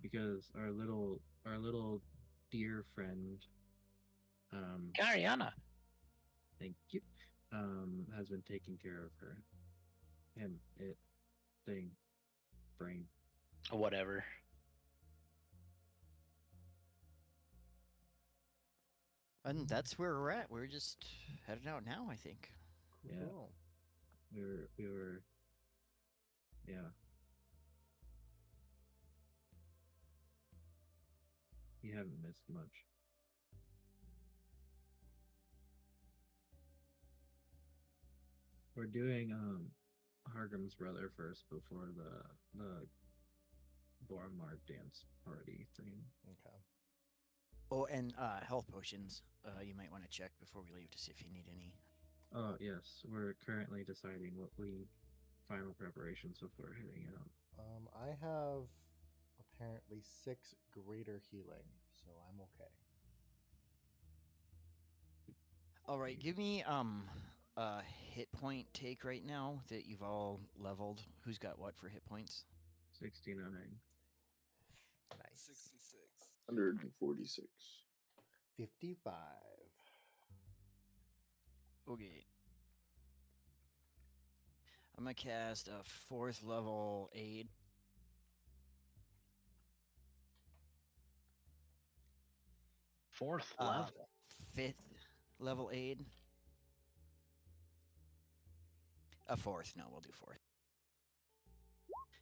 because our little dear friend, um, Ariana. thank you, has been taking care of her. Him, it, thing, brain. Whatever. And that's where we're at. We're just headed out now, I think. Yeah, Cool. we were, yeah. You haven't missed much. We're doing Hargrim's brother first before the Bormar dance party thing. Okay. Oh, and health potions. You might want to check before we leave to see if you need any. Oh yes, we're currently deciding what we final preparations before heading out. I have apparently 6 greater healing, so I'm okay. All right, give me a hit point take right now that you've all leveled. Who's got what for hit points? 69. Nice. 66. 146. 55. Okay. I'm gonna cast a 4th level aid. Fourth Uh, level. 5th level aid. A 4th. No, we'll do 4th.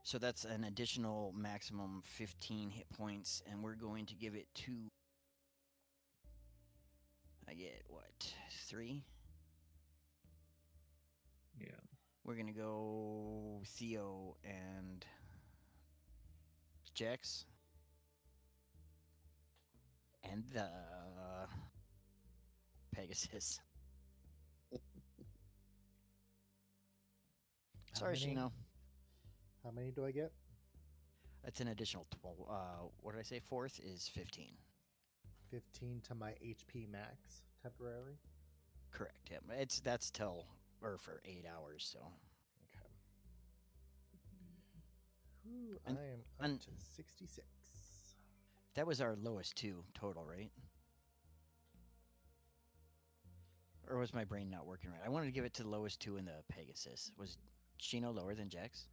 So that's an additional maximum 15 hit points, and we're going to give it to. I get what? 3? Yeah. We're gonna go Theo and Jax. And the Pegasus. How Sorry, many? Shino. How many do I get? That's an additional 12. What did I say? 4th is 15. 15 to my HP max temporarily. Correct. Yeah, that's till or for 8 hours. So Okay. Whew, And- I am up and- to 66. that was our lowest 2 total, right? Or was my brain not working right? I wanted to give it to the lowest 2 in the Pegasus. Was Shino lower than Jax?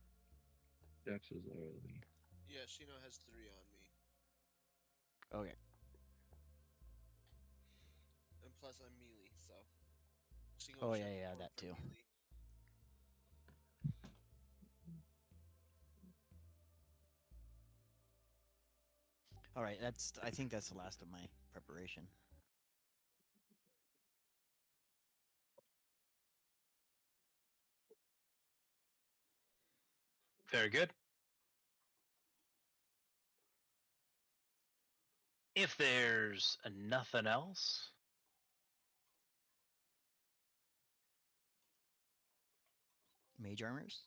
Dex is lower than me. Yeah, Shino has 3 on me. Okay. And plus I'm melee, so. Shino Oh, should yeah, have yeah, 4 that for too. melee. All right. I think that's the last of my preparation. Very good. If there's nothing else, Mage armors.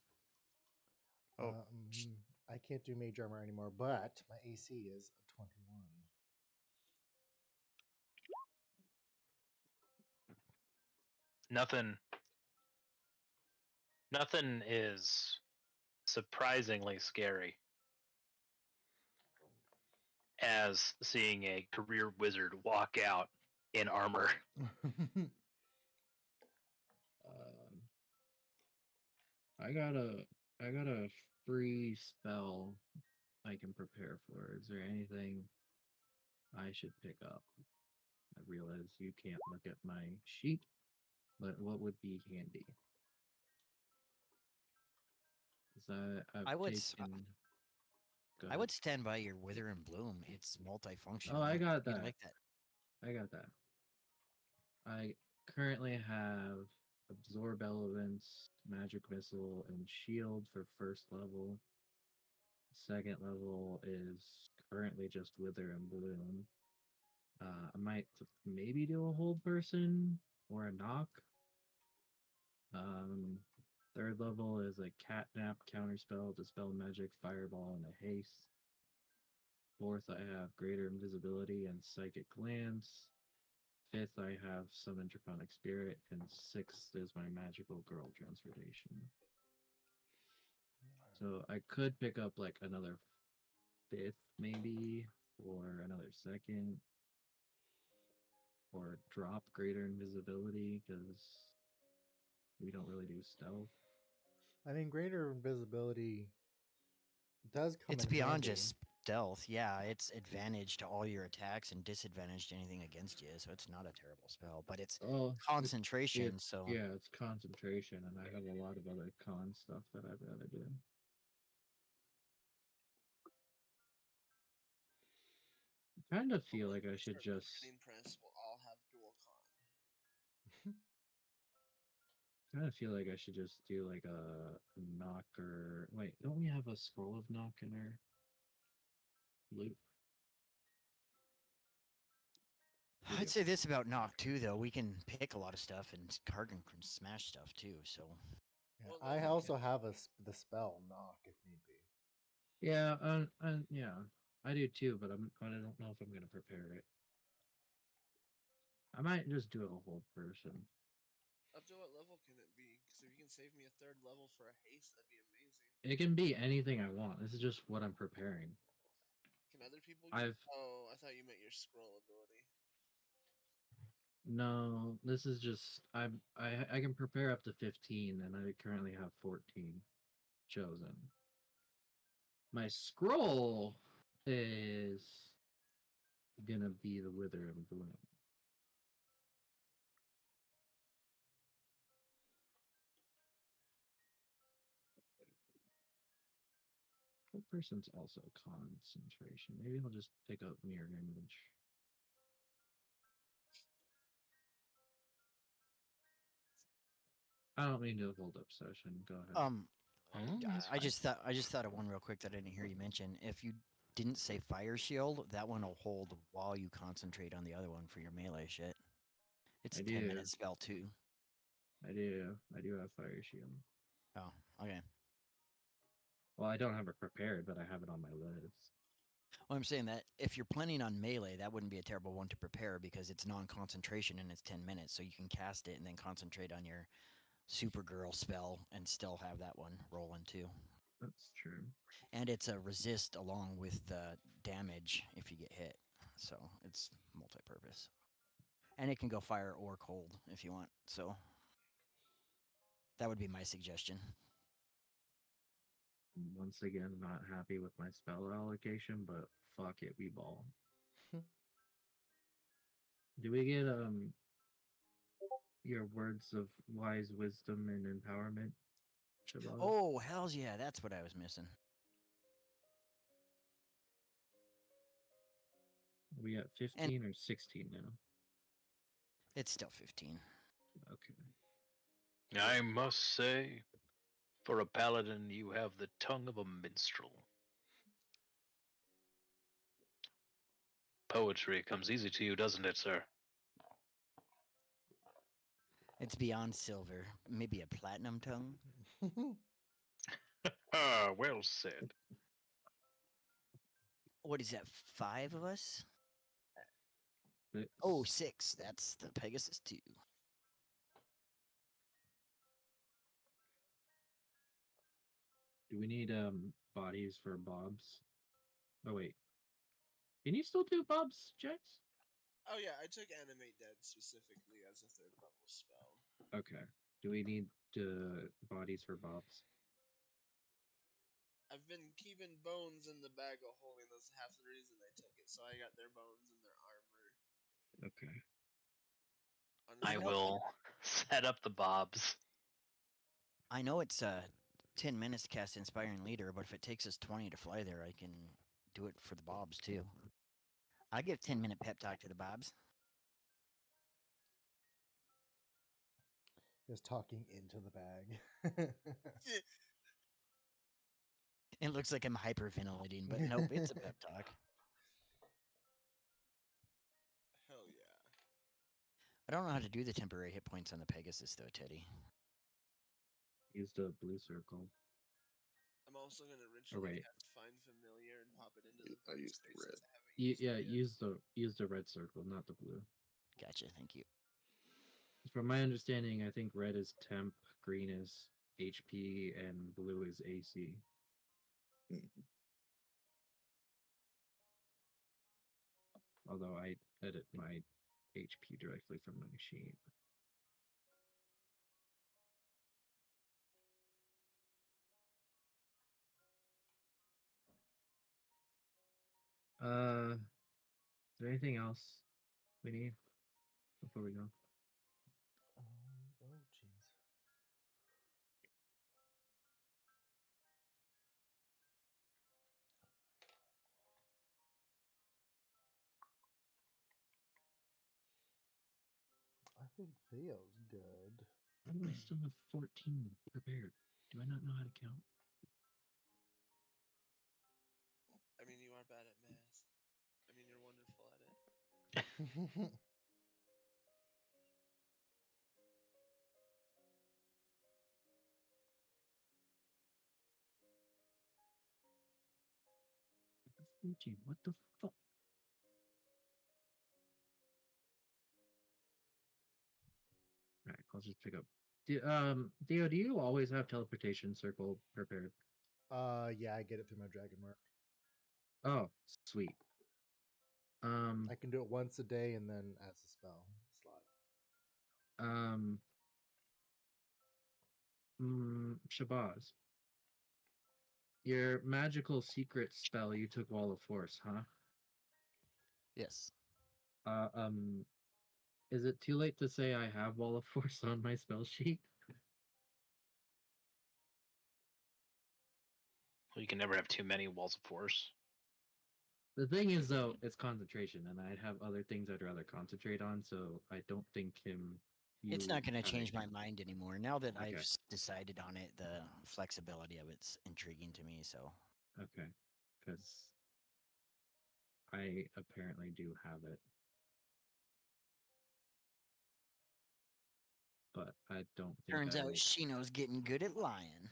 Oh, I can't do mage armor anymore, but my AC is 21. nothing. Nothing is surprisingly scary as seeing a career wizard walk out in armor. Um, I got a free spell I can prepare for. Is there anything I should pick up? I realize you can't look at my sheet, but what would be handy? Because I've I would taken. Go I ahead. would stand by your Wither and Bloom. It's multifunctional. Oh, I got You'd that. like that. I got that. I currently have Absorb Elements, Magic Missile, and Shield for first level. Second level is currently just Wither and Bloom. I might maybe do a Hold Person or a Knock. Um, Third level is a Catnap Counterspell, Dispel Magic, Fireball, and a Haste. Fourth, I have Greater Invisibility and Psychic Glance. Fifth, I have Summon Draconic Spirit, and sixth is my Magical Girl Transformation. So I could pick up like another 5th, maybe, or another 2nd, or drop greater invisibility because we don't really do stealth. I mean, greater invisibility does come It's in beyond handy. just stealth. Yeah, it's advantage to all your attacks and disadvantage to anything against you. So it's not a terrible spell, but it's Oh, concentration. it's So yeah, it's concentration, and I have a lot of other con stuff that I'd rather do. I kind of feel like I should just Printing press will all have dual con. do like a knocker. Wait, don't we have a scroll of knock in our loot? We I'd do. say this about knock too, though. We can pick a lot of stuff, and Kargan can smash stuff too. So Yeah, Well, I no, also have the spell knock if need be. Yeah, yeah, I do too, but I don't know if I'm gonna prepare it. I might just do a whole person. Up to what level can it be? Because if you can save me a 3rd level for a haste, that'd be amazing. It can be anything I want. This is just what I'm preparing. Can other people? I've Oh, I thought you meant your scroll ability. no. This is just I can prepare up to 15, and I currently have 14 chosen. My scroll is gonna be the Wither and Bloom. Full person's also concentration. Maybe I'll just pick up mirror image. I don't mean to hold up session. Go ahead. That's I fine. I just thought of one real quick that I didn't hear you mention. If you didn't say fire shield, that one will hold while you concentrate on the other one for your melee shit. It's I a do. 10-minute spell too. I do have fire shield. Oh, okay. Well, I don't have it prepared, but I have it on my list. Well, I'm saying that if you're planning on melee, that wouldn't be a terrible one to prepare because it's non-concentration and it's 10 minutes, so you can cast it and then concentrate on your Supergirl spell and still have that one rolling too. That's true. And it's a resist along with the damage if you get hit, so it's multi-purpose. And it can go fire or cold if you want. So that would be my suggestion. Once again, not happy with my spell allocation, but fuck it, we ball. Do we get your words of wise wisdom and empowerment, Shabbat? Oh, hells yeah, that's what I was missing. Are we at 15 or 16 now? It's still 15. Okay. I must say, for a paladin, you have the tongue of a minstrel. Poetry comes easy to you, doesn't it, sir? It's beyond silver. Maybe a platinum tongue? Ah, well said. What is that, 5 of us? Six. Oh, 6. That's the Pegasus 2. Do we need bodies for Bob's? Oh wait. Can you still do Bob's checks? Oh yeah, I took Animate Dead specifically as a 3rd level spell. Okay. Do we need bodies for Bob's? I've been keeping bones in the bag of holding. That's half the reason I took it. So I got their bones and their armor. Okay. I Honestly, will set up the bobs. I know it's 10 minutes to cast Inspiring Leader, but if it takes us 20 to fly there, I can do it for the Bobs too. I give 10-minute pep talk to the Bobs. Just talking into the bag. It looks like I'm hyperventilating, but nope, it's a pep talk. hell yeah. I don't know how to do the temporary hit points on the Pegasus though, Teddy. Use the blue circle. I'm also gonna ritually wait. cast Find Familiar and pop it into the I void used the space red. since I haven't used Yeah, it yet. use the red circle, not the blue. Gotcha, thank you. From my understanding, I think red is temp, green is HP, and blue is AC. Mhm. although I edit my HP directly from my machine. Is there anything else we need before we go? Oh, jeez. I think Theo's good. Why do I still have 14 prepared? Do I not know how to count? I mean, you are bad at math. I mean, you're wonderful at it. What the fuck? Alright, I'll just pick up. Theo, do you always have teleportation circle prepared? Yeah, I get it through my dragon mark. Oh, sweet. I can do it once a day and then as a spell slot. Shabazz, your magical secret spell, you took Wall of Force, huh? Yes. Is it too late to say I have Wall of Force on my spell sheet? Well, you can never have too many walls of force. The thing is, though, it's concentration, and I have other things I'd rather concentrate on, so I don't think It's not going to change my having- mind anymore. Now that Okay. I've decided on it, the flexibility of it's intriguing to me. So Okay, because I apparently do have it. But I don't think turns I out will. Shino's getting good at lying.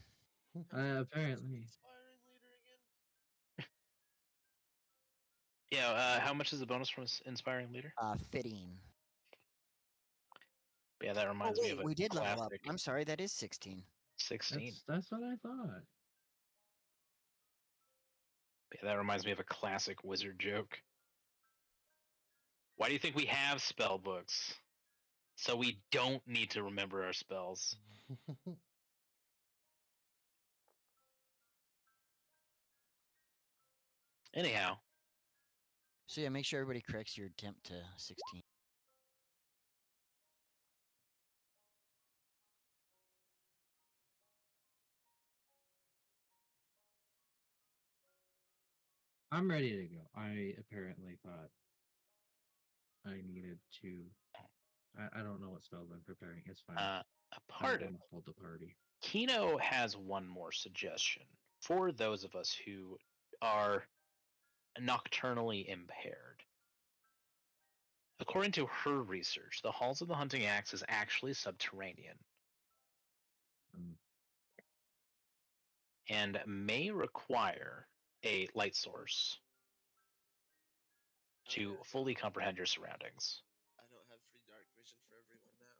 Apparently. Inspiring leader again? Yeah, how much is the bonus from Inspiring Leader? 15. Yeah, that Oh reminds me wait, of a we did level up. classic I'm sorry, that is 16. 16. That's what I thought. Yeah, that reminds me of a classic wizard joke. Why do you think we have spell books? So we don't need to remember our spells. Anyhow, So yeah, make sure everybody corrects your attempt to 16. I'm ready to go. I apparently thought I needed to. I don't know what spells I'm preparing. It's fine. a I part don't of want to hold the party. Kino has one more suggestion for those of us who are nocturnally impaired. According to her research, the halls of the hunting axe is actually subterranean Um, and may require a light source to fully comprehend your surroundings. I don't have free dark vision for everyone now.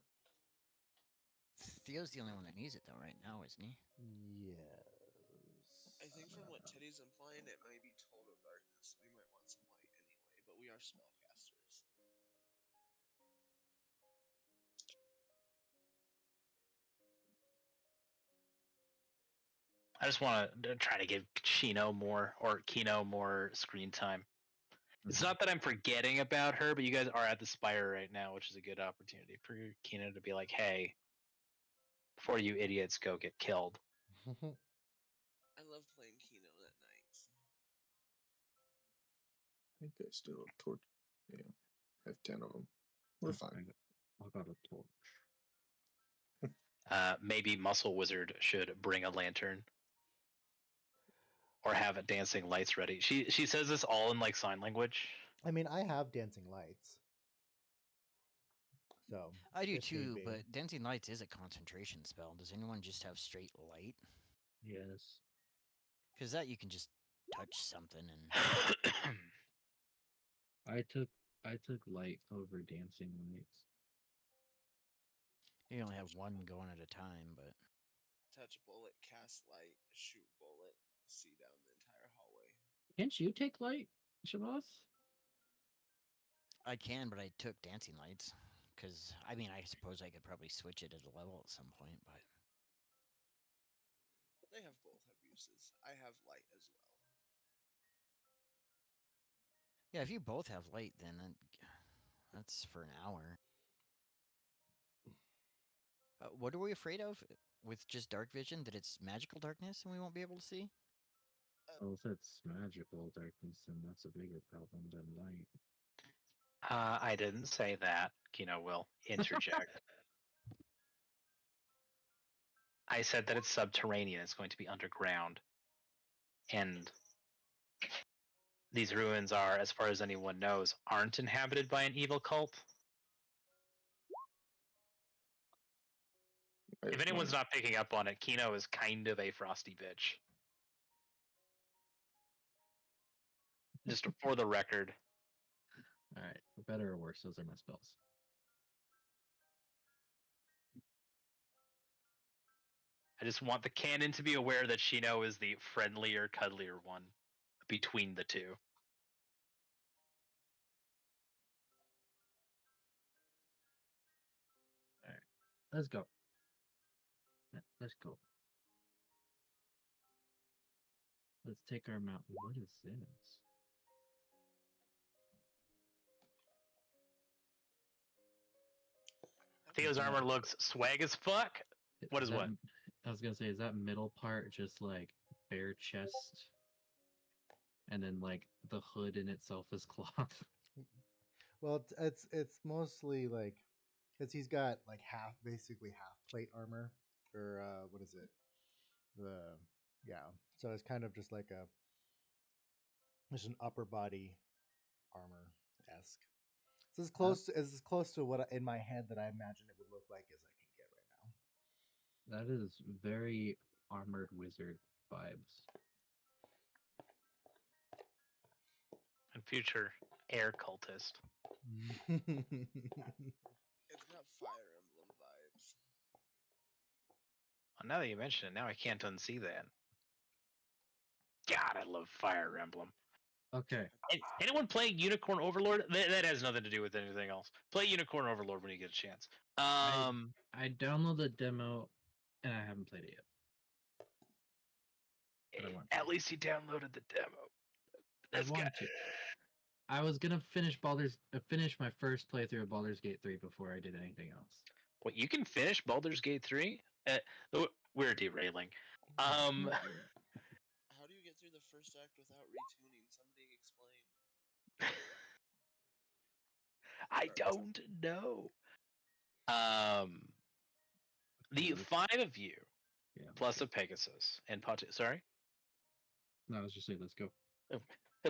Theo's the only one that needs it though right now, isn't he? Yes. I think from what Teddy's implying, it may be total darkness. We might want some light anyway, but we are spellcasters. I just want to try to give Kino more screen time. It's not that I'm forgetting about her, but you guys are at the Spire right now, which is a good opportunity for Kino to be like, hey, before you idiots go get killed. I love playing Kino at night. I think I still have torch. Yeah, I have 10 of them. We're fine. I got a torch. Maybe Muscle Wizard should bring a lantern. Or have a dancing lights ready. She says this all in like sign language. I mean, I have dancing lights. So I do if need too, be. but Dancing Lights is a concentration spell. Does anyone just have straight light? Yes. Because that you can just touch something and I took light over dancing lights. you only have one going at a time, but Touch bullet, cast light, shoot bullet, see down the entire hallway. Can't you take light, Shabazz? I can, but I took dancing lights because I mean I suppose I could probably switch it at a level at some point, but They have both have uses. I have light as well. yeah, if you both have light, then that's for an hour. What are we afraid of with just dark vision? That it's magical darkness and we won't be able to see? Well, if it's magical darkness, then that's a bigger problem than light. I didn't say that. Kino will interject. I said that it's subterranean. It's going to be underground. And these ruins are, as far as anyone knows, aren't inhabited by an evil cult. If anyone's not picking up on it, Kino is kind of a frosty bitch. Just for the record. Alright, for better or worse, those are my spells. I just want the canon to be aware that Shino is the friendlier, cuddlier one between the two. Alright, let's go. Let's go. Let's take our mountain. What is this? Theo's armor looks swag as fuck. What is that, what? I was gonna say, is that middle part just like bare chest? And then like the hood in itself is cloth? Well, it's mostly like because he's got like basically half plate armor, or what is it? Yeah. So it's kind of just like just an upper body armor esque. It's as close to what in my head that I imagine it would look like as I can get right now. That is very armored wizard vibes. And future air cultist. It's got Fire Emblem vibes. Well, now that you mention it, now I can't unsee that. God, I love Fire Emblem. Okay. Anyone playing Unicorn Overlord? That has nothing to do with anything else. Play Unicorn Overlord when you get a chance. I downloaded the demo and I haven't played it yet. But I want to. At least you downloaded the demo. That's good. I was gonna finish my first playthrough of Baldur's Gate 3 before I did anything else. What, you can finish Baldur's Gate 3? We're derailing. How do you get through the first act without retuning? Somebody explain. I don't know. The 5 of you, plus a Pegasus and Patu. Sorry? No, I was just saying, let's go.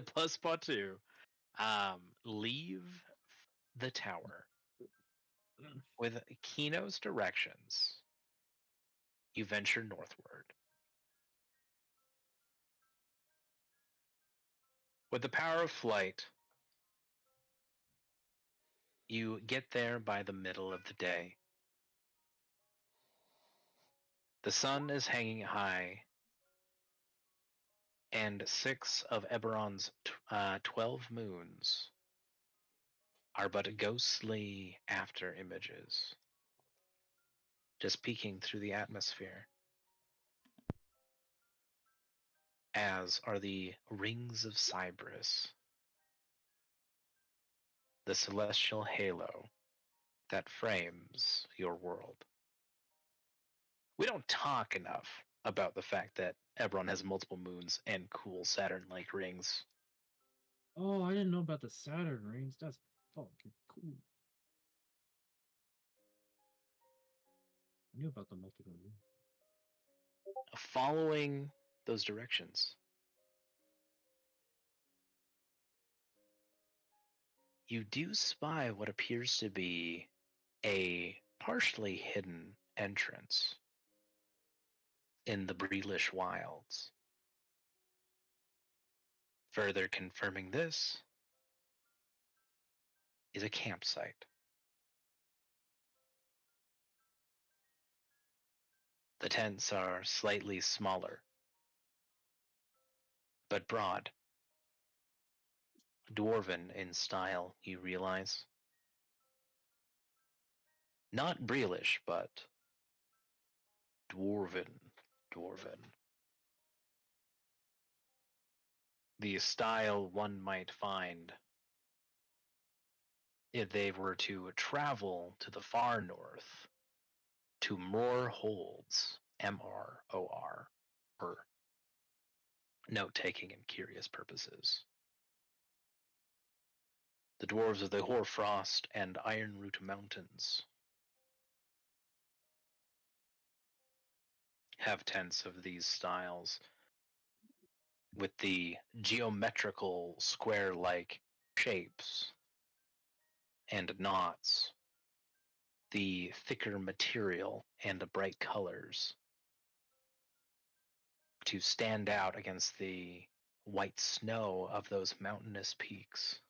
Plus Patu. Leave the tower. With Kino's directions, you venture northward. With the power of flight, you get there by the middle of the day. The sun is hanging high, and 6 of Eberron's 12 moons are but ghostly after images, just peeking through the atmosphere. As are the rings of Cybris, the celestial halo that frames your world. We don't talk enough about the fact that Eberron has multiple moons and cool Saturn-like rings. Oh, I didn't know about the Saturn rings. That's fucking cool. I knew about the multiple moons. Following those directions, you do spy what appears to be a partially hidden entrance in the Breelish wilds. Further confirming this is a campsite. The tents are slightly smaller, but broad, dwarven in style, you realize. Not Breelish, but dwarven. The style one might find if they were to travel to the far north, to Mror Holds, M-R-O-R, for note-taking and curious purposes. The dwarves of the Hoarfrost and Ironroot Mountains have tents of these styles with the geometrical square-like shapes and knots, the thicker material and the bright colors to stand out against the white snow of those mountainous peaks.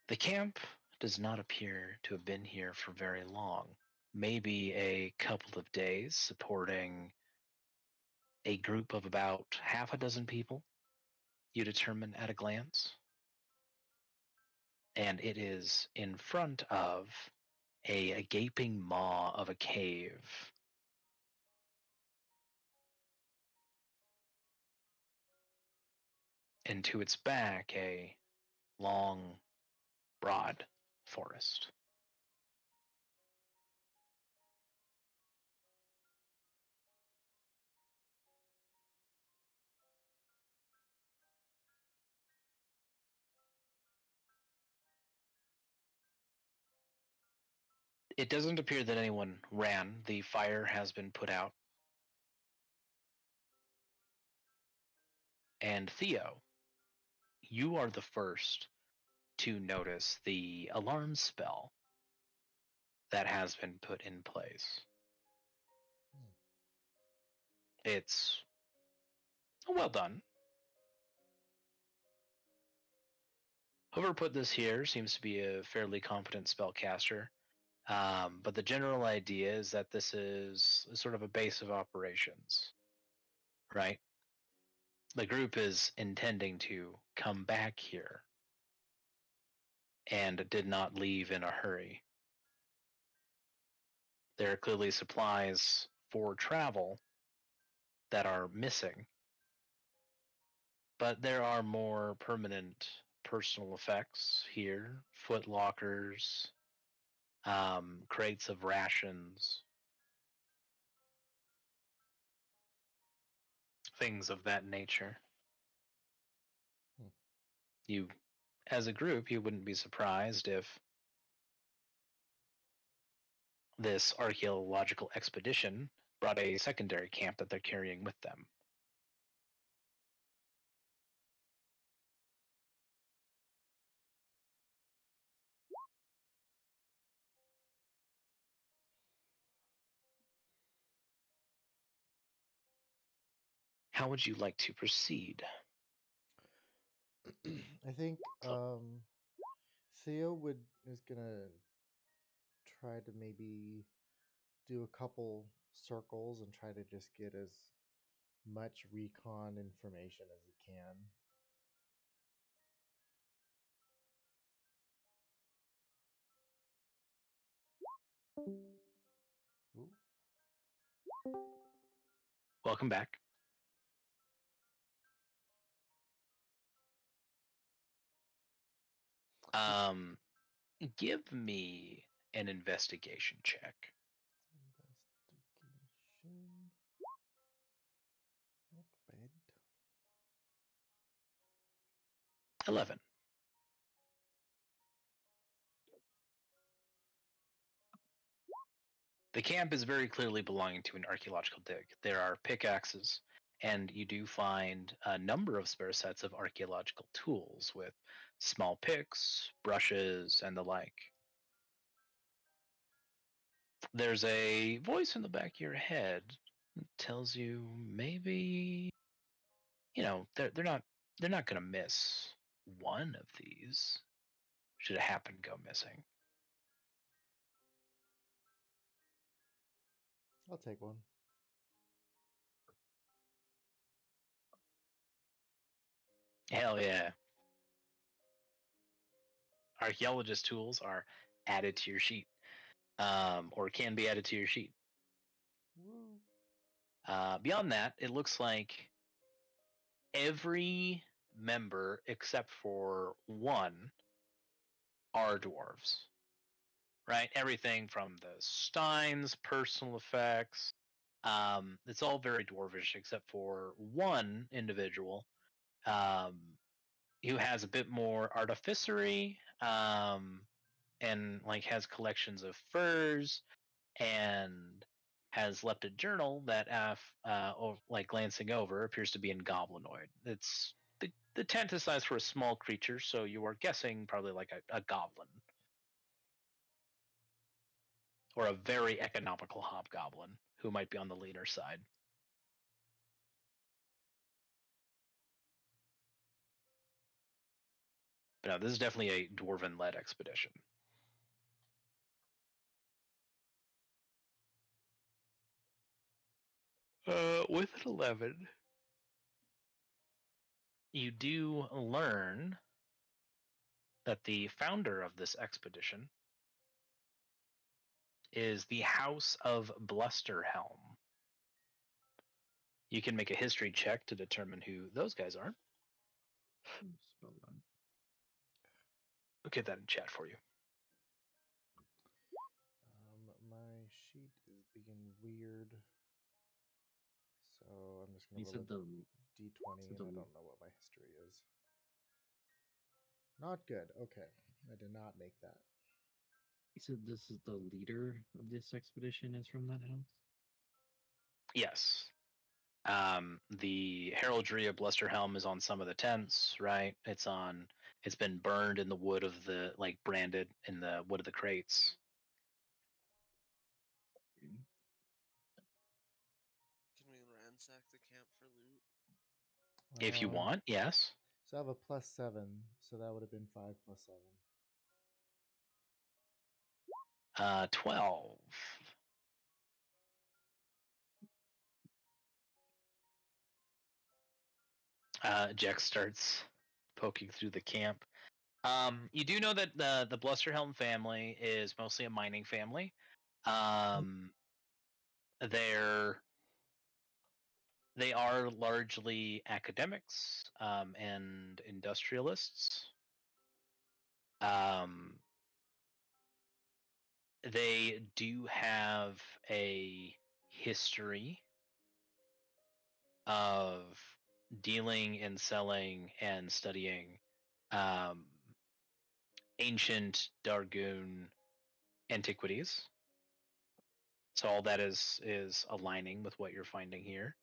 The camp does not appear to have been here for very long. Maybe a couple of days, supporting a group of about half a dozen people, you determine at a glance. And it is in front of a gaping maw of a cave. And to its back, a long, broad forest. It doesn't appear that anyone ran. The fire has been put out. And Theo, you are the first to notice the alarm spell that has been put in place. It's well done. Whoever put this here seems to be a fairly competent spellcaster, but the general idea is that this is sort of a base of operations, right? The group is intending to come back here and did not leave in a hurry. There are clearly supplies for travel that are missing, but there are more permanent personal effects here: foot lockers, crates of rations, things of that nature. You, as a group, you wouldn't be surprised if this archaeological expedition brought a secondary camp that they're carrying with them. How would you like to proceed? I think Theo is gonna try to maybe do a couple circles and try to just get as much recon information as he can. Ooh. Welcome back. Give me an investigation check. Investigation. Not bad. 11. The camp is very clearly belonging to an archaeological dig. There are pickaxes, and you do find a number of spare sets of archaeological tools with small picks, brushes, and the like. There's a voice in the back of your head that tells you maybe, they're not going to miss one of these should it happen to go missing. I'll take one. Hell yeah. Archaeologist tools are added to your sheet, or can be added to your sheet. Woo. Beyond that, it looks like every member except for one are dwarves. Right? Everything from the Steins, personal effects. It's all very dwarvish except for one individual who has a bit more artificery and like has collections of furs and has left a journal that like glancing over appears to be in goblinoid. It's the tent is sized for a small creature, so you are guessing probably like a goblin or a very economical hobgoblin who might be on the leaner side. But no, this is definitely a dwarven-led expedition. With an 11, you do learn that the founder of this expedition is the House of Blusterhelm. You can make a history check to determine who those guys are. Spell that. I'll get that in chat for you. My sheet is being weird, so I'm just You gonna said roll the a d20, said and I the- don't know what my history is. Not good. Okay, I did not make that. you said this is the leader of this expedition is from that house. Yes. The heraldry of Blusterhelm is on some of the tents, right? It's been burned in the wood of the, like, branded in the wood of the crates. Can we ransack the camp for loot? If you want, yes. So I have a +7, so that would have been 5 + 7. 12. Jack starts poking through the camp. You do know that the Blusterhelm family is mostly a mining family. They are largely academics and industrialists. They do have a history of dealing and selling and studying ancient Dargoon antiquities. So all that is aligning with what you're finding here.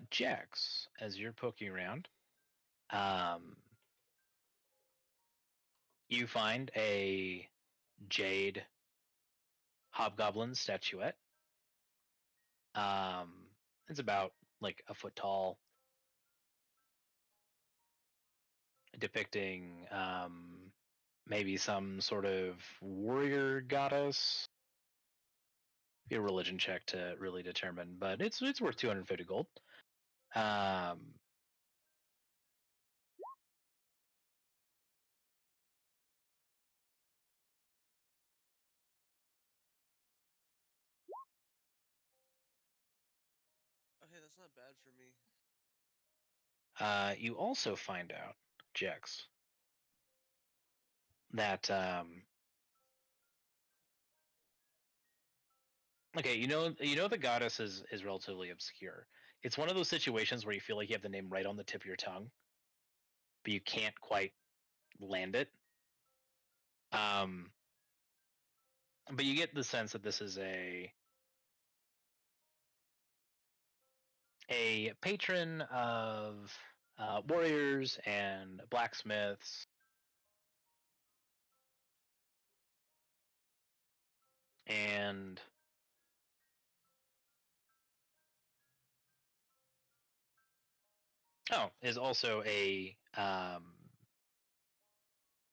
Jax, as you're poking around, you find a jade hobgoblin statuette. It's about like a foot tall, depicting maybe some sort of warrior goddess. Be a religion check to really determine, but it's worth 250 gold. Okay, that's not bad for me. You also find out, Jex, that okay, you know the goddess is relatively obscure. It's one of those situations where you feel like you have the name right on the tip of your tongue, but you can't quite land it. But you get the sense that this is a patron of warriors and blacksmiths and is also a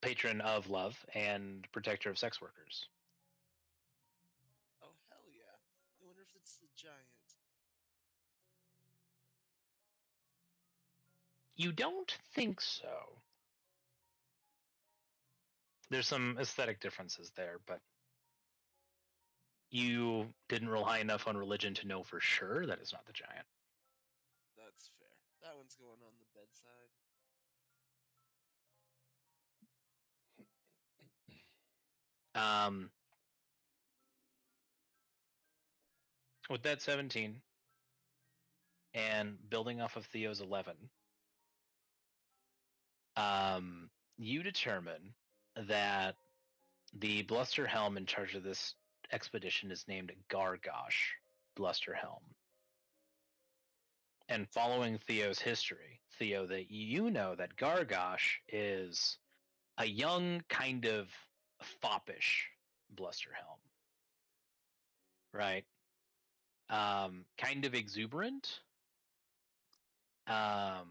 patron of love and protector of sex workers. Oh hell yeah! I wonder if it's the giant. You don't think so. There's some aesthetic differences there, but you didn't roll high enough on religion to know for sure that it's not the giant. That's fair. That one's going on the bedside. With that 17 and building off of Theo's 11, you determine that the Bluster Helm in charge of this expedition is named Gargosh Bluster Helm. And following Theo's history, Theo, that you know that Gargosh is a young, kind of foppish Bluster Helm. Right? Kind of exuberant. And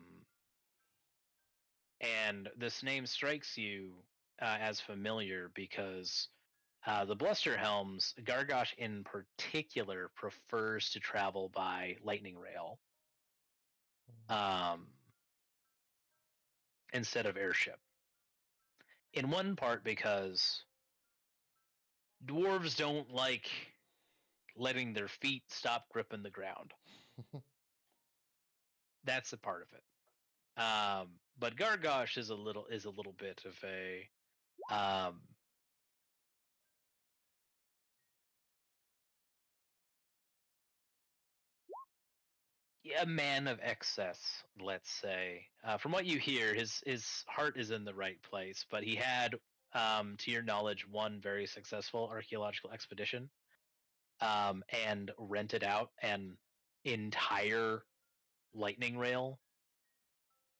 this name strikes you as familiar because the Bluster Helms, Gargosh in particular, prefers to travel by lightning rail instead of airship. In one part because dwarves don't like letting their feet stop gripping the ground. That's a part of it. But Gargosh is a little bit of a a man of excess, let's say. From what you hear, his heart is in the right place, but he had, to your knowledge, one very successful archaeological expedition, and rented out an entire lightning rail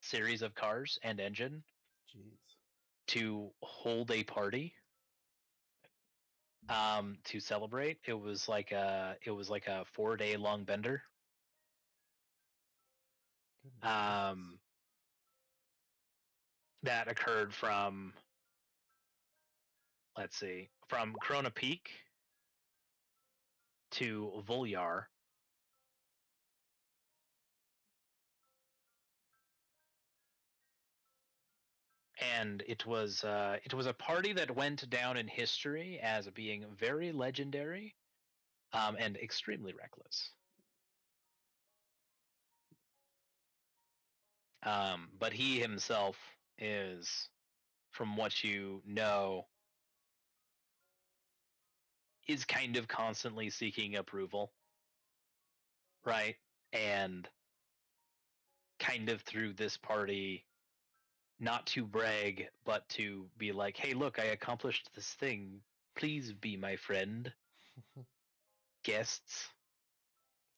series of cars and engine Jeez. to hold a party to celebrate. It was like a 4-day long bender. Goodness gracious. That occurred from, let's see, from Corona Peak to Volyar. And it was a party that went down in history as being very legendary, and extremely reckless. But he himself is, from what you know, is kind of constantly seeking approval, right? And kind of through this party, not to brag, but to be like, hey, look, I accomplished this thing. Please be my friend. Guests.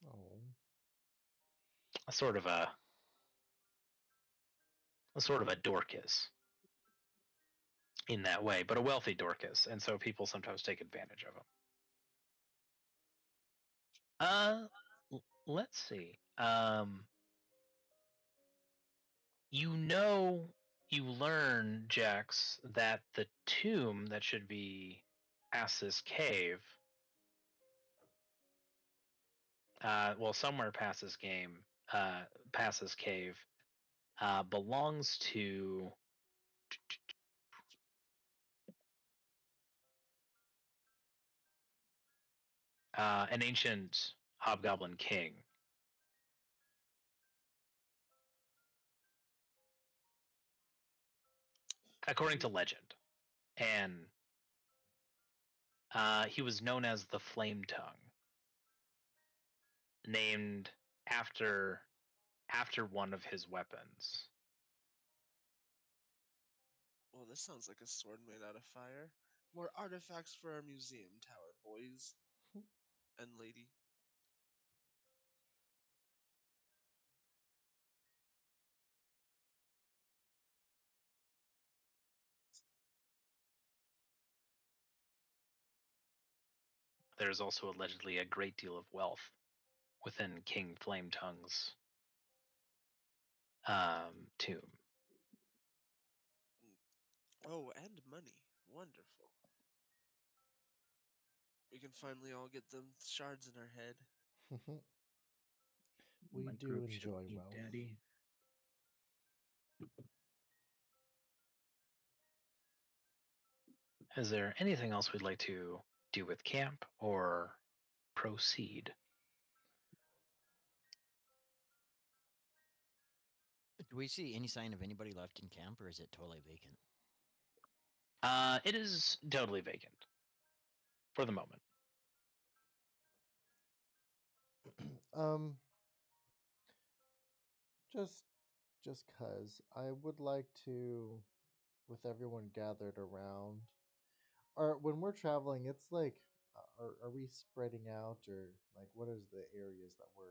Oh. A sort of a Dorcas in that way, but a wealthy Dorcas, and so people sometimes take advantage of him. Let's see. You learn, Jax, that the tomb that should be past this cave, somewhere past this cave, belongs to an ancient hobgoblin king. According to legend. And he was known as the Flame Tongue, named after one of his weapons. Well, this sounds like a sword made out of fire. More artifacts for our museum tower, boys and lady. There's also allegedly a great deal of wealth within King Flametongue's tomb. Oh, and money. Wonderful. We can finally all get them shards in our head. We do enjoy you, wealth. Daddy. Is there anything else we'd like to do with camp or proceed? Do we see any sign of anybody left in camp, or is it totally vacant? It is totally vacant for the moment. um, just cause I would like to, with everyone gathered around, or when we're traveling, it's like, are we spreading out, or like what is the areas that we're,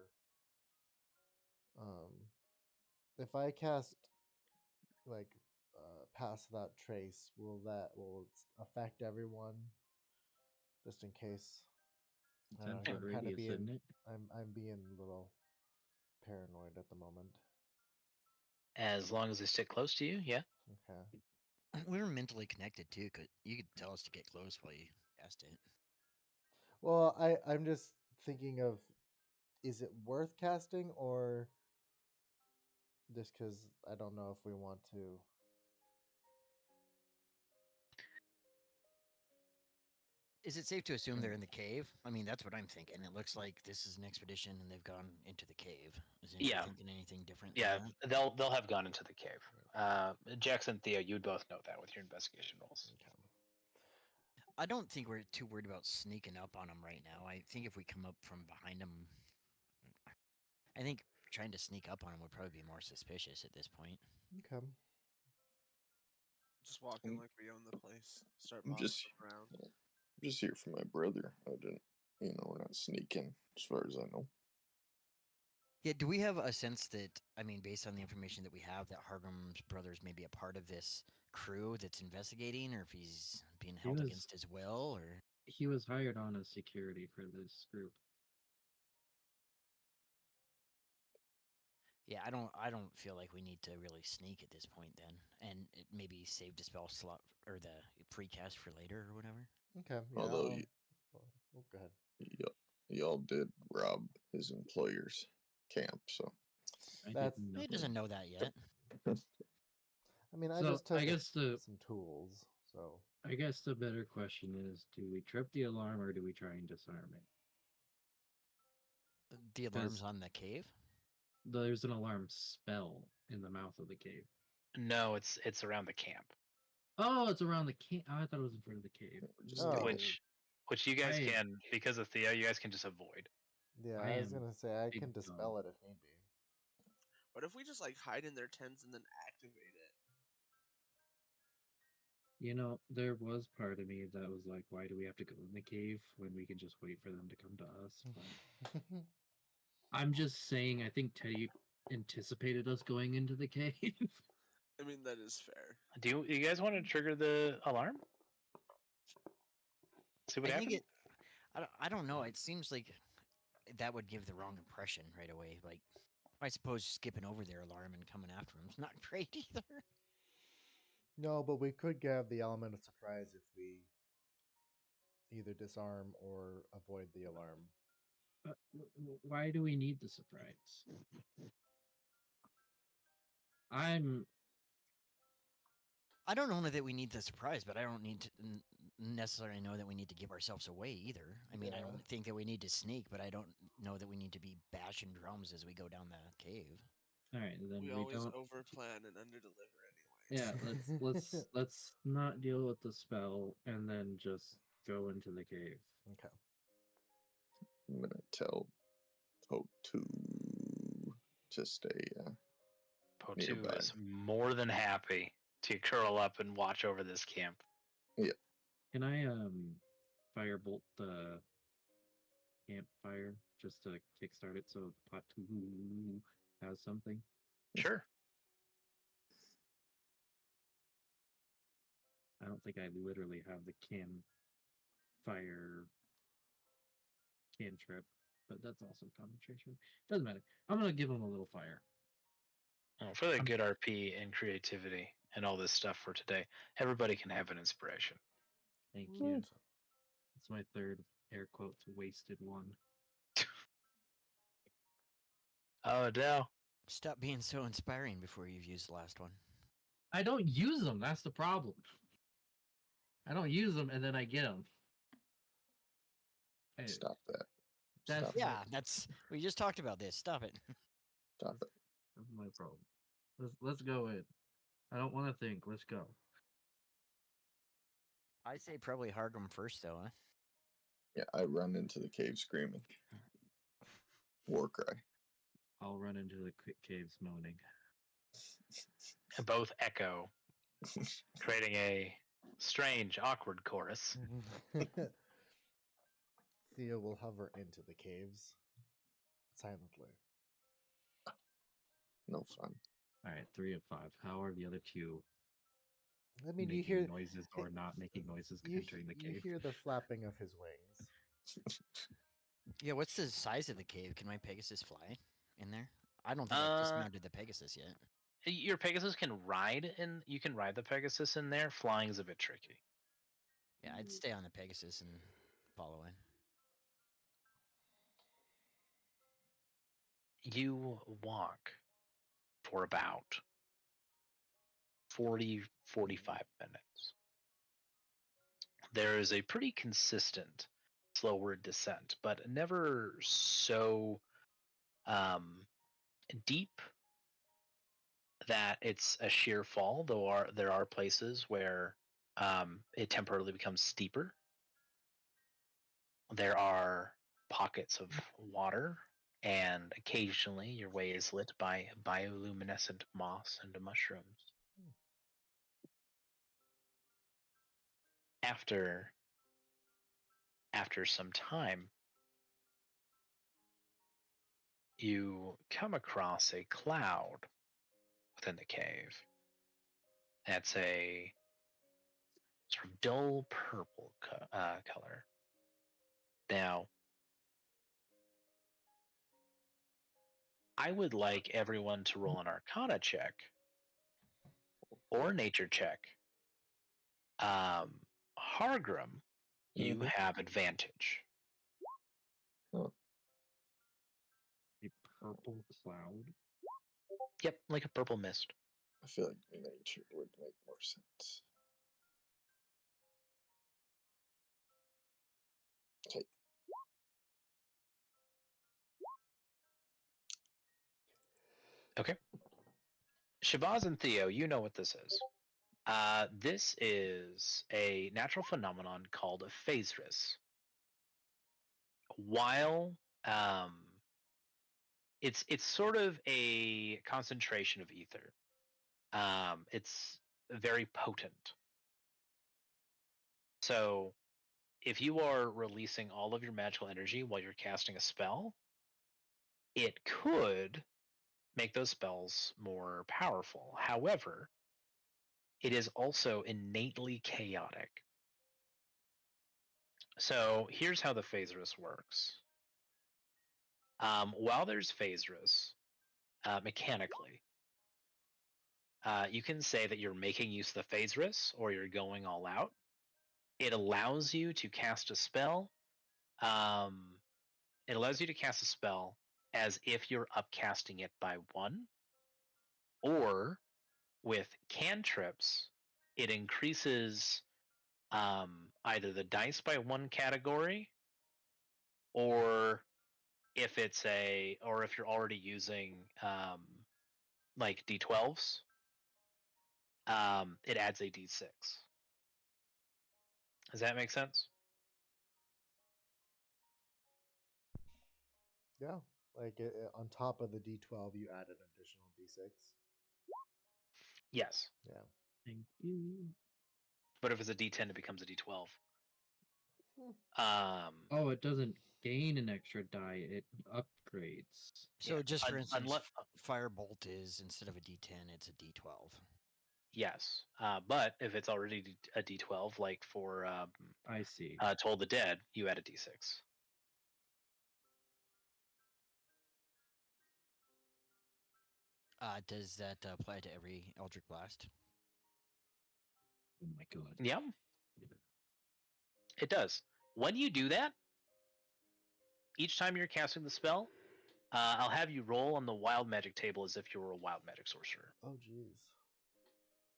if I cast like past that trace, will it affect everyone? Just in case. I don't know. 10-foot I'm kind of radius, being isn't it? I'm being a little paranoid at the moment. As long as they stick close to you, yeah. Okay. We were mentally connected too, cause you could tell us to get close while you cast it. Well, I'm just thinking of, is it worth casting, or just because I don't know if we want to. Is it safe to assume they're in the cave? I mean, that's what I'm thinking. It looks like this is an expedition and they've gone into the cave. Is anybody Yeah. thinking anything different? Yeah, Than that? they'll have gone into the cave. Jackson, Theo, you'd both know that with your investigation rolls. Okay. I don't think we're too worried about sneaking up on them right now. I think if we come up from behind them, I think trying to sneak up on them would probably be more suspicious at this point. Okay. Just walk in Mm. like we own the place. Start I'm bossing just them around. I'm just here for my brother. I didn't, we're not sneaking as far as I know. Yeah, do we have a sense that, I mean, based on the information that we have, that Hargram's brothers may be a part of this crew that's investigating, or if he's being held was- against his will, or He was hired on as security for this group. yeah, I don't feel like we need to really sneak at this point then, and it maybe save the spell slot or the precast for later or whatever. Okay. Yeah. Although Go ahead. y'all did rob his employer's camp, so I That's- didn't know He doesn't know that yet. I mean, I So just took I guess some tools. So the better question is: do we trip the alarm or do we try and disarm it? The alarm's on the cave. There's an alarm spell in the mouth of the cave. No, it's around the camp, Oh, it's around the cave. Oh, I thought it was in front of the cave. just Oh. which you guys I- can, because of Theo, you guys can just avoid. yeah, I I was am gonna say I big can dispel dumb. it if need be. What if we just like hide in their tents and then activate it? You know, there was part of me that was like, why do we have to go in the cave when we can just wait for them to come to us? But I'm just saying, I think Teddy anticipated us going into the cave. I mean, that is fair. Do you guys want to trigger the alarm? See what I think happens? I don't know. It seems like that would give the wrong impression right away. Like, I suppose skipping over their alarm and coming after him's not great either. No, but we could give the element of surprise if we either disarm or avoid the alarm. But why do we need the surprise? I don't know that we need the surprise, but I don't need to necessarily know that we need to give ourselves away either. I mean, I Yeah. don't think that we need to sneak, but I don't know that we need to be bashing drums as we go down the cave. All right. Then We we always don't. overplan and underdeliver anyways. Yeah. Let's not deal with the spell and then just go into the cave. Okay. I'm gonna tell Poe to stay. Potu nearby. is more than happy to curl up and watch over this camp. Can I firebolt the campfire just to kickstart it so Patu has something? Sure. I don't think I literally have the campfire cantrip, but that's also concentration. Doesn't matter. I'm gonna give him a little fire. Well, for the good RP and creativity and all this stuff for today, everybody can have an inspiration. Thank you. It's my third air quotes wasted one. Oh no! Stop being so inspiring before you've used the last one. I don't use them. That's the problem. I don't use them, and then I get them. Hey, Stop that. That's- Stop, Yeah, we just talked about this. Stop it. stop it. That's my problem. Let's go in. I don't want to think. Let's go. I say probably Hargrim first, though, huh? Yeah, I run into the cave screaming. War cry. I'll run into the caves moaning. And both echo, creating a strange, awkward chorus. Theo will hover into the caves silently. No fun. All right, 3 of 5. How are the other two I mean, making you hear noises or not making noises you, entering the you cave? hear the flapping of his wings. Yeah, what's the size of the cave? Can my Pegasus fly in there? I don't think I've dismounted the Pegasus yet. Your Pegasus can ride, and you can ride the Pegasus in there. Flying is a bit tricky. Yeah, I'd stay on the Pegasus and follow in. You walk for about 40, 45 minutes. There is a pretty consistent slower descent, but never so deep that it's a sheer fall, though there are places where it temporarily becomes steeper. There are pockets of water, and occasionally your way is lit by bioluminescent moss and mushrooms. After some time, you come across a cloud within the cave. That's a sort of dull purple color. Now, I would like everyone to roll an Arcana check or nature check. Hargrim, you have advantage. Oh, A purple cloud? Yep, like a purple mist. I feel like nature would make more sense. Okay. Okay. Shabazz and Theo, you know what this is. This is a natural phenomenon called a phaserus. While it's sort of a concentration of ether. It's very potent. So if you are releasing all of your magical energy while you're casting a spell, it could make those spells more powerful. However, it is also innately chaotic. So here's how the phaserus works. While there's phaserus, mechanically, you can say that you're making use of the phaserus or you're going all out. It allows you to cast a spell. It allows you to cast a spell as if you're upcasting it by 1, or with cantrips, it increases either the dice by 1 category, or if you're already using like d12s, it adds a d6. Does that make sense? Yeah, like on top of the D12, you add an additional D6. Yes. Yeah. Thank you. But if it's a d10, it becomes a d12. Oh, it doesn't gain an extra die, it upgrades. So Yeah, just for instance, unless- Firebolt is, instead of a D10, it's a D12. Yes. But if it's already a d12, like for I see. Toll the Dead, you add a d6. Does that apply to every Eldritch Blast? Oh my god. Yeah, it does. When you do that, each time you're casting the spell, I'll have you roll on the wild magic table as if you were a wild magic sorcerer. Oh, jeez.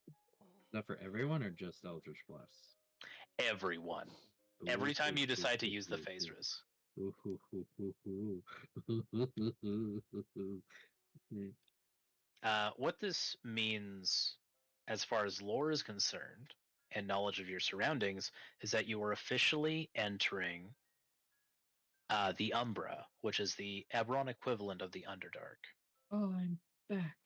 Is that for everyone or just Eldritch Blasts? Everyone. Every time you decide to use the phase risk. What this means, as far as lore is concerned, and knowledge of your surroundings, is that you are officially entering the Umbra, which is the Eberron equivalent of the Underdark. Oh, I'm back.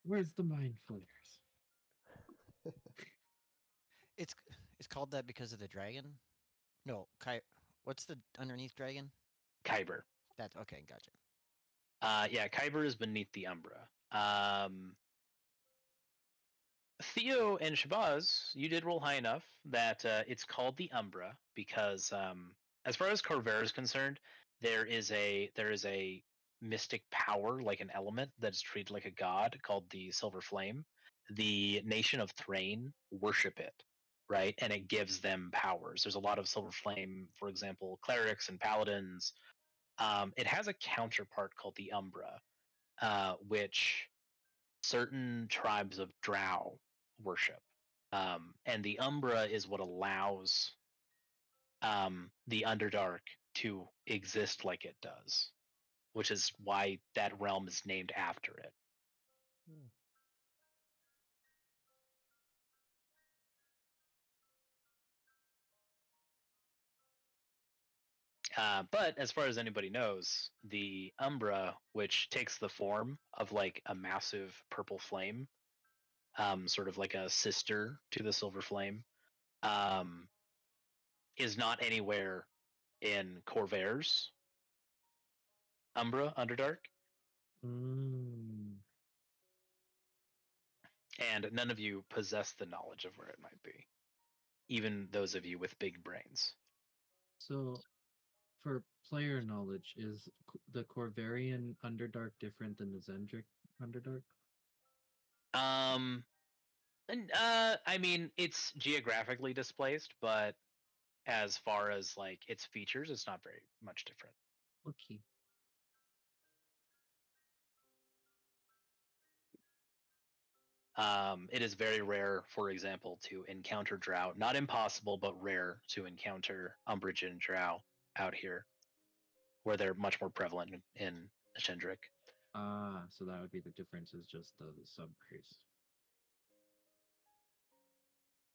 Where's the mind flayers? It's called that because of the dragon. No, what's the underneath dragon? Kyber. That's okay. Gotcha. Yeah, Kyber is beneath the Umbra. Theo and Shabazz, you did roll high enough that it's called the Umbra because, as far as Corvair is concerned, there is a mystic power, like an element, that is treated like a god called the Silver Flame. The nation of Thrain worship it, right? And it gives them powers. There's a lot of Silver Flame, for example, clerics and paladins. It has a counterpart called the Umbra, which certain tribes of Drow worship. And the Umbra is what allows the Underdark to exist like it does, which is why that realm is named after it. Hmm. But as far as anybody knows, the Umbra, which takes the form of like a massive purple flame, sort of like a sister to the Silver Flame, is not anywhere in Corvair's Umbra, Underdark, Mm. and none of you possess the knowledge of where it might be, even those of you with big brains. So, for player knowledge, is the Corvarian Underdark different than the Zendrick Underdark? I mean, it's geographically displaced, but as far as like its features, it's not very much different. Okay. It is very rare, for example, to encounter drow. Not impossible, but rare to encounter Umbrigan drow out here, where they're much more prevalent in Shendrik. Ah, so that would be the difference, is just the subrace.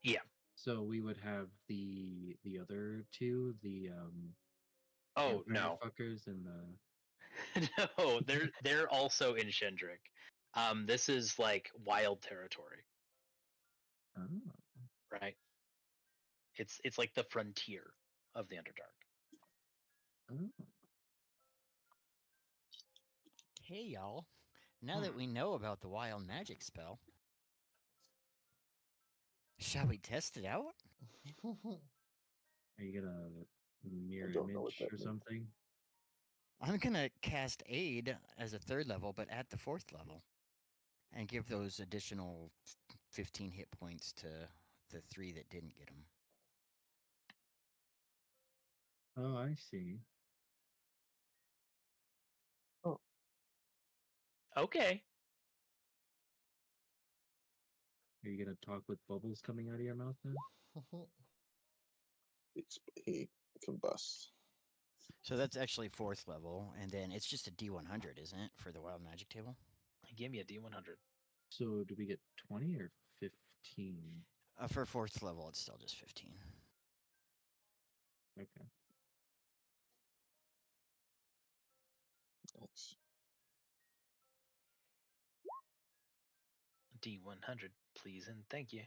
Yeah. So we would have the other two, the Oh vampire no, fuckers and the no, they're also in Shendrik. This is like wild territory, oh. right? It's like the frontier of the Underdark. Oh. Hey, y'all. Now that we know about the wild magic spell, shall we test it out? Are you gonna mirror don't know what image that or means. something? I'm gonna cast Aid as a 3rd level, but at the 4th level, and give those additional 15 hit points to the 3 that didn't get them. Oh, I see. Okay. Are you gonna talk with bubbles coming out of your mouth then? He combusts. So that's actually 4th level, and then it's just a D100, isn't it, for the wild magic table? Give me a D100. So do we get 20 or 15? For 4th level, it's still just 15. Okay. Nice. D100, please and thank you.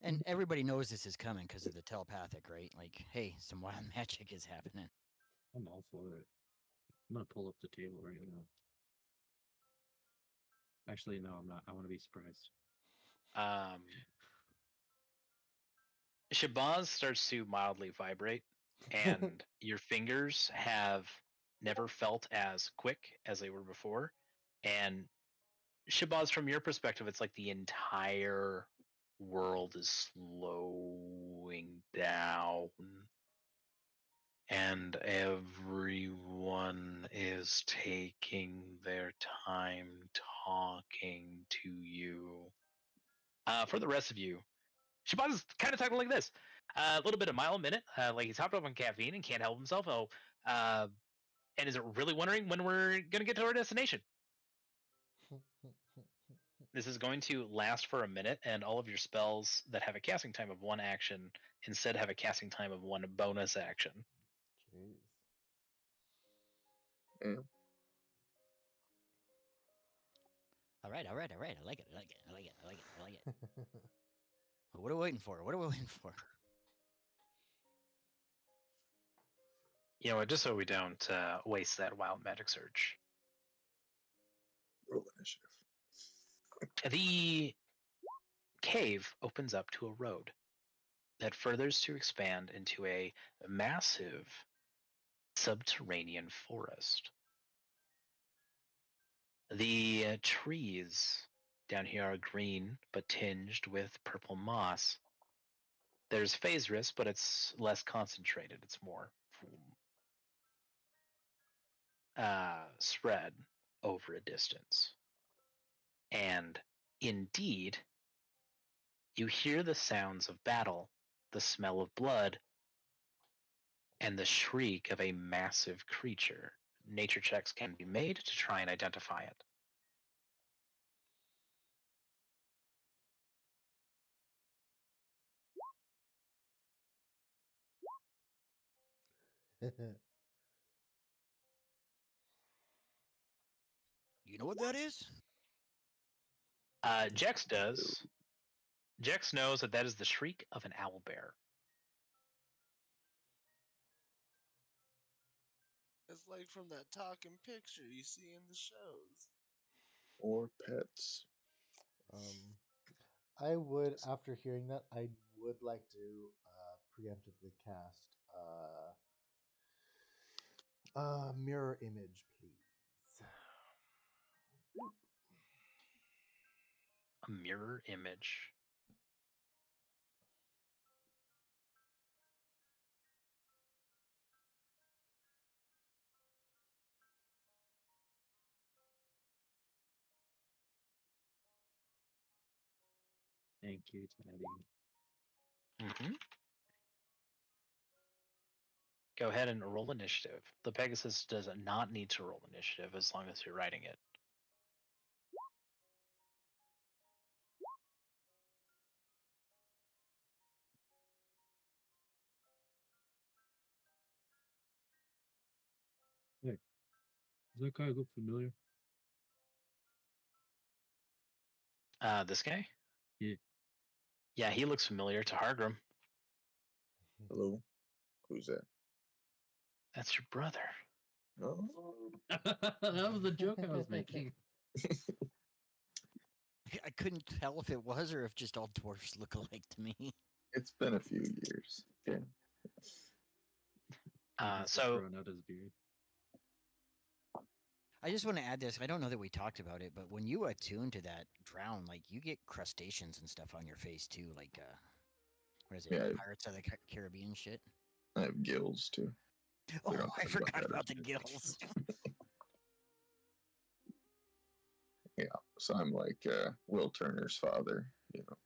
And everybody knows this is coming because of the telepathic, right? Like, hey, some wild magic is happening. I'm all for it. I'm gonna pull up the table right now. Actually, no, I'm not. I want to be surprised. Shabazz starts to mildly vibrate, and your fingers have never felt as quick as they were before. And Shabazz, from your perspective, it's like the entire world is slowing down. And everyone is taking their time talking to you. For the rest of you, Shabazz is kind of talking like this. A little bit of mile a minute, like he's hopped up on caffeine and can't help himself. And is really wondering when we're going to get to our destination. This is going to last for a minute, and all of your spells that have a casting time of 1 action instead have a casting time of 1 bonus action. Jeez. Yeah. All right. I like it. I like it. What are we waiting for? You know what? Just so we don't waste that wild magic surge. Roll initiative. The cave opens up to a road that furthers to expand into a massive subterranean forest. The trees down here are green but tinged with purple moss. There's phase risk, but it's less concentrated. It's more spread over a distance. And indeed, you hear the sounds of battle, the smell of blood, and the shriek of a massive creature. Nature checks can be made to try and identify it. You know what that is? Jex does. Jex knows that is the shriek of an owlbear. It's like from that talking picture you see in the shows. Or pets. I would, after hearing that, I would like to preemptively cast mirror image, please. A mirror image. Thank you, Teddy. Mm-hmm. Go ahead and roll initiative. The Pegasus does not need to roll initiative as long as you're writing it. Hey, does that guy look familiar? This guy? Yeah. Yeah, he looks familiar to Hargrim. Hello? Who's that? That's your brother. Oh. That was the joke I was making. I couldn't tell if it was or if just all dwarfs look alike to me. It's been a few years. Yeah. He's So growing out his beard. I just want to add this. I don't know that we talked about it, but when you attune to that drown, like you get crustaceans and stuff on your face too, like what is it? Yeah, Pirates of the Caribbean shit. I have gills too. Oh, don't I talk forgot that about the either. gills. Yeah, so I'm like Will Turner's father, you know.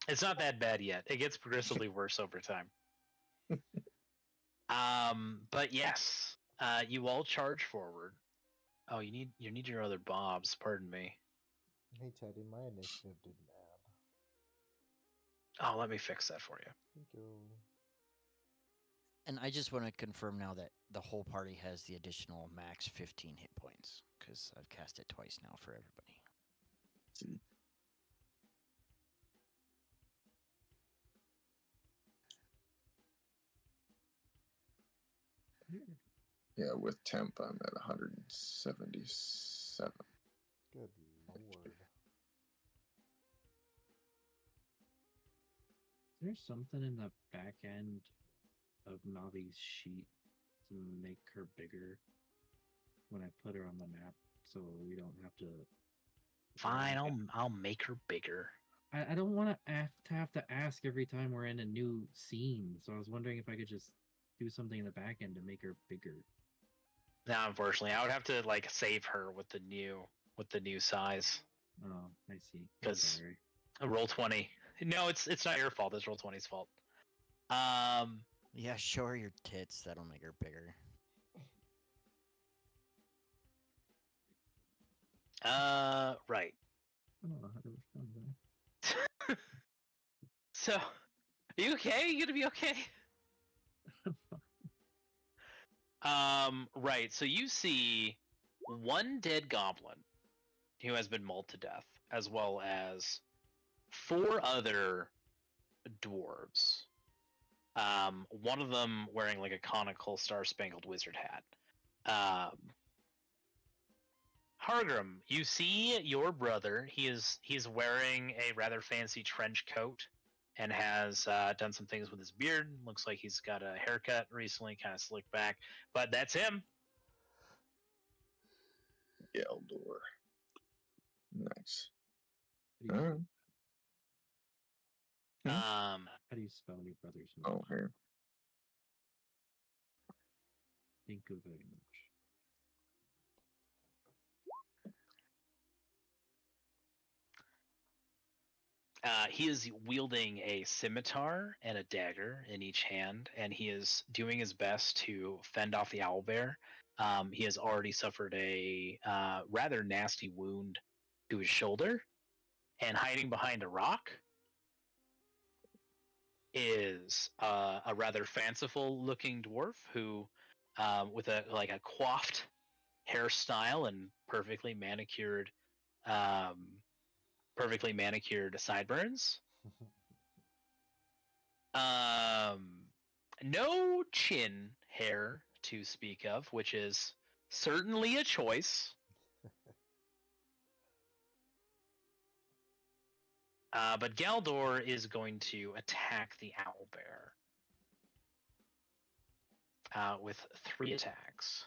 it's not that bad yet. It gets progressively worse over time. But yes, you all charge forward. Oh, you need your other bobs. Pardon me. Hey, Teddy, my initiative didn't add. Oh, let me fix that for you. Thank you. And I just want to confirm now that the whole party has the additional max 15 hit points because I've cast it twice now for everybody. See. Yeah, with temp, I'm at 177. Good lord. there something in the back end of Navi's sheet to make her bigger when I put her on the map, so we don't have to? Fine, I'll make her bigger. I don't want to have to ask every time we're in a new scene, so I was wondering if I could just do something in the back end to make her bigger. No, unfortunately, I would have to like save her with the new size. Oh, I see. I'm 'Cause- sorry. A roll 20. No, it's not your fault. It's roll 20's fault. Yeah, show her your tits. That'll make her bigger. Right. I don't know how to respond to that. So, are you okay? You gonna be okay? Right. So you see one dead goblin who has been mauled to death, as well as 4 other dwarves. One of them wearing like a conical star-spangled wizard hat. Hargrim, you see your brother. He's wearing a rather fancy trench coat and has done some things with his beard. Looks like he's got a haircut recently, kind of slicked back. But that's him. Galdor. Nice. How do you, Alright. Hmm? how do you spell your brother's name? Oh, here. Thank you very much. He is wielding a scimitar and a dagger in each hand, and he is doing his best to fend off the owlbear. He has already suffered a rather nasty wound to his shoulder, and hiding behind a rock is a rather fanciful-looking dwarf who, with a coiffed hairstyle and perfectly manicured sideburns. No chin hair to speak of, which is certainly a choice. But Galdor is going to attack the owlbear with 3 attacks.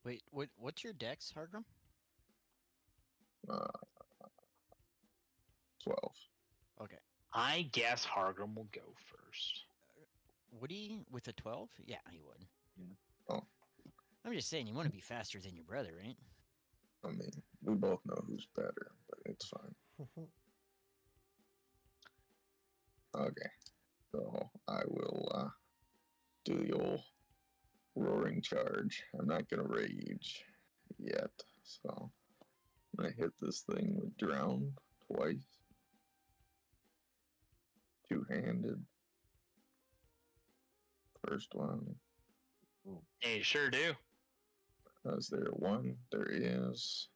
Wait, what's your dex, Hargrim? 12. Okay. I guess Hargrim will go first. Would he with a 12? Yeah, he would. Yeah. Oh. I'm just saying, you want to be faster than your brother, right? I mean, we both know who's better, but it's fine. Okay. So I will do the old roaring charge. I'm not gonna rage yet, so I'm gonna hit this thing with drown twice. Two-handed. First one. Hey, sure do. Is there one? There is.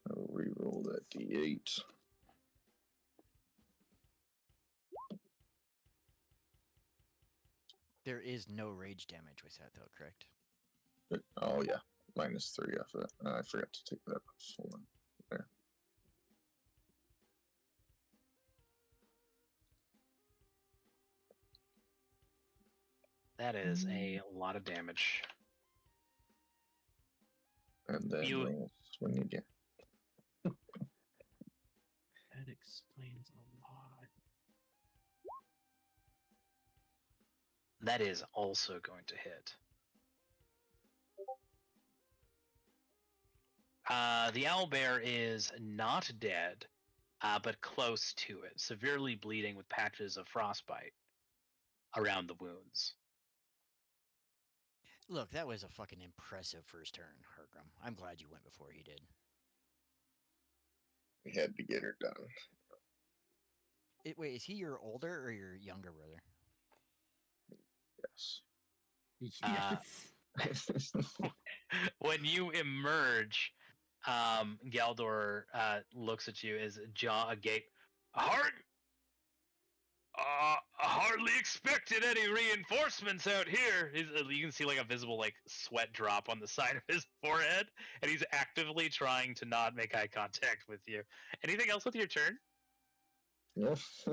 I will re-roll that d8. There is no rage damage with that, though, correct? Oh yeah, -3 off of that. I forgot to take that off. Hold on. There. That is a lot of damage. And then You- we'll swing again. That explains a lot. That is also going to hit. The owlbear is not dead, but close to it, severely bleeding with patches of frostbite around the wounds. Look, that was a fucking impressive first turn, Hargrim. I'm glad you went before he did. We had to get her done. Wait, is he your older or your younger brother? Yes. Yes. When you emerge, Galdor looks at you, his jaw agape. I hardly expected any reinforcements out here. You can see like a visible like sweat drop on the side of his forehead, and he's actively trying to not make eye contact with you. Anything else with your turn? Yes.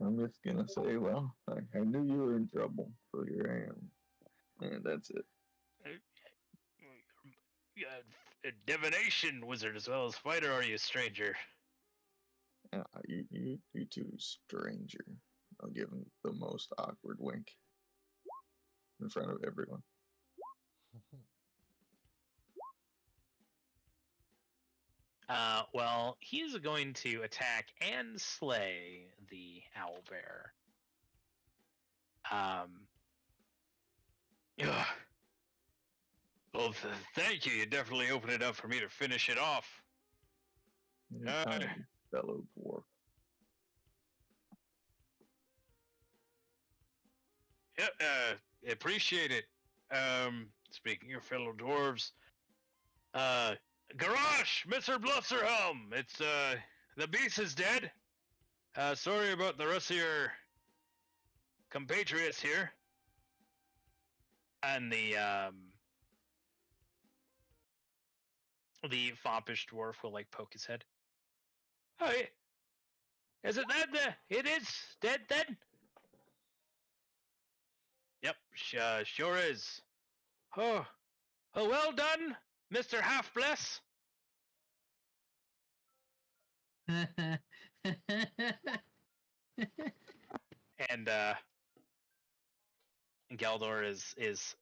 I'm just gonna say, well, I knew you were in trouble, so here I am. And that's it. A divination wizard as well as fighter, are you, stranger? You two, stranger. I'll give him the most awkward wink in front of everyone. Well, he's going to attack and slay the owl bear. Ugh. Well, thank you. You definitely opened it up for me to finish it off. Fellow dwarf. Yeah, appreciate it. Speaking of fellow dwarves, Garrosh, Mr. Blusserhelm, it's, the beast is dead. Sorry about the rest of your compatriots here. And the foppish dwarf will, like, poke his head. Oh, is it that? It is dead then? Yep, sure is. Oh, well done, Mr. Half-Bless. And Galdor is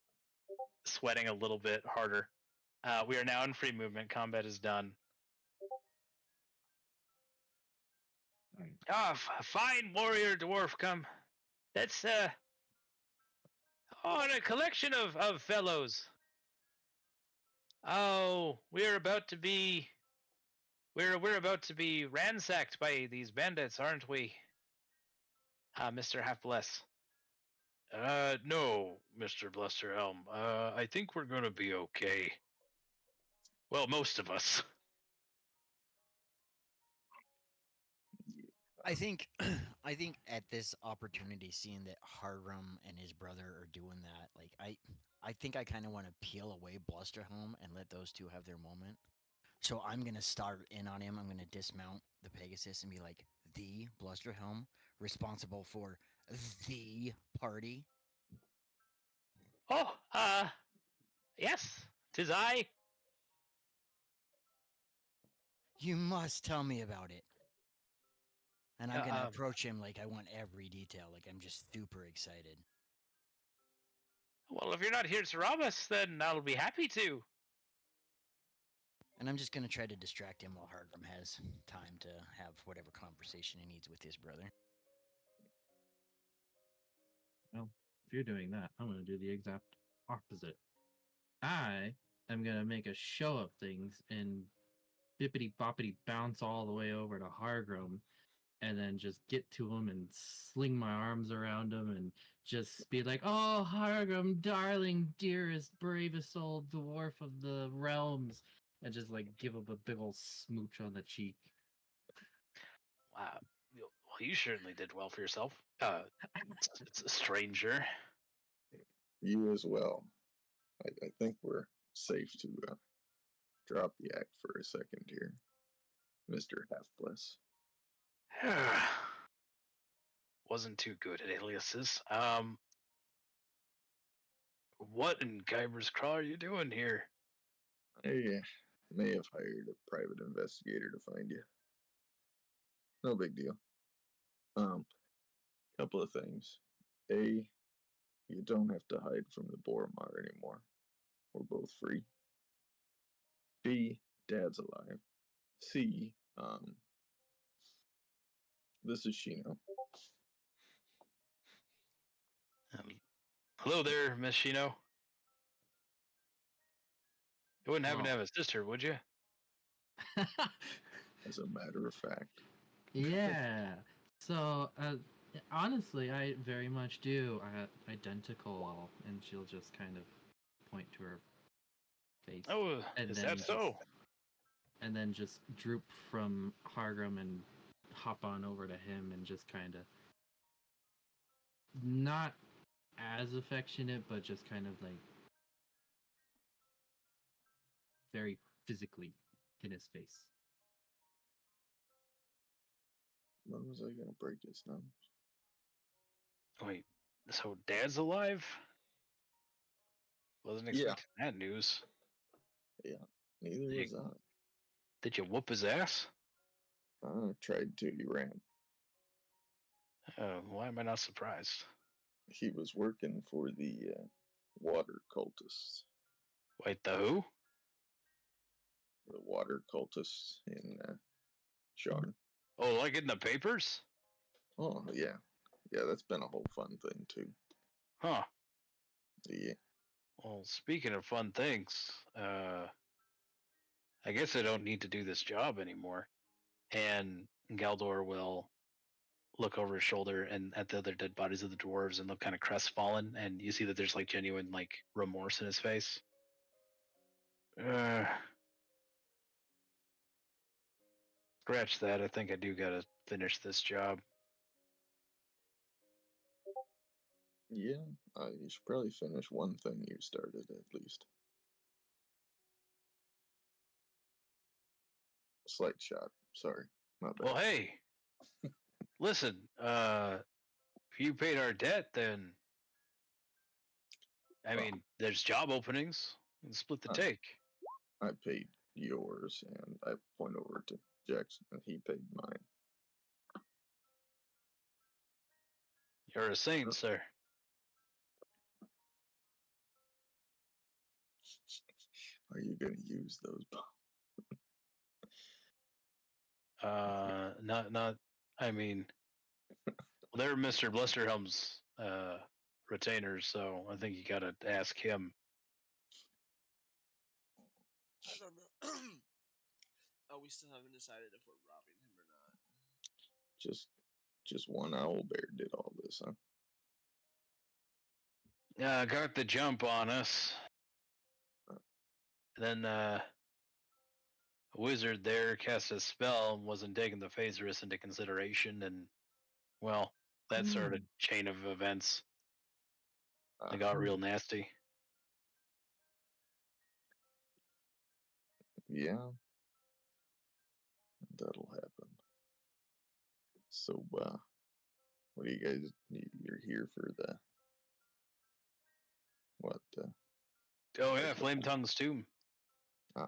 sweating a little bit harder. We are now in free movement. Combat is done. Fine warrior dwarf, come. That's a collection of fellows. Oh, we're about to be ransacked by these bandits, aren't we? Mr. Half-Bless. No, Mr. Blusterhelm. I think we're gonna be okay. Well, most of us. I think at this opportunity, seeing that Hargrim and his brother are doing that, like I think I kind of want to peel away Blusterhelm and let those two have their moment. So I'm gonna start in on him. I'm gonna dismount the Pegasus and be like, the Blusterhelm, responsible for the party. Oh, yes, 'tis I. You must tell me about it. And I'm gonna Um, approach him like I want every detail. Like I'm just super excited. Well, if you're not here to rob us, then I'll be happy to. And I'm just gonna try to distract him while Hargrim has time to have whatever conversation he needs with his brother. Well, if you're doing that, I'm going to do the exact opposite. I am going to make a show of things and bippity boppity bounce all the way over to Hargrim and then just get to him and sling my arms around him and just be like, oh, Hargrim, darling, dearest, bravest old dwarf of the realms. And just like give him a big old smooch on the cheek. Wow. Well, you certainly did well for yourself. It's a stranger. You as well. I think we're safe to drop the act for a second here, Mr. Half-Bless. Wasn't too good at aliases. What in Guyver's Craw are you doing here? I may have hired a private investigator to find you. No big deal. Couple of things. A, you don't have to hide from the Boromar anymore. We're both free. B, Dad's alive. C, this is Shino. Hello there, Miss Shino. You wouldn't happen to Oh. have a sister, would you? As a matter of fact. Yeah. So, honestly, I very much do. Identical, and she'll just kind of point to her face. Oh, and is then that so? And then just droop from Hargrim and hop on over to him and just kind of not as affectionate, but just kind of like very physically in his face. When was I gonna break his nose? Wait, so Dad's alive? Wasn't Yeah. expecting that news. Yeah. Neither Hey. was I. Did you whoop his ass? I tried to. He ran. Why am I not surprised? He was working for the water cultists. Wait, the who? The water cultists in Sharn. Oh, like in the papers? Oh yeah, yeah. That's been a whole fun thing too. Huh. Yeah. Well, speaking of fun things, I guess I don't need to do this job anymore. And Galdor will look over his shoulder and at the other dead bodies of the dwarves and look kind of crestfallen, and you see that there's like genuine like remorse in his face. Scratch that. I think I do gotta finish this job. Yeah. You should probably finish one thing you started at least. Slight shot. Sorry. My bad. Well, hey, listen. If you paid our debt, then I Well, mean, there's job openings. And split the Uh, take. I paid yours, and I point over to Jackson, and he paid mine. You're a saint, sir. Are you gonna use those? Not. I mean, they're Mr. Blusterhelm's retainers, so I think you gotta ask him. I don't know. Oh, we still haven't decided if we're robbing him or not. Just one owl bear did all this, huh? Got the jump on us. Then a wizard there cast a spell and wasn't taking the Phasers into consideration, and well, that sort of chain of events. They got real nasty. Yeah, that'll happen. So, what do you guys? You're here for the what? Oh yeah, Flame Tongue's tomb. Ah.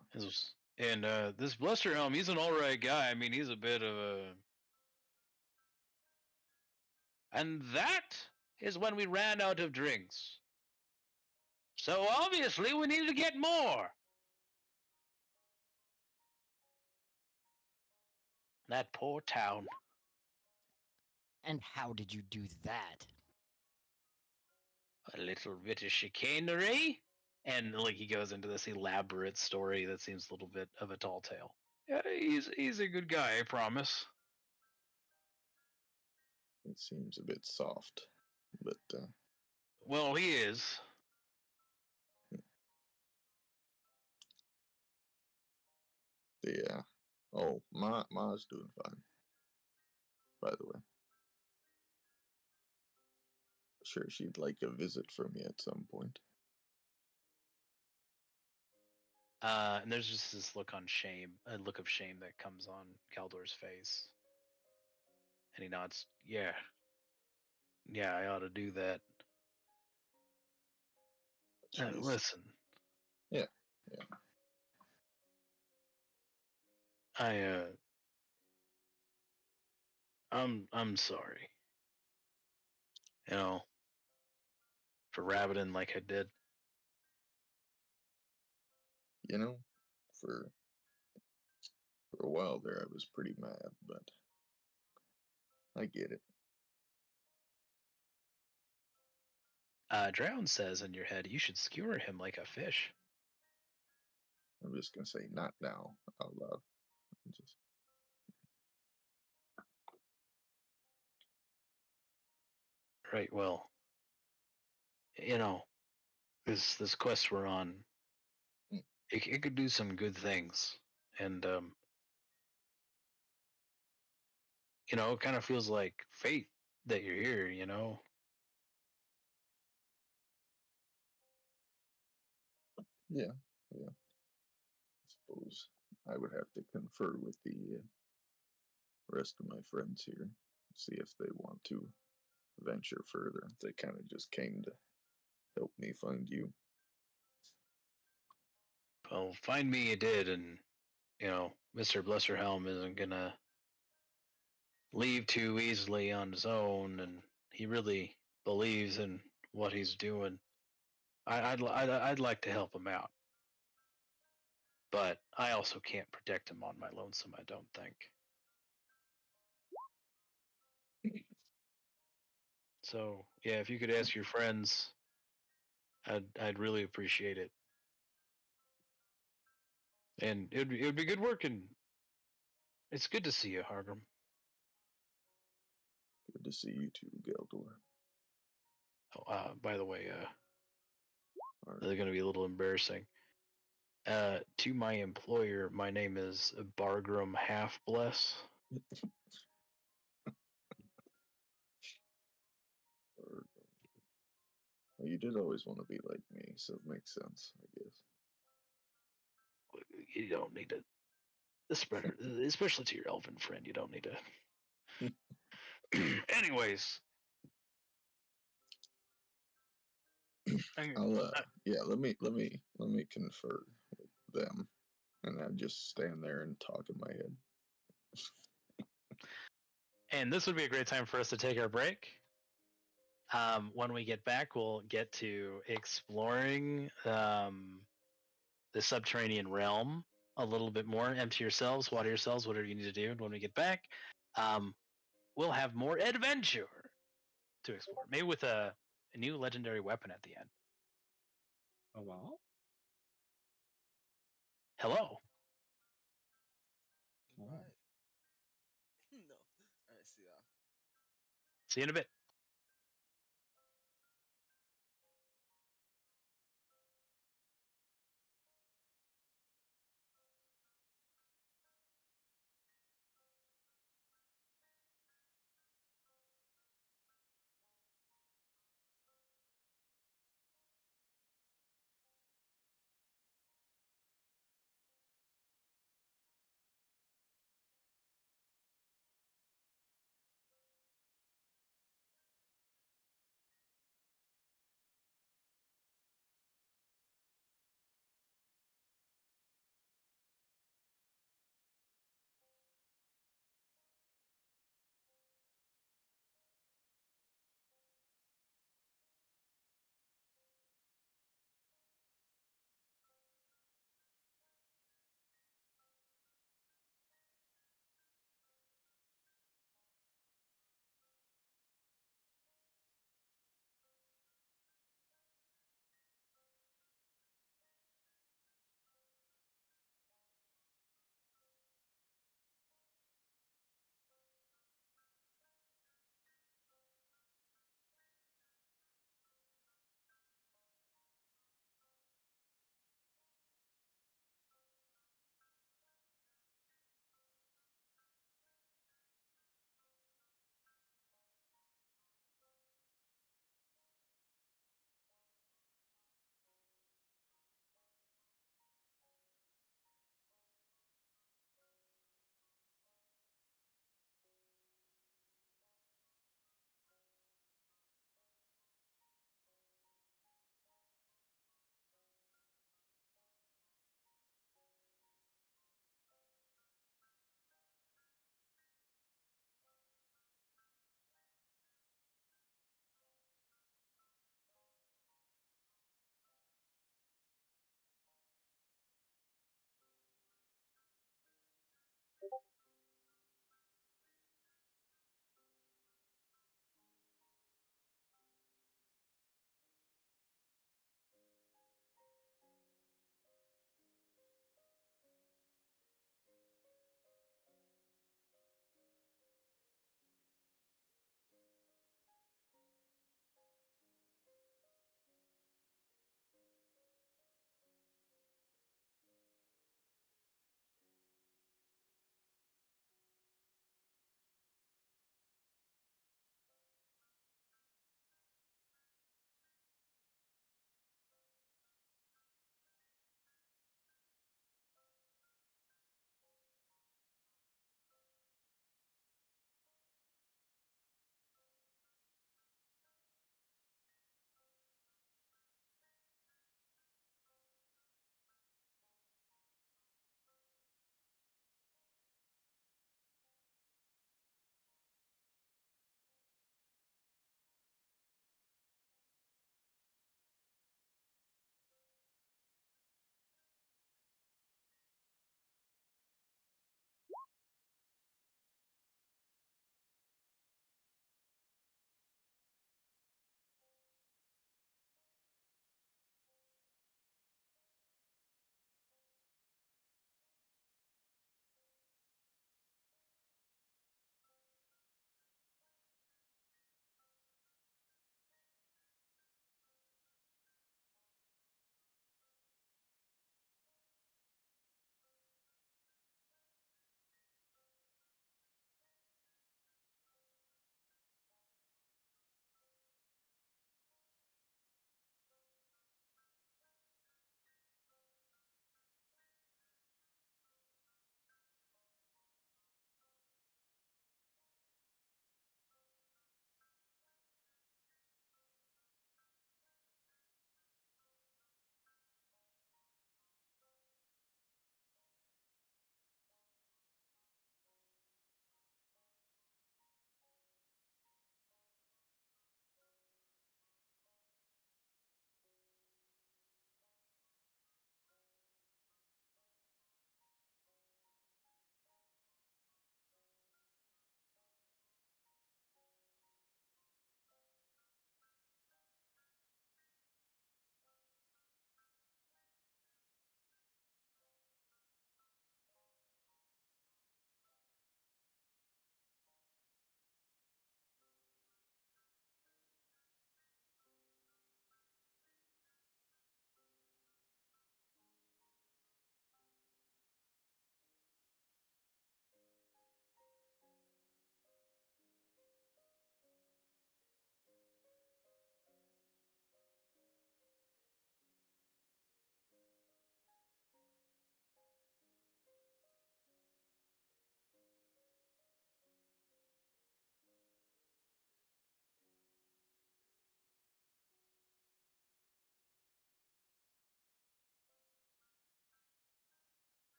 And this Blusterhelm, he's an alright guy. I mean, he's a bit of a. And that is when we ran out of drinks. So obviously we need to get more. That poor town. And how did you do that? A little bit of chicanery. And like he goes into this elaborate story that seems a little bit of a tall tale. Yeah, he's a good guy, I promise. It seems a bit soft, but Well, he is. yeah. Oh, Ma's doing fine. By the way, sure she'd like a visit from you at some point. And there's just this look of shame that comes on Kaldor's face. And he nods, yeah, I ought to do that. Listen. Yeah. I'm sorry. You know, for rabbiting like I did. You know, for a while there, I was pretty mad, but I get it. Drown says in your head, you should skewer him like a fish. I'm just gonna say not now out loud. Just Right. Well, you know, this quest we're on, it could do some good things, and you know, it kind of feels like fate that you're here. You know. yeah. I suppose I would have to confer with the rest of my friends here, see if they want to venture further. They kind of just came to help me find you. Well, find me you did, and Mr. Blesserhelm isn't gonna leave too easily on his own, and he really believes in what he's doing. I'd like to help him out, but I also can't protect him on my lonesome. I don't think. So yeah, if you could ask your friends, I'd really appreciate it. And it would be good work, and it's good to see you, Hargrim. Good to see you too, Geldor. Oh, by the way, Alright. they're going to be a little embarrassing. To my employer, my name is Bargrim Halfbless. Well, you did always want to be like me, so it makes sense, I guess. You don't need to spread it, especially to your elven friend. You don't need to. Anyways, I'll yeah, let me confer with them, and I just stand there and talk in my head. and this would be a great time for us to take our break. When we get back, we'll get to exploring the subterranean realm a little bit more. Empty yourselves, water yourselves, whatever you need to do. And when we get back, we'll have more adventure to explore. Maybe with a new legendary weapon at the end. Oh well. Hello. Goodbye. Oh. No. Alright, see ya. See you in a bit.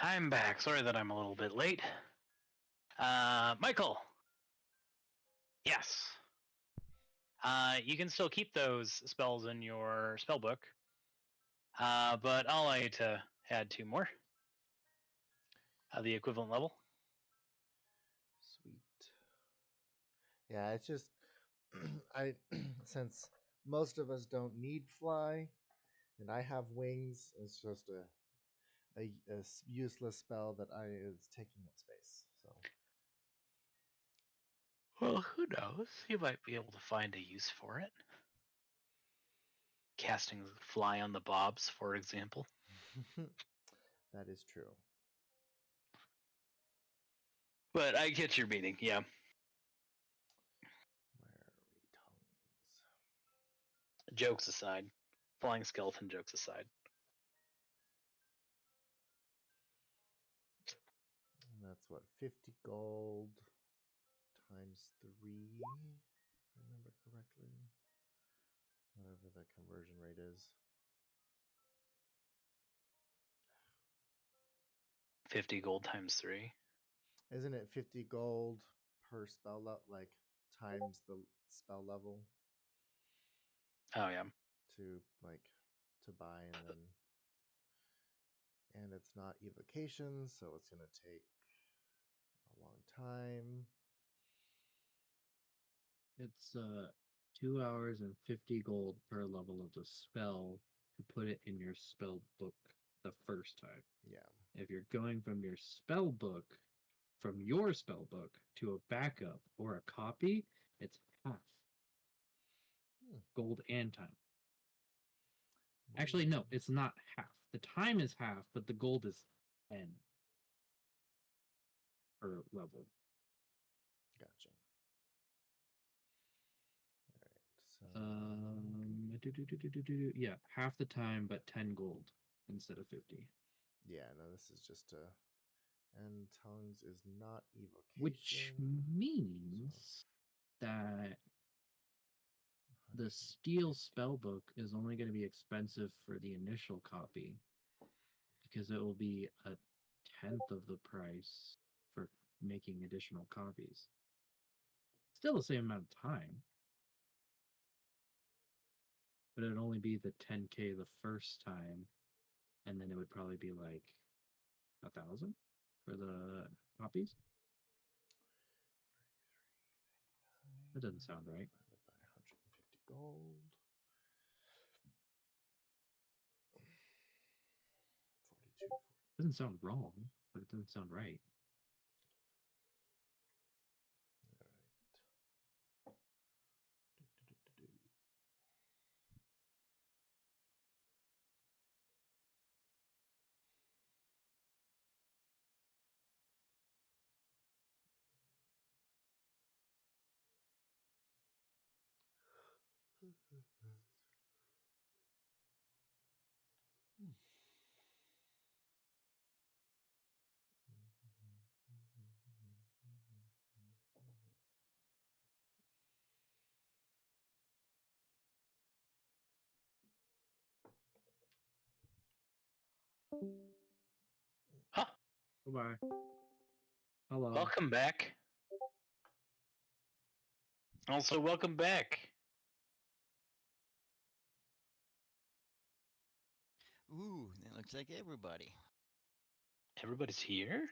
I'm back. Sorry that I'm a little bit late. Michael. Yes. You can still keep those spells in your spell book. But I'll allow you to add 2 more. The equivalent level. Sweet. Yeah, it's just I since most of us don't need fly, and I have wings. It's just a useless spell that is taking up space. So Well, who knows? You might be able to find a use for it. Casting fly on the bobs, for example. that is true. But I get your meaning, yeah. Where are we? Tongues. Jokes aside. Flying skeleton jokes aside. And that's what 50 gold times 3, if I remember correctly. Whatever the conversion rate is. 50 gold times 3. Isn't it 50 gold per spell like times the spell level Oh, yeah. to to buy, and it's not evocation, so it's going to take a long time. It's 2 hours and 50 gold per level of the spell to put it in your spell book the first time. Yeah. If you're going from your spell book to a backup or a copy, it's half gold and time. Actually, no, it's not half. The time is half, but the gold is 10 per level. Gotcha. Yeah, half the time, but 10 gold instead of 50. Yeah, no, this is just and tongues is not evocation. Which means that the steel spellbook is only going to be expensive for the initial copy because it will be a tenth of the price for making additional copies. Still the same amount of time, but it'd only be the 10k the first time, and then it would probably be like 1,000 for the copies. That doesn't sound right. By 150 gold. 42. Doesn't sound wrong, but it doesn't sound right. All right. Huh. Goodbye. Hello. Welcome back. Also, welcome back. Ooh, that looks like everybody. Everybody's here?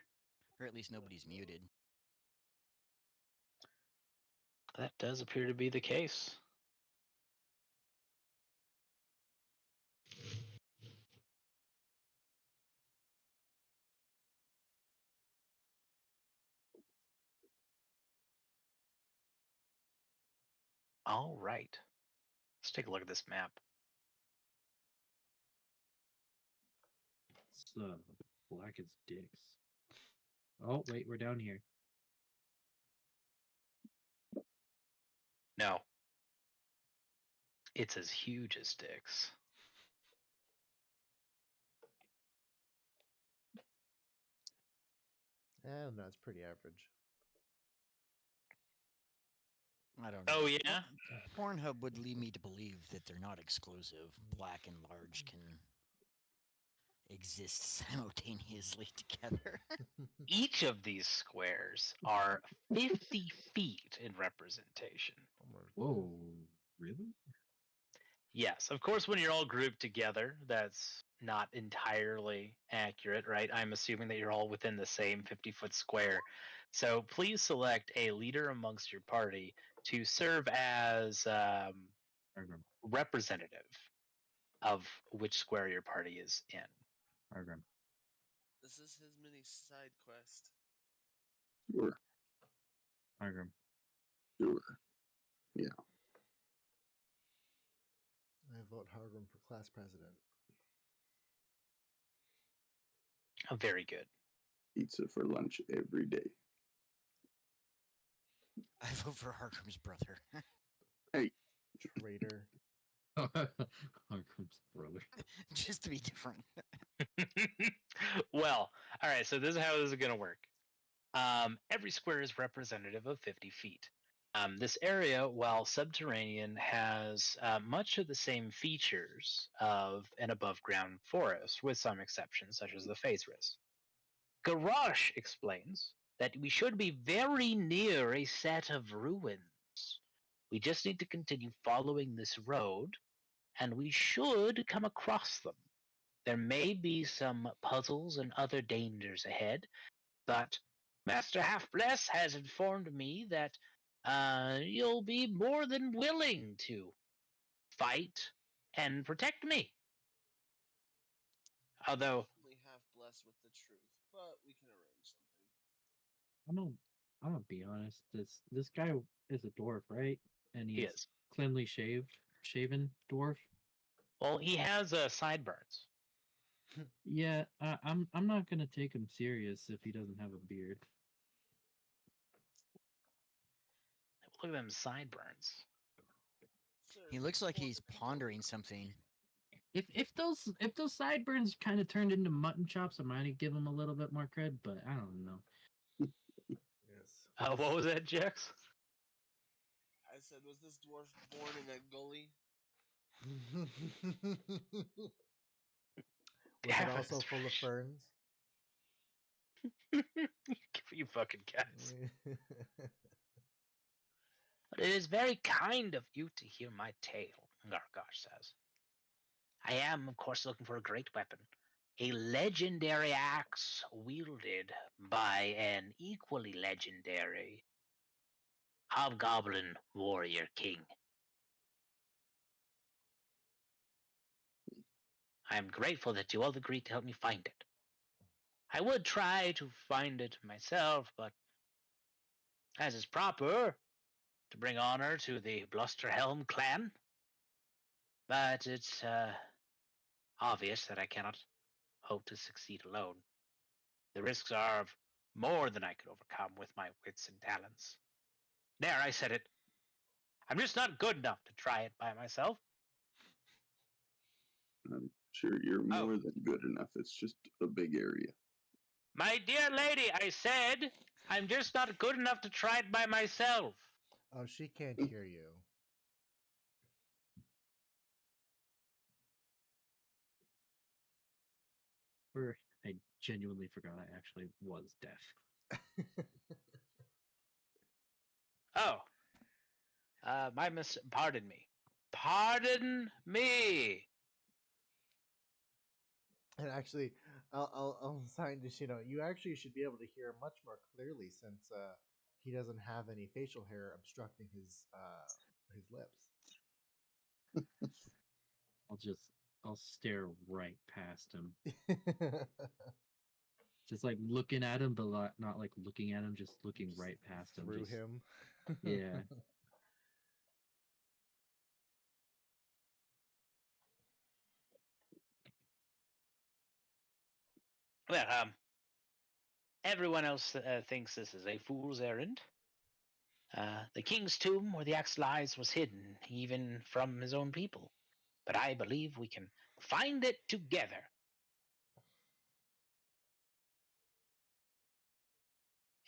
Or at least nobody's muted. That does appear to be the case. All right. Let's take a look at this map. It's black as dicks. Oh, wait, we're down here. No. It's as huge as sticks. No, it's pretty average. I don't know. Oh, yeah? Pornhub would lead me to believe that they're not exclusive. Black and large can exist simultaneously together. Each of these squares are 50 feet in representation. Whoa, really? Yes, of course, when you're all grouped together, that's not entirely accurate, right? I'm assuming that you're all within the same 50-foot square. So please select a leader amongst your party to serve as Argrim. representative of which square your party is in. Argrim. This is his mini side quest. Sure. Argrim. Sure. I vote Hargrim for class president. Oh, very good. Pizza for lunch every day. I vote for Hargrim's brother. Traitor. Argrim's brother. Just to be different. Well, all right, so this is how this is going to work. Every square is representative of 50 feet. This area, while subterranean, has much of the same features of an above-ground forest, with some exceptions, such as the phase risk. Garrosh explains that we should be very near a set of ruins. We just need to continue following this road, and we should come across them. There may be some puzzles and other dangers ahead, but Master Half-Bless has informed me that you'll be more than willing to fight and protect me. Although, Only half blessed with the truth, but we can arrange something. I'm gonna be honest. This guy is a dwarf, right? And he he's is. cleanly shaven dwarf. Well, he has sideburns. Yeah, I'm not gonna take him serious if he doesn't have a beard. Look at them sideburns. Sir, He looks like want he's to be pondering something. If those sideburns kind of turned into mutton chops, I might give him a little bit more cred, but I don't know. Yes. What was that, Jax? I said, was this dwarf born in a gully? Was Damn it also it. full of ferns? You fucking guys. But it is very kind of you to hear my tale, Gargosh says. I am, of course, looking for a great weapon. A legendary axe wielded by an equally legendary hobgoblin warrior king. I am grateful that you all agreed to help me find it. I would try to find it myself, but as is proper, to bring honor to the Blusterhelm clan. But it's obvious that I cannot hope to succeed alone. The risks are of more than I could overcome with my wits and talents. There, I said it. I'm just not good enough to try it by myself. I'm sure you're more than good enough. It's just a big area. My dear lady, I said I'm just not good enough to try it by myself. Oh, she can't hear you. I genuinely forgot I actually was deaf. Oh, pardon me. Pardon me. And actually, I'll assign to Shino. You actually should be able to hear much more clearly since he doesn't have any facial hair obstructing his lips. I'll stare right past him. Just like looking at him, but not like looking at him, just looking right past him. Through just, him. Yeah. Well, everyone else thinks this is a fool's errand. The king's tomb where the axe lies was hidden, even from his own people. But I believe we can find it together.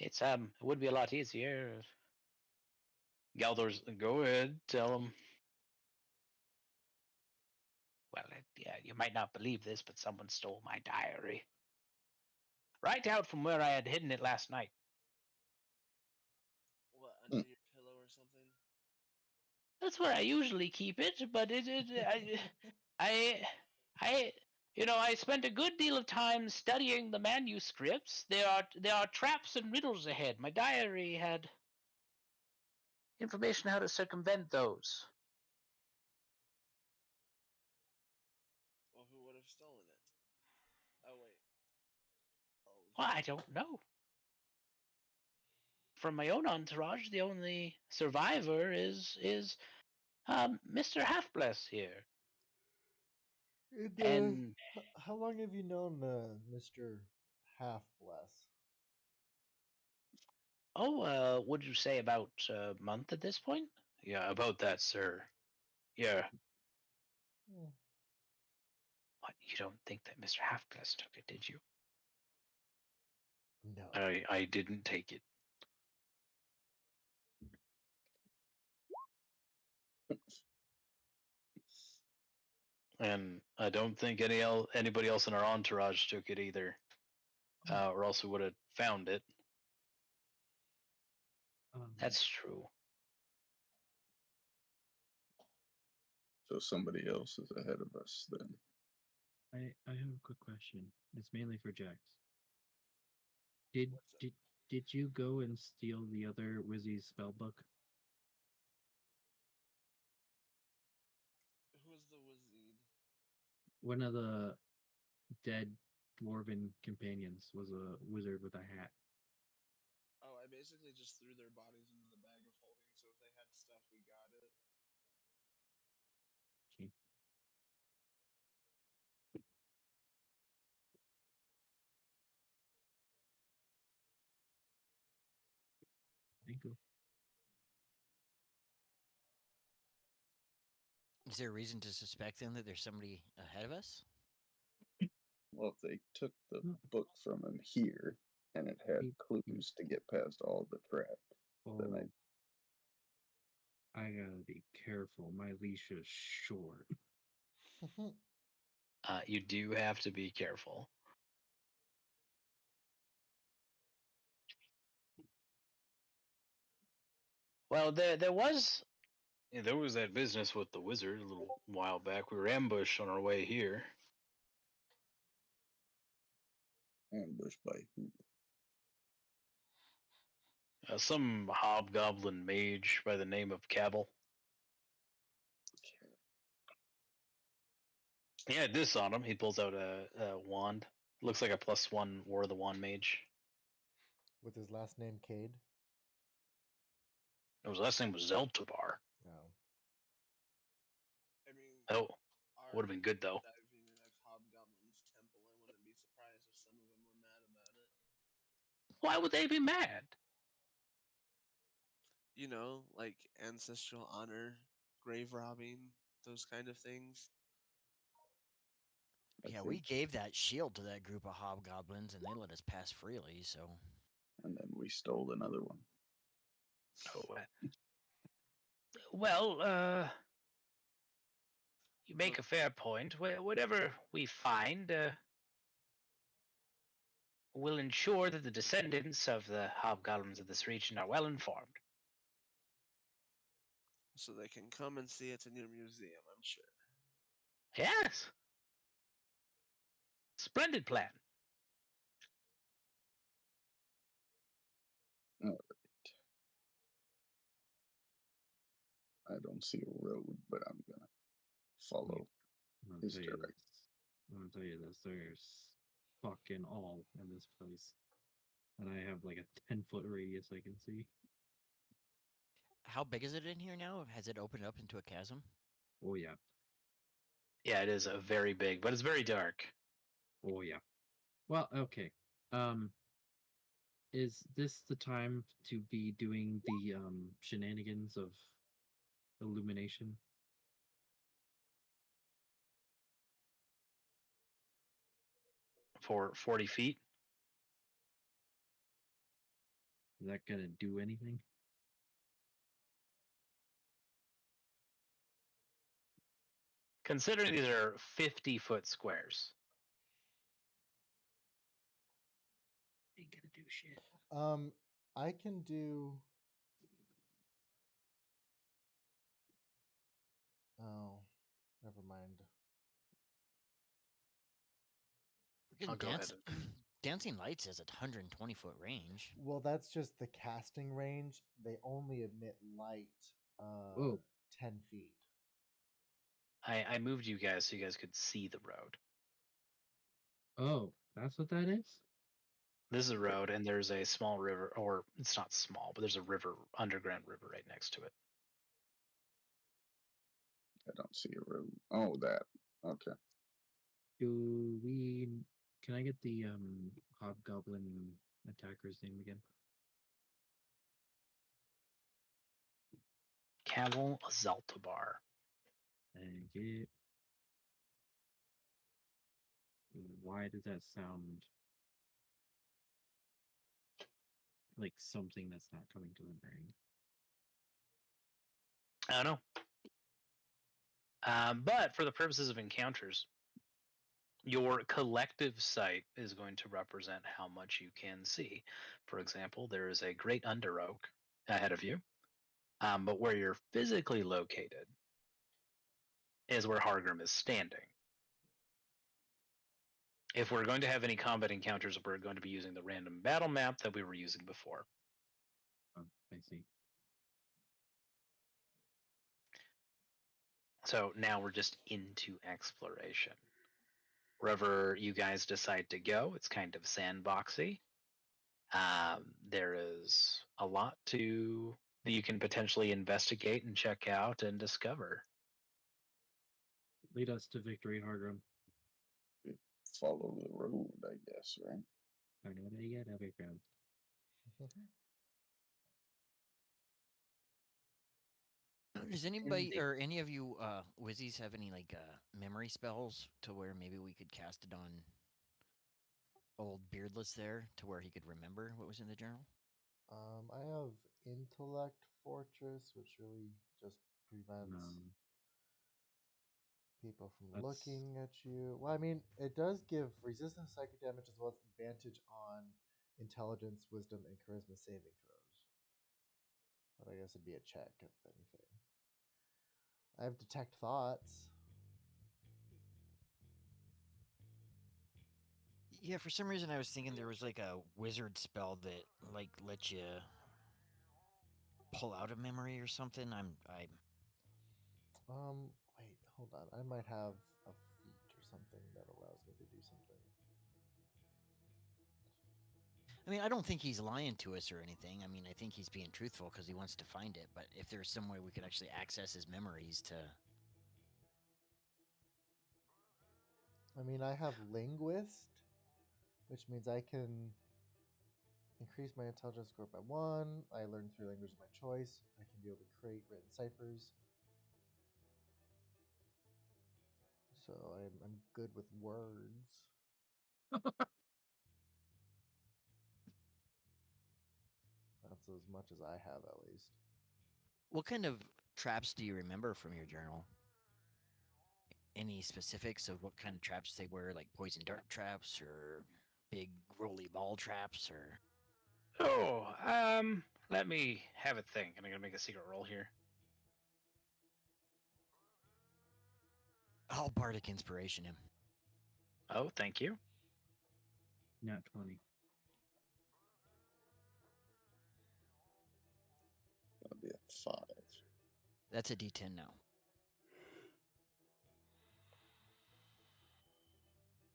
It would be a lot easier. Galdor's, go ahead, tell him. Well, Yeah, you might not believe this, but someone stole my diary. Right out from where I had hidden it last night. What, under your pillow or something? That's where I usually keep it, but I, I spent a good deal of time studying the manuscripts. There are traps and riddles ahead. My diary had information how to circumvent those. Well, who would have stolen it? Oh, wait. Oh, Well, I don't know. From my own entourage, the only survivor is Mr. Halfbless here. And How long have you known Mr. Half Bless? would you say about a month at this point? Yeah, about that, sir. Yeah. Hmm. What, you don't think that Mr. Halfbless took it, did you? No. I didn't take it. And I don't think anybody else in our entourage took it either, or else we would have found it. That's true. So somebody else is ahead of us then. I have a quick question. It's mainly for Jax. Did What's up? did you go and steal the other Wizzy's spell book? Who's the wizard? One of the dead dwarven companions was a wizard with a hat. Oh, I basically just threw their bodies into the bag of holding, so if they had stuff, we got it. Okay. Thank you. Is there a reason to suspect then that there's somebody ahead of us? Well, if they took the Hmm. book from him here and it had He- clues to get past all the traps, then Oh, I gotta be careful. My leash is short. You do have to be careful. Well, there was that business with the wizard a little while back. We were ambushed on our way here. ambushed by who? Some hobgoblin mage by the name of Cabell. He had this on him. He pulls out a wand. Looks like a +1 War of the Wand mage. With his last name Cade. His last name was Zeltabar. No. I mean, Oh, our would have been good though. diving in a hobgoblin's temple, I wouldn't be surprised if some of them were mad about it. Why would they be mad? You know, like ancestral honor, grave robbing, those kind of things. I Yeah, think, we gave that shield to that group of hobgoblins and they let us pass freely, so. and then we stole another one. Oh, well, you make a fair point. Whatever we find, will ensure that the descendants of the hobgoblins of this region are well informed. So they can come and see it in your museum, I'm sure. Yes. Splendid plan. All right. I don't see a road, but I'm gonna follow I'm gonna his tell you direction. this. I'm gonna tell you this. There's fucking all in this place, and I have like a 10-foot radius I can see. How big is it in here now? Has it opened up into a chasm? Oh yeah. Yeah, it is a very big, but it's very dark. Oh yeah. Well, okay. Is this the time to be doing the shenanigans of illumination? For 40 feet. Is that gonna do anything? Considering these are 50-foot squares. Ain't gonna do shit. I can do. Oh, never mind. I'll go ahead. Dancing Lights has a 120-foot range. Well, that's just the casting range. They only emit light Whoa. 10 feet. I moved you guys so you guys could see the road. Oh, that's what that is? This is a road, and there's a small river, or it's not small, but there's a river, underground river right next to it. I don't see a road. Oh, that. Okay. Can I get the hobgoblin attacker's name again? Caval Zaltabar. And get. Why does that sound like something that's not coming to an brain? I don't know. But for the purposes of encounters, your collective sight is going to represent how much you can see. For example, there is a great under oak ahead of you, but where you're physically located is where Hargrim is standing. If we're going to have any combat encounters, we're going to be using the random battle map that we were using before. Oh, I see. So now we're just into exploration. Wherever you guys decide to go, it's kind of sandboxy. There is a lot that you can potentially investigate and check out and discover. Lead us to victory, Hargrim. Follow the road, I guess, right? I know that you get every ground. Does anybody or any of you Wizzies have any like memory spells to where maybe we could cast it on old Beardless there to where he could remember what was in the journal? I have Intellect Fortress, which really just prevents people from looking at you. Well, I mean, it does give resistance to psychic damage as well as advantage on intelligence, wisdom, and charisma saving throws. But I guess it'd be a check, if anything. I have Detect Thoughts. Yeah, for some reason I was thinking there was like a wizard spell that like lets you pull out a memory or something. Wait, hold on. I might have a feat or something that allows me to do something. I mean, I don't think he's lying to us or anything. I mean, I think he's being truthful because he wants to find it. But if there's some way we could actually access his memories to... I mean, I have Linguist, which means I can increase my intelligence score by 1. I learn 3 languages of my choice. I can be able to create written ciphers. So I'm good with words. That's as much as I have, at least. What kind of traps do you remember from your journal? Any specifics of what kind of traps they were, like poison dart traps or big rolly ball traps or... Oh, let me have a think. I'm gonna make a secret roll here. I'll bardic inspiration him. Oh, thank you. Not 20. That'll be a 5. That's a D10 now.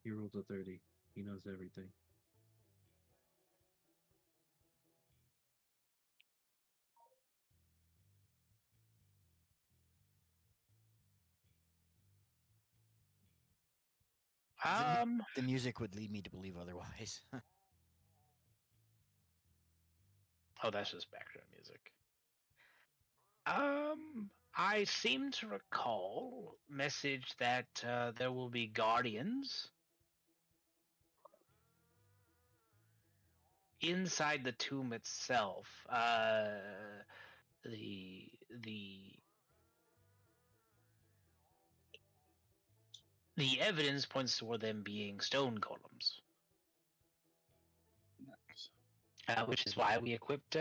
He rolled a 30. He knows everything. The music would lead me to believe otherwise. Oh, that's just background music. I seem to recall message that there will be guardians inside the tomb itself. The The evidence points toward them being stone columns, Nice. which is why we equipped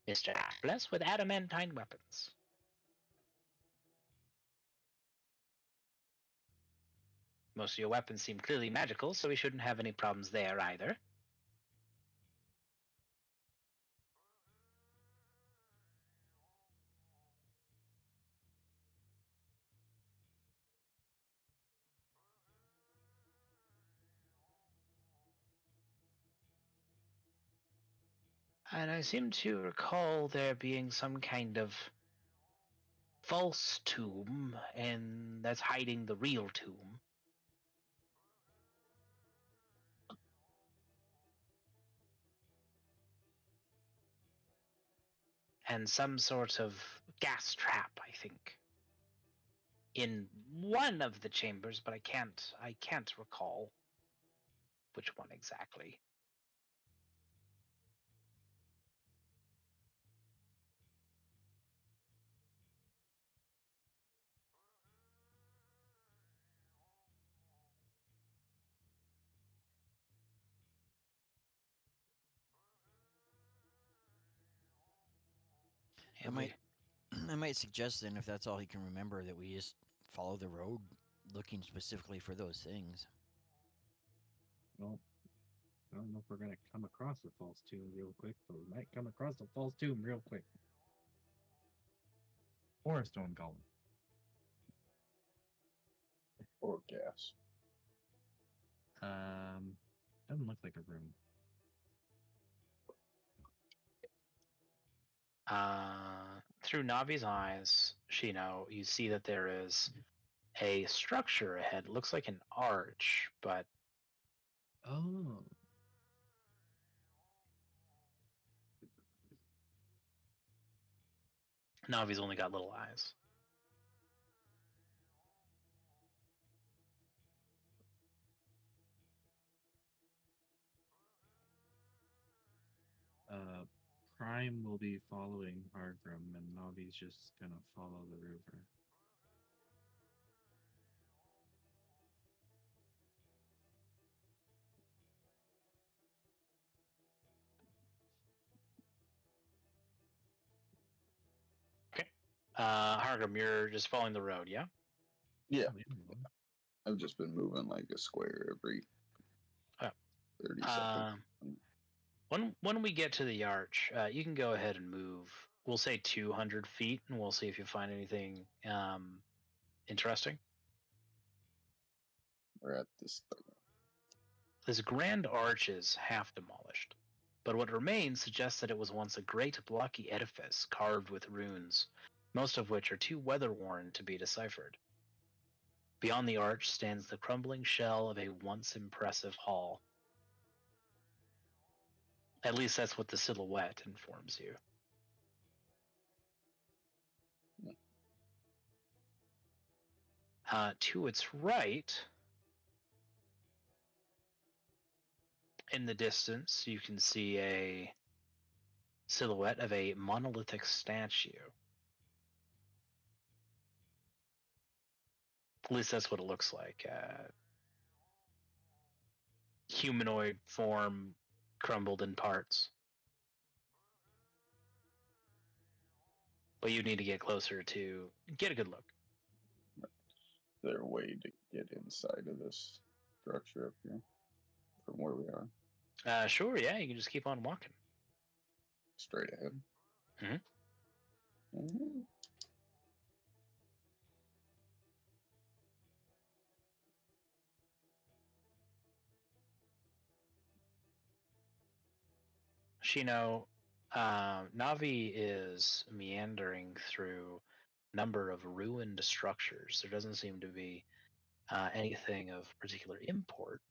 Mr. Bless with adamantine weapons. Most of your weapons seem clearly magical, so we shouldn't have any problems there either. And I seem to recall there being some kind of false tomb, and that's hiding the real tomb. And some sort of gas trap, I think, in one of the chambers, but I can't recall which one exactly. I might, I might suggest then, if that's all he can remember, that we just follow the road, looking specifically for those things. Well, I don't know if we're gonna come across a false tomb real quick, but we might come across a false tomb real quick. Or a stone golem. Or gas. Doesn't look like a room. Through Navi's eyes, Shino, you see that there is a structure ahead. It looks like an arch, but Oh. Navi's only got little eyes. Prime will be following Argrim, and Navi's just gonna follow the river. Okay. Hargrim, you're just following the road, yeah? Yeah, Oh, yeah. I've just been moving like a square every Oh. 30 seconds. When we get to the arch, you can go ahead and move. We'll say 200 feet, and we'll see if you find anything interesting. We're at this thing. This grand arch is half demolished, but what remains suggests that it was once a great blocky edifice carved with runes, most of which are too weather-worn to be deciphered. Beyond the arch stands the crumbling shell of a once impressive hall. At least that's what the silhouette informs you. To its right, in the distance, you can see a silhouette of a monolithic statue. At least that's what it looks like. Humanoid form crumbled in parts. But you need to get closer to get a good look. Is there a way to get inside of this structure up here from where we are? Sure, yeah, you can just keep on walking. Straight ahead. Mhm. Mhm. Shino, Navi is meandering through a number of ruined structures. There doesn't seem to be anything of particular import,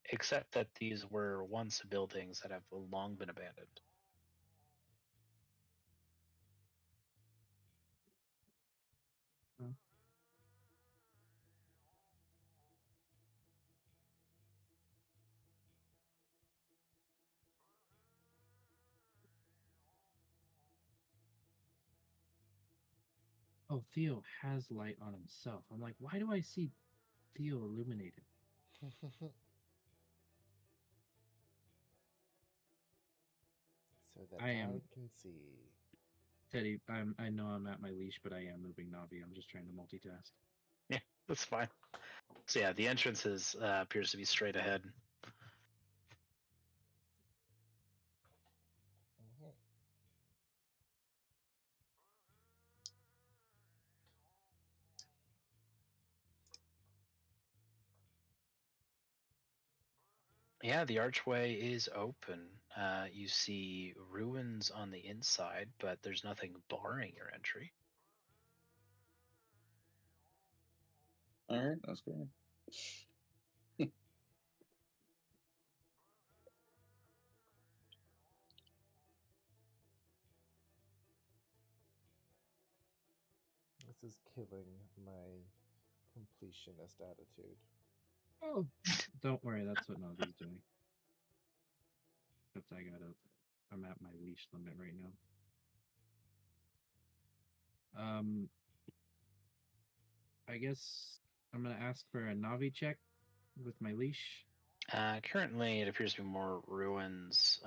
except that these were once buildings that have long been abandoned. Oh, Theo has light on himself. I'm like, why do I see feel illuminated. So that I am- can see. Teddy, I know I'm at my leash, but I am moving Navi. I'm just trying to multitask. Yeah, that's fine. So yeah, the entrance is appears to be straight ahead. Mhm. Yeah, the archway is open. You see ruins on the inside, but there's nothing barring your entry. All right, that's good. This is killing my completionist attitude. Oh, don't worry. That's what Navi's doing. Except I'm at my leash limit right now. I guess I'm gonna ask for a Navi check with my leash. Currently, it appears to be more ruins.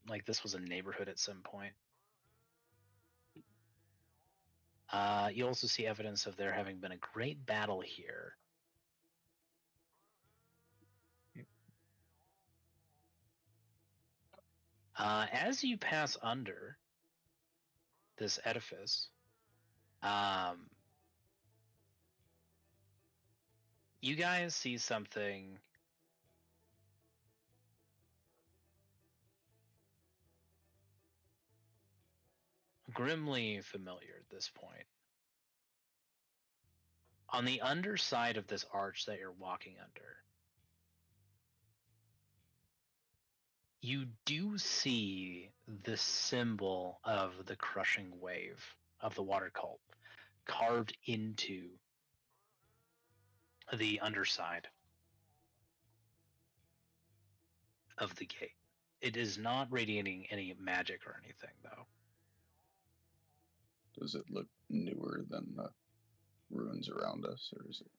Like this was a neighborhood at some point. You also see evidence of there having been a great battle here. Yep. As you pass under this edifice, you guys see something grimly familiar at this point. On the underside of this arch that you're walking under, you do see the symbol of the crushing wave of the water cult carved into the underside of the gate. It is not radiating any magic or anything, though. Does it look newer than the ruins around us, or is it?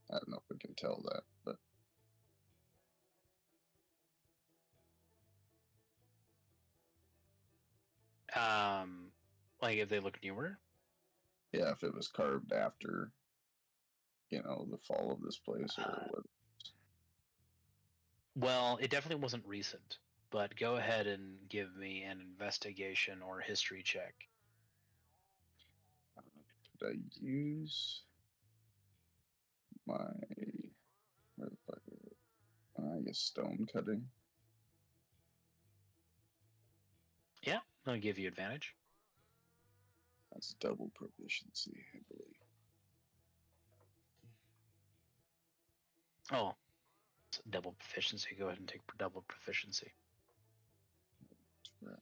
I don't know if we can tell that, but Like if they look newer. yeah, if it was carved after, the fall of this place, or what? Well, it definitely wasn't recent, but go ahead and give me an investigation or history check. Could I use my where the fuck is it? I guess stone cutting. Yeah, I'll give you advantage. That's double proficiency, I believe. Oh, it's double proficiency. Go ahead and take double proficiency. Right.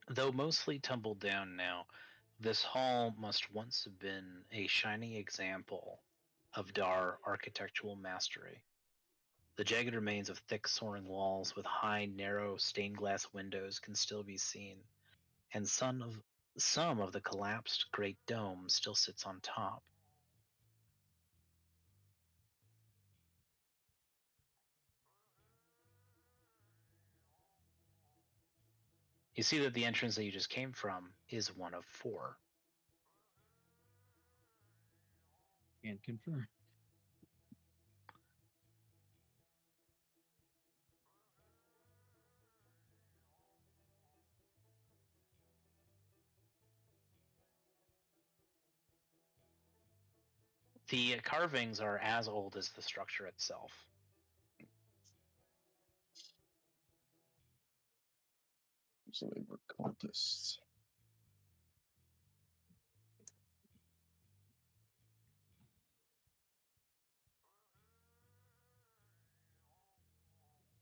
Though mostly tumbled down now, this hall must once have been a shining example of Dar architectural mastery. The jagged remains of thick soaring walls with high, narrow stained glass windows can still be seen, and some of the collapsed great dome still sits on top. You see that the entrance that you just came from is one of 4. And confirm. The carvings are as old as the structure itself. So they were cultists.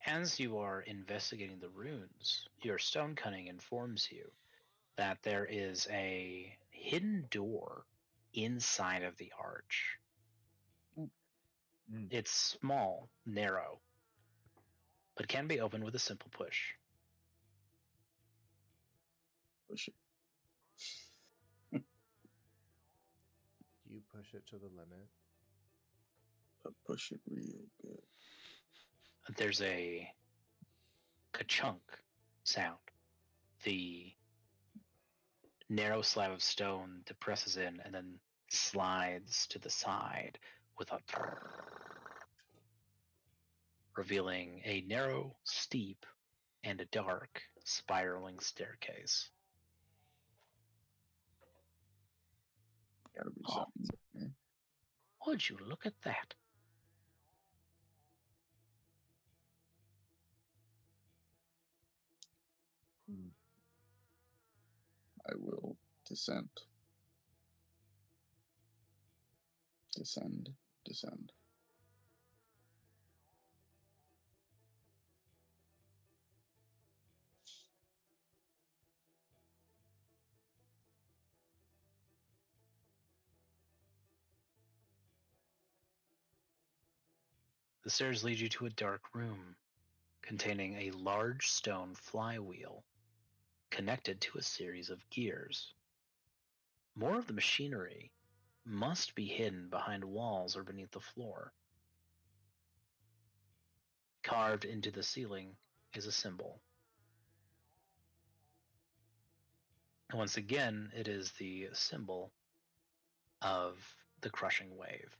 As you are investigating the runes, your stone cunning informs you that there is a hidden door inside of the arch. Mm. It's small, narrow, but can be opened with a simple push. push it. You push it to the limit. I push it real good. There's a ka-chunk sound. The narrow slab of stone depresses in and then slides to the side with a revealing a narrow, steep, and a dark, spiraling staircase. Gotta be Oh. something there. Would you look at that? I will descend. Descend. Descend. The stairs lead you to a dark room containing a large stone flywheel connected to a series of gears. More of the machinery must be hidden behind walls or beneath the floor. Carved into the ceiling is a symbol. And once again, it is the symbol of the crushing wave.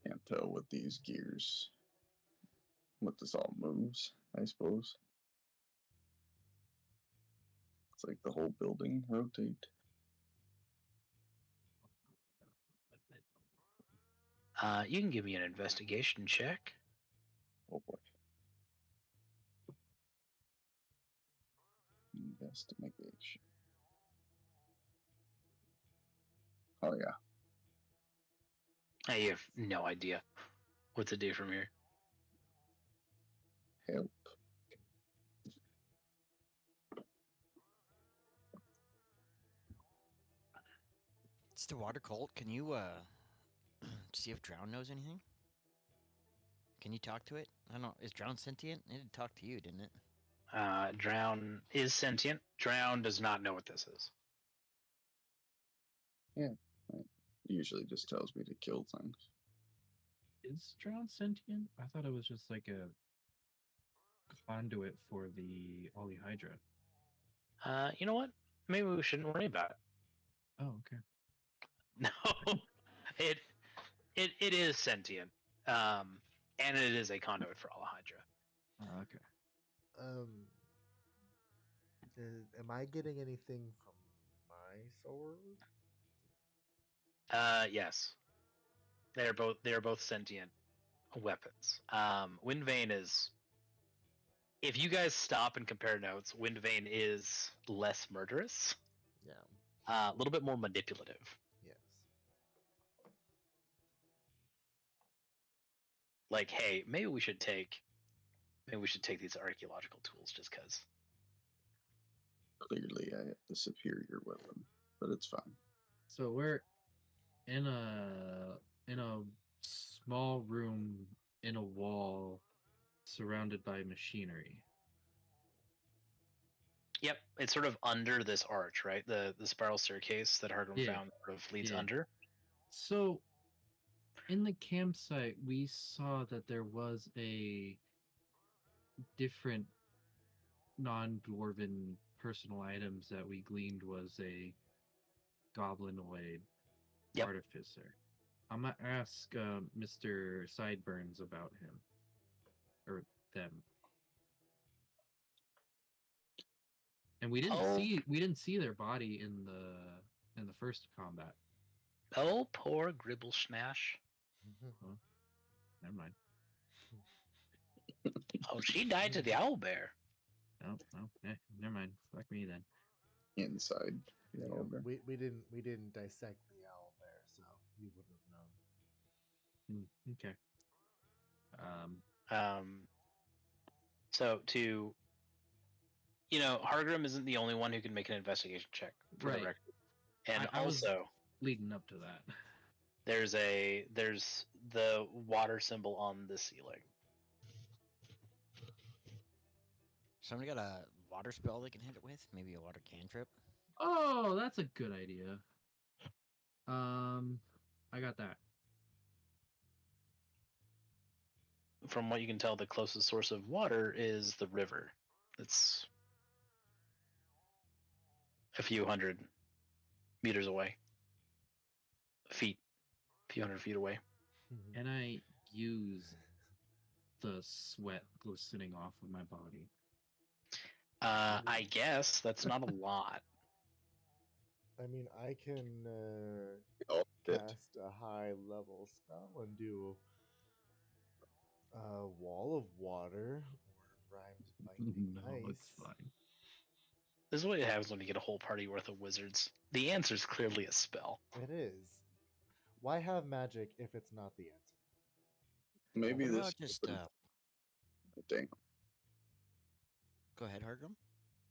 Can't tell what these gears, what this all moves, I suppose. It's like the whole building rotate. You can give me an investigation check. Oh boy. Investigation. Oh yeah. You have no idea what to do from here. Help. It's the water cult. Can you see if Drown knows anything? Can you talk to it? I don't know. Is Drown sentient? It did talk to you, didn't it? Drown is sentient. Drown does not know what this is. It usually just tells me to kill things. Is Drown sentient? I thought it was just like a conduit for the Polyhydra. You know what? Maybe we shouldn't worry about it. Oh, okay. No, it is sentient, and it is a conduit for Alhydra. Oh, okay. Am I getting anything from my sword? Yes, they are both sentient weapons. Windvane is. If you guys stop and compare notes, Windvane is less murderous. Yeah. A little bit more manipulative. Yes. Like, hey, maybe we should take these archaeological tools just because. Clearly, I have the superior weapon, but it's fine. So we're in a small room in a wall surrounded by machinery. Yep, it's sort of under this arch, right? The spiral staircase that Hardwin Yeah. found sort of leads Yeah. under. So in the campsite, we saw that there was a different non-dwarven personal items that we gleaned was a goblinoid Yep. artificer. I'm gonna ask Mr. Sideburns about him or them. And we didn't see their body in the first combat. Oh, poor Gribble Smash. Never mind. Oh, she died to the owlbear. No, never mind. Fuck me then. Inside. Yeah, Yeah, we didn't dissect the owl there, so you wouldn't have known. Okay. So to Hargrim isn't the only one who can make an investigation check for the Right. record. And I was also, leading up to that. there's the water symbol on the ceiling. Somebody got a water spell they can hit it with? Maybe a water cantrip? Oh, that's a good idea. I got that. From what you can tell, the closest source of water is the river. It's a few hundred meters away. A few hundred feet away. And I use the sweat glistening off of my body. I guess that's not a lot. I mean, I can Oh, good. cast a high level spell and do a wall of water or rhymes binding No, ice. it's fine. This is what happens when you get a whole party worth of wizards. The answer is clearly a spell. It is. Why have magic if it's not the answer? Maybe What this. about just Dang. go ahead, Hargrim?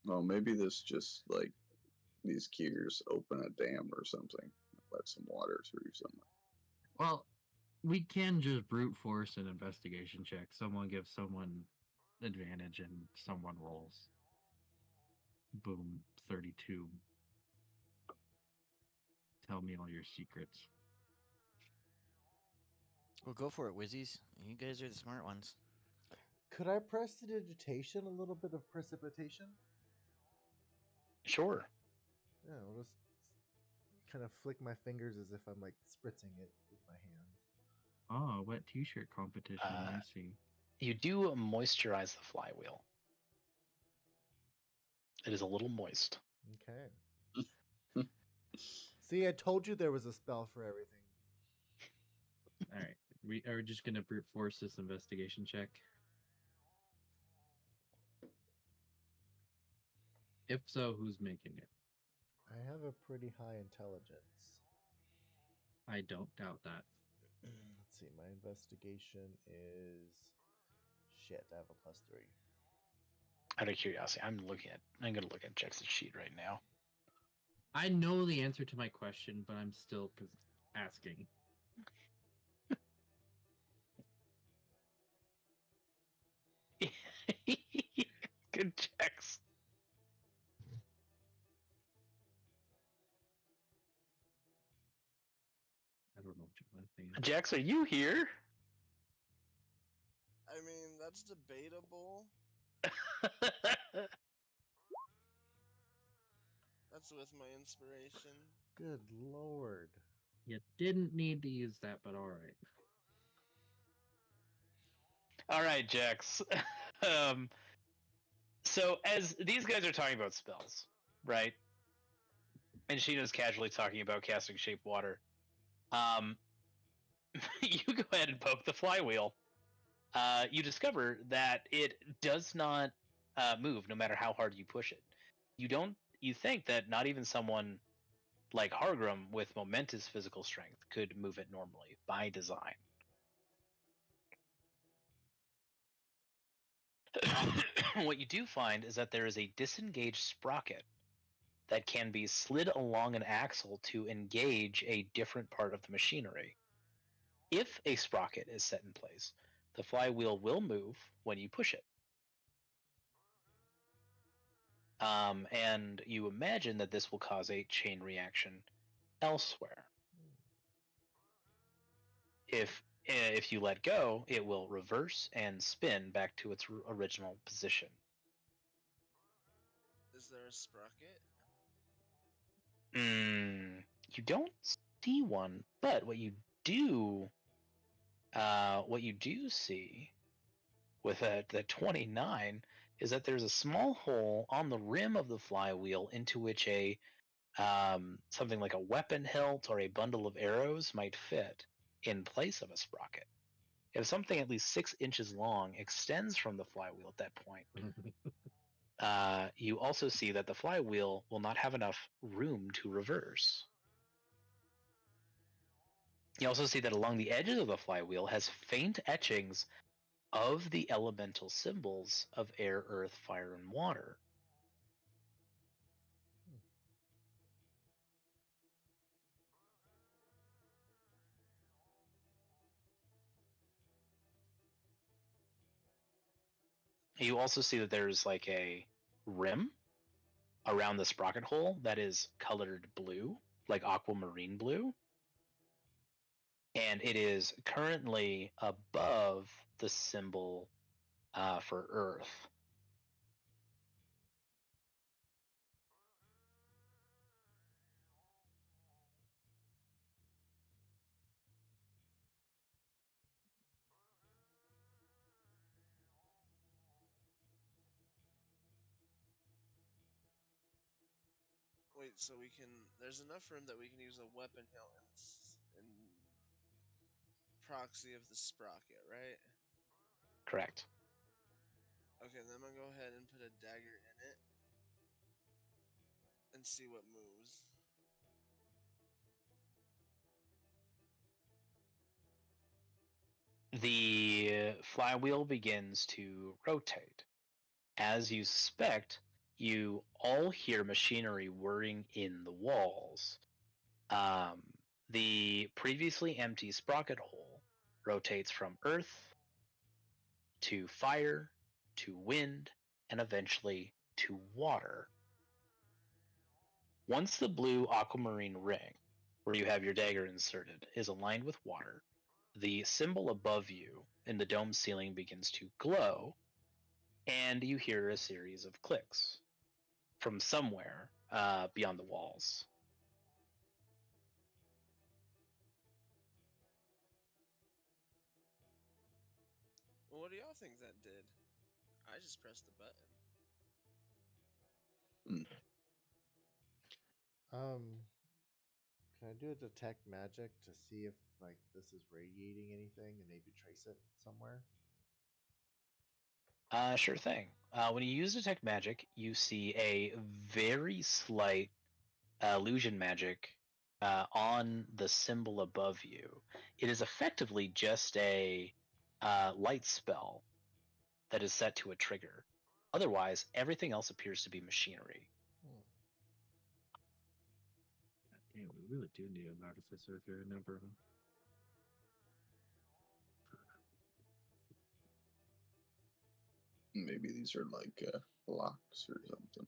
Oh, maybe this just like these keys open a dam or something. Let some water through somewhere. Well, we can just brute force an investigation check. Someone gives someone advantage and someone rolls. Boom, 32. Tell me all your secrets. Well, go for it, Wizzies. You guys are the smart ones. Could I prestidigitation a little bit of precipitation? Sure. Yeah, I'll just kind of flick my fingers as if I'm like spritzing it with my hands. Oh, wet t-shirt competition. I see. You do moisturize the flywheel. It is a little moist. Okay. See, I told you there was a spell for everything. All right. We are just gonna brute force this investigation check. If so, who's making it? I have a pretty high intelligence. I don't doubt that. Let's see, my investigation is shit. I have a +3. Out of curiosity, I'm gonna look at Jex's sheet right now. I know the answer to my question, but I'm still asking. Good Jex. I don't know what you're laughing at. Jex, are you here? I mean, that's debatable. That's with my inspiration. Good lord. You didn't need to use that, but all right. All right, Jex. So as these guys are talking about spells, right? And Sheena's casually talking about casting shape water. You go ahead and poke the flywheel. You discover that it does not move no matter how hard you push it. You think that not even someone like Hargrim with momentous physical strength could move it normally by design. What you do find is that there is a disengaged sprocket that can be slid along an axle to engage a different part of the machinery. If a sprocket is set in place, the flywheel will move when you push it. And you imagine that this will cause a chain reaction elsewhere. If you let go, it will reverse and spin back to its original position. Is there a sprocket? You don't see one, but what you do see with the 29 is that there's a small hole on the rim of the flywheel into which a something like a weapon hilt or a bundle of arrows might fit in place of a sprocket. If something at least 6 inches long extends from the flywheel at that point, you also see that the flywheel will not have enough room to reverse. You also see that along the edges of the flywheel has faint etchings of the elemental symbols of air, earth, fire, and water. You also see that there's like a rim around the sprocket hole that is colored blue, like aquamarine blue. And it is currently above the symbol for Earth. Wait, so we can. There's enough room that we can use a weapon hilt in proxy of the sprocket, right? Correct. Okay, then I'm gonna go ahead and put a dagger in it and see what moves. The flywheel begins to rotate. As you suspect, you all hear machinery whirring in the walls. The previously empty sprocket hole rotates from earth to fire to wind and eventually to water. Once the blue aquamarine ring, where you have your dagger inserted, is aligned with water, the symbol above you in the dome ceiling begins to glow, and you hear a series of clicks from somewhere beyond the walls. Well, what do y'all think that did? I just pressed the button. Can I do a detect magic to see if like this is radiating anything and maybe trace it somewhere? Sure thing. When you use Detect Magic, you see a very slight illusion magic on the symbol above you. It is effectively just a light spell that is set to a trigger. Otherwise, everything else appears to be machinery. God damn, we really do need an artificer if there are a number of them. Maybe these are like blocks or something.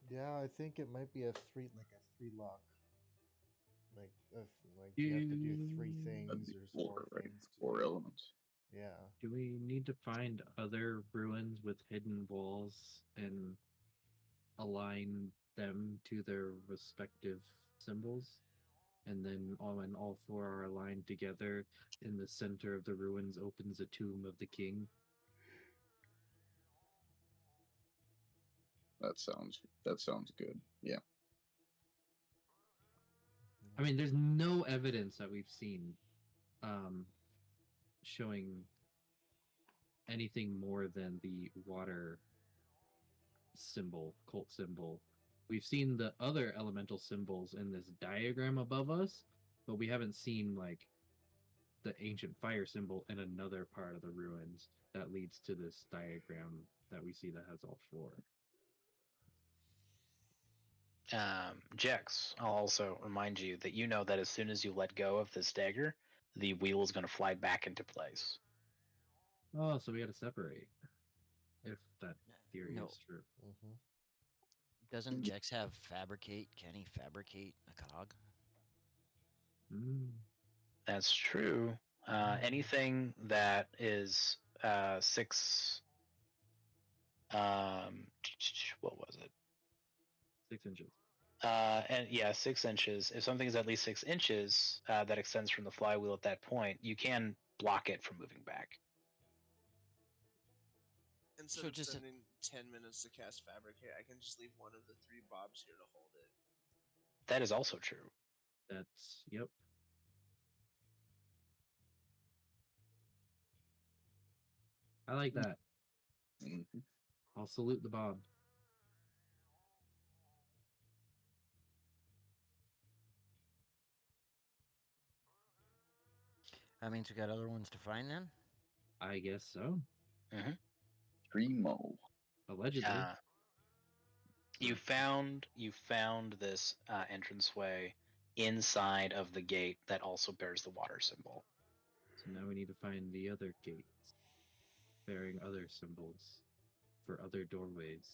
Yeah, I think it might be a three lock. Like if you have to do three things, That'd be there's four, right? things to 4 do. elements. Yeah. Do we need to find other ruins with hidden walls and align them to their respective symbols? And then when all four are aligned together, in the center of the ruins opens a tomb of the king. That sounds good. Yeah. I mean, there's no evidence that we've seen showing anything more than the water symbol, cult symbol. We've seen the other elemental symbols in this diagram above us, but we haven't seen like the ancient fire symbol in another part of the ruins that leads to this diagram that we see that has all four. Jex, I'll also remind you that you know that as soon as you let go of this dagger, the wheel is going to fly back into place. Oh, so we got to separate. If that theory No. is true. Mm-hmm. Doesn't Jex have fabricate? Can he fabricate a cog? Mm. That's true. Anything that is 6. What was it? 6 inches. And yeah, 6 inches. If something is at least 6 inches that extends from the flywheel at that point, you can block it from moving back. Instead So of just a- spending 10 minutes to cast Fabricate, I can just leave one of the 3 bobs here to hold it. That is also true. That's, yep. I like that. Mhm. I'll salute the Bob. That means we got other ones to find then? I guess so. Primo. Allegedly. You found this entranceway inside of the gate that also bears the water symbol. So now we need to find the other gates bearing other symbols. for other doorways.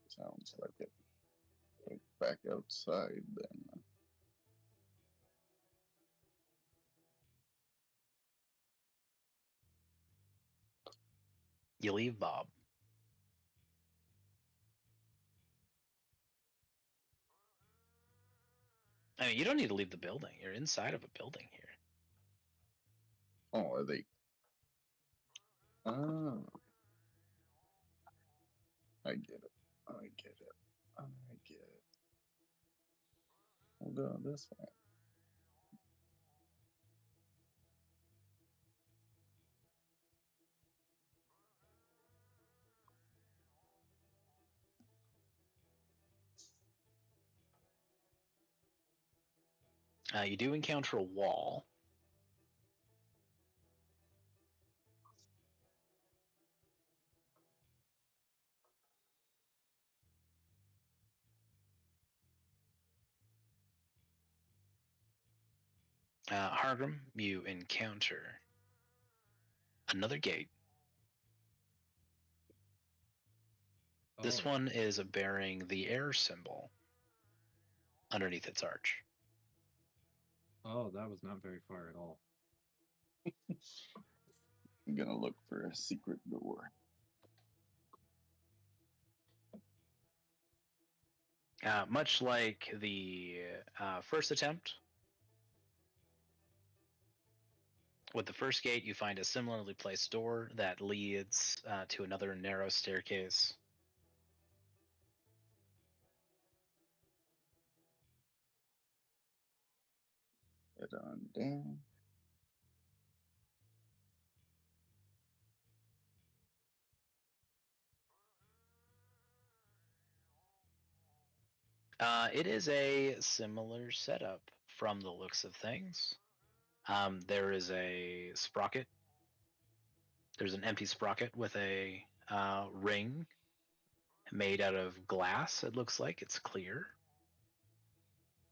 Sounds like it. Like back outside then. You leave Bob. I mean, you don't need to leave the building. You're inside of a building here. Oh, are they? Oh. I get it. I get it. I get it. We'll go this way. You do encounter a wall. Hargrim, you encounter another gate. This one is bearing the air symbol underneath its arch. Oh, that was not very far at all. I'm gonna look for a secret door. Much like the first attempt, with the first gate, you find a similarly placed door that leads to another narrow staircase. Head on down. It is a similar setup from the looks of things. There is a sprocket. There's an empty sprocket with a ring made out of glass. It looks like it's clear,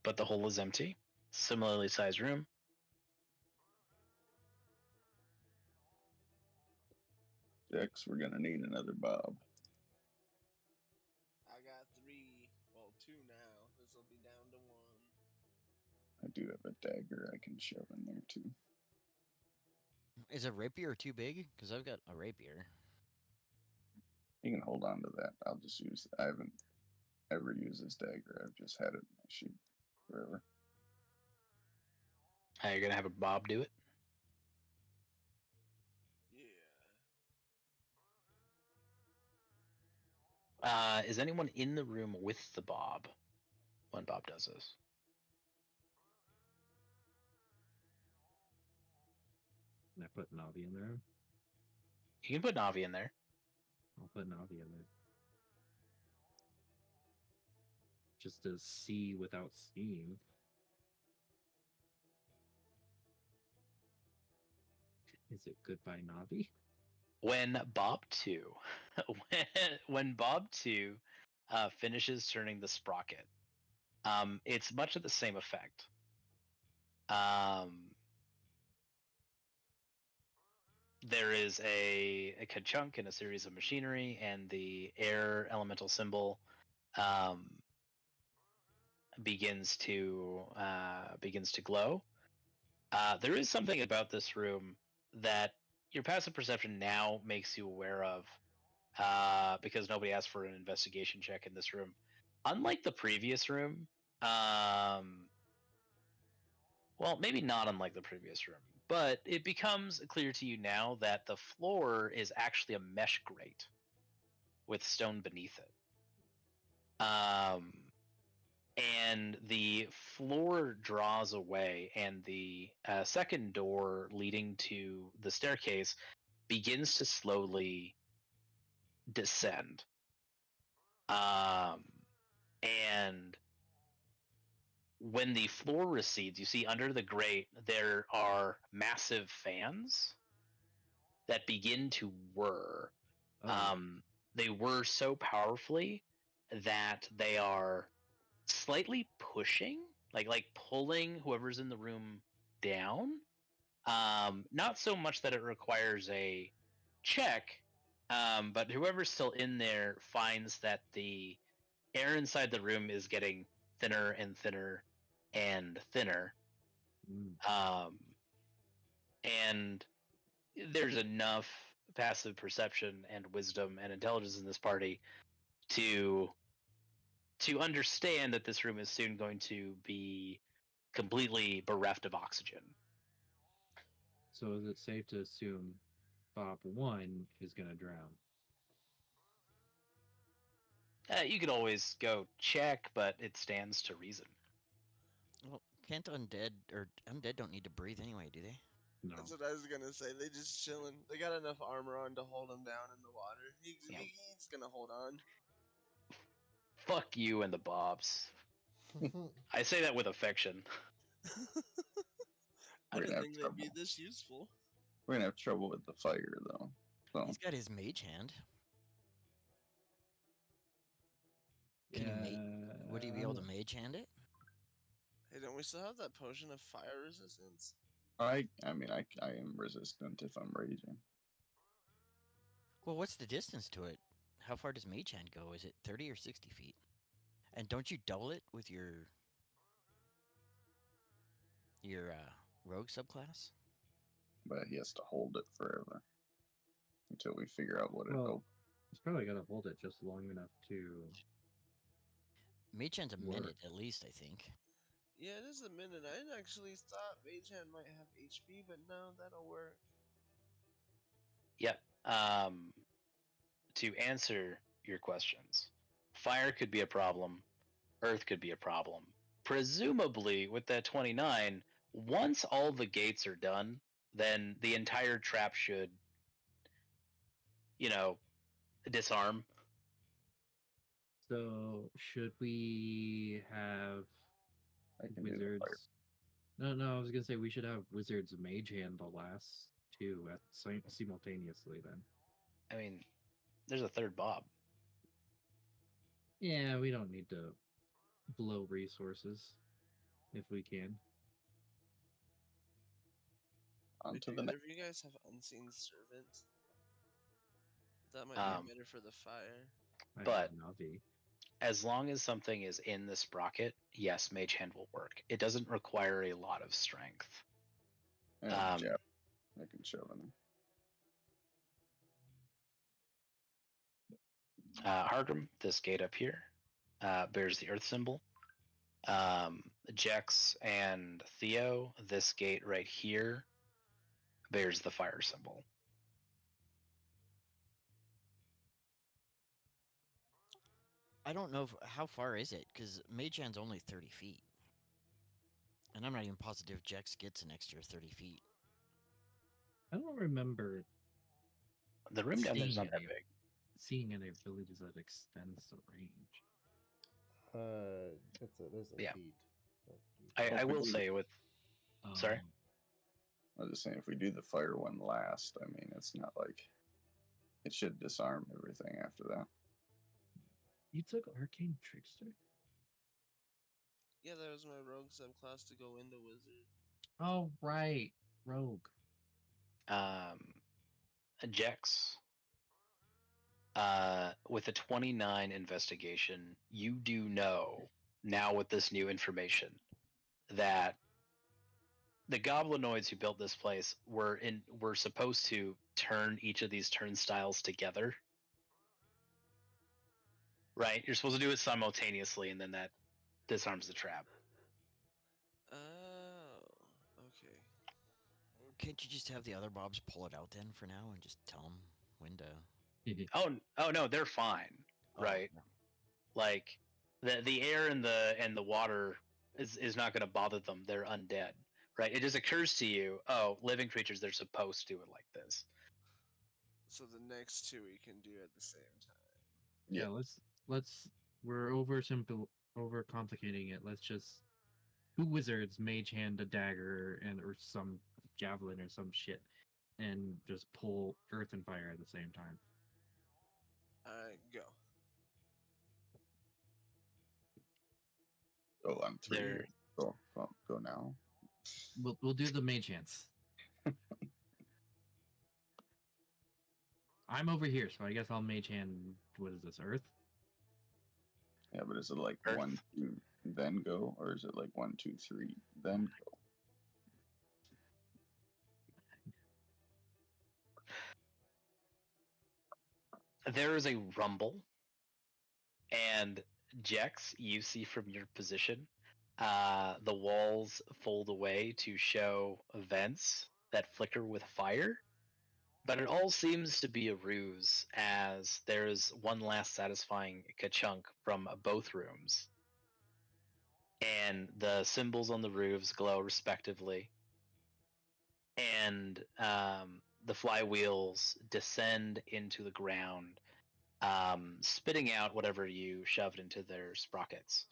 but the hole is empty. Similarly sized room. Dex, we're gonna need another Bob. I got 3. Well, 2 now. This will be down to 1. I do have a dagger I can shove in there too. Is a rapier too big? Because I've got a rapier. You can hold on to that. I'll just use. I haven't ever used this dagger. I've just had it in my sheet forever. You're gonna have a Bob do it. Yeah. Is anyone in the room with the Bob when Bob does this? Can I put Navi in there? You can put Navi in there. I'll put Navi in there. Just to see without seeing. Is it goodbye Navi? When Bob 2, when Bob 2 finishes turning the sprocket, it's much of the same effect. There is a ka-chunk and a series of machinery, and the air elemental symbol begins to glow. There is something about this room that your passive perception now makes you aware of, because nobody asked for an investigation check in this room. Unlike the previous room, well, maybe not unlike the previous room, but it becomes clear to you now that the floor is actually a mesh grate with stone beneath it. And the floor draws away, and the second door leading to the staircase begins to slowly descend. And when the floor recedes, you see under the grate there are massive fans that begin to whir. They whir so powerfully that they are slightly pushing, like pulling whoever's in the room down. Not so much that it requires a check, But whoever's still in there finds that the air inside the room is getting thinner and thinner and thinner. Mm. And there's enough passive perception and wisdom and intelligence in this party to understand that this room is soon going to be completely bereft of oxygen. So is it safe to assume Bob 1 is going to drown? You could always go check, but it stands to reason. Well, can't undead or undead don't need to breathe anyway, do they? No. That's what I was gonna say. They just chilling. They got enough armor on to hold him down in the water. Yeah. He's gonna hold on. Fuck you and the Bobs. I say that with affection. I We're didn't gonna think have they'd be trouble. this useful. We're gonna have trouble with the fire though. So He's got his mage hand. Can would he be able to mage hand it? Hey, don't we still have that potion of fire resistance? I mean I am resistant if I'm raging. Well, what's the distance to it? How far does mage hand go? Is it 30 or 60 feet? And don't you double it with your rogue subclass? But he has to hold it forever until we figure out what it Well, opens. he's probably got to hold it just long enough to. Mage hand's a Work. minute at least, I think. Yeah, it is a minute. I actually thought Mage Hand might have HP, but no, that'll work. Yep. To answer your questions, fire could be a problem, earth could be a problem. Presumably, with that 29, once all the gates are done, then the entire trap should, disarm. So should we have I can do the wizards? fire. No, I was gonna say we should have wizards mage hand the last two simultaneously. Then. I mean, there's a third Bob. Yeah, we don't need to blow resources if we can. On Wait, to do the either next. of you guys have Unseen Servant? That might Um, be better for the fire. I But- have Navi. As long as something is in the sprocket, yes, Mage Hand will work. It doesn't require a lot of strength. And Um, jab. I can shove in. Hargrim, this gate up here, bears the earth symbol. Jex and Theo, this gate right here, bears the fire symbol. I don't know how far is it, because mage hand's only 30 feet. And I'm not even positive Jex gets an extra 30 feet. I don't remember The room down there's Seeing not that any- big. seeing any abilities that extends the range. There's a Yeah. feat. I will Hopefully- say with Sorry? Um, I was just saying if we do the fire one last, I mean it's not like it should disarm everything after that. You took Arcane Trickster? Yeah, that was my rogue subclass to go into wizard. Oh, right. Rogue. Jex, with a 29 investigation, you do know now with this new information that the goblinoids who built this place were supposed to turn each of these turnstiles together. Right? You're supposed to do it simultaneously, and then that disarms the trap. Oh, okay. Can't you just have the other Bobs pull it out then for now and just tell them when to... Oh no, they're fine. Oh, Right. yeah. Like the air and the water is not going to bother them. They're undead. Right? It just occurs to you, oh, living creatures, they're supposed to do it like this. So the next two we can do at the same time. Yeah, let's we're overcomplicating it. Let's just two wizards mage hand a dagger or some javelin or some shit and just pull earth and fire at the same time. Alright, go. Go on 3. There- Go now. We'll do the mage hands. I'm over here, so I guess I'll mage hand. What is this? Earth? Yeah, but is it like Earth. 1, 2, then go, or is it like 1, 2, 3, then go? There is a rumble, and Jex, you see from your position, the walls fold away to show vents that flicker with fire. But it all seems to be a ruse, as there's one last satisfying ka-chunk from both rooms. And the symbols on the roofs glow respectively. And the flywheels descend into the ground, spitting out whatever you shoved into their sprockets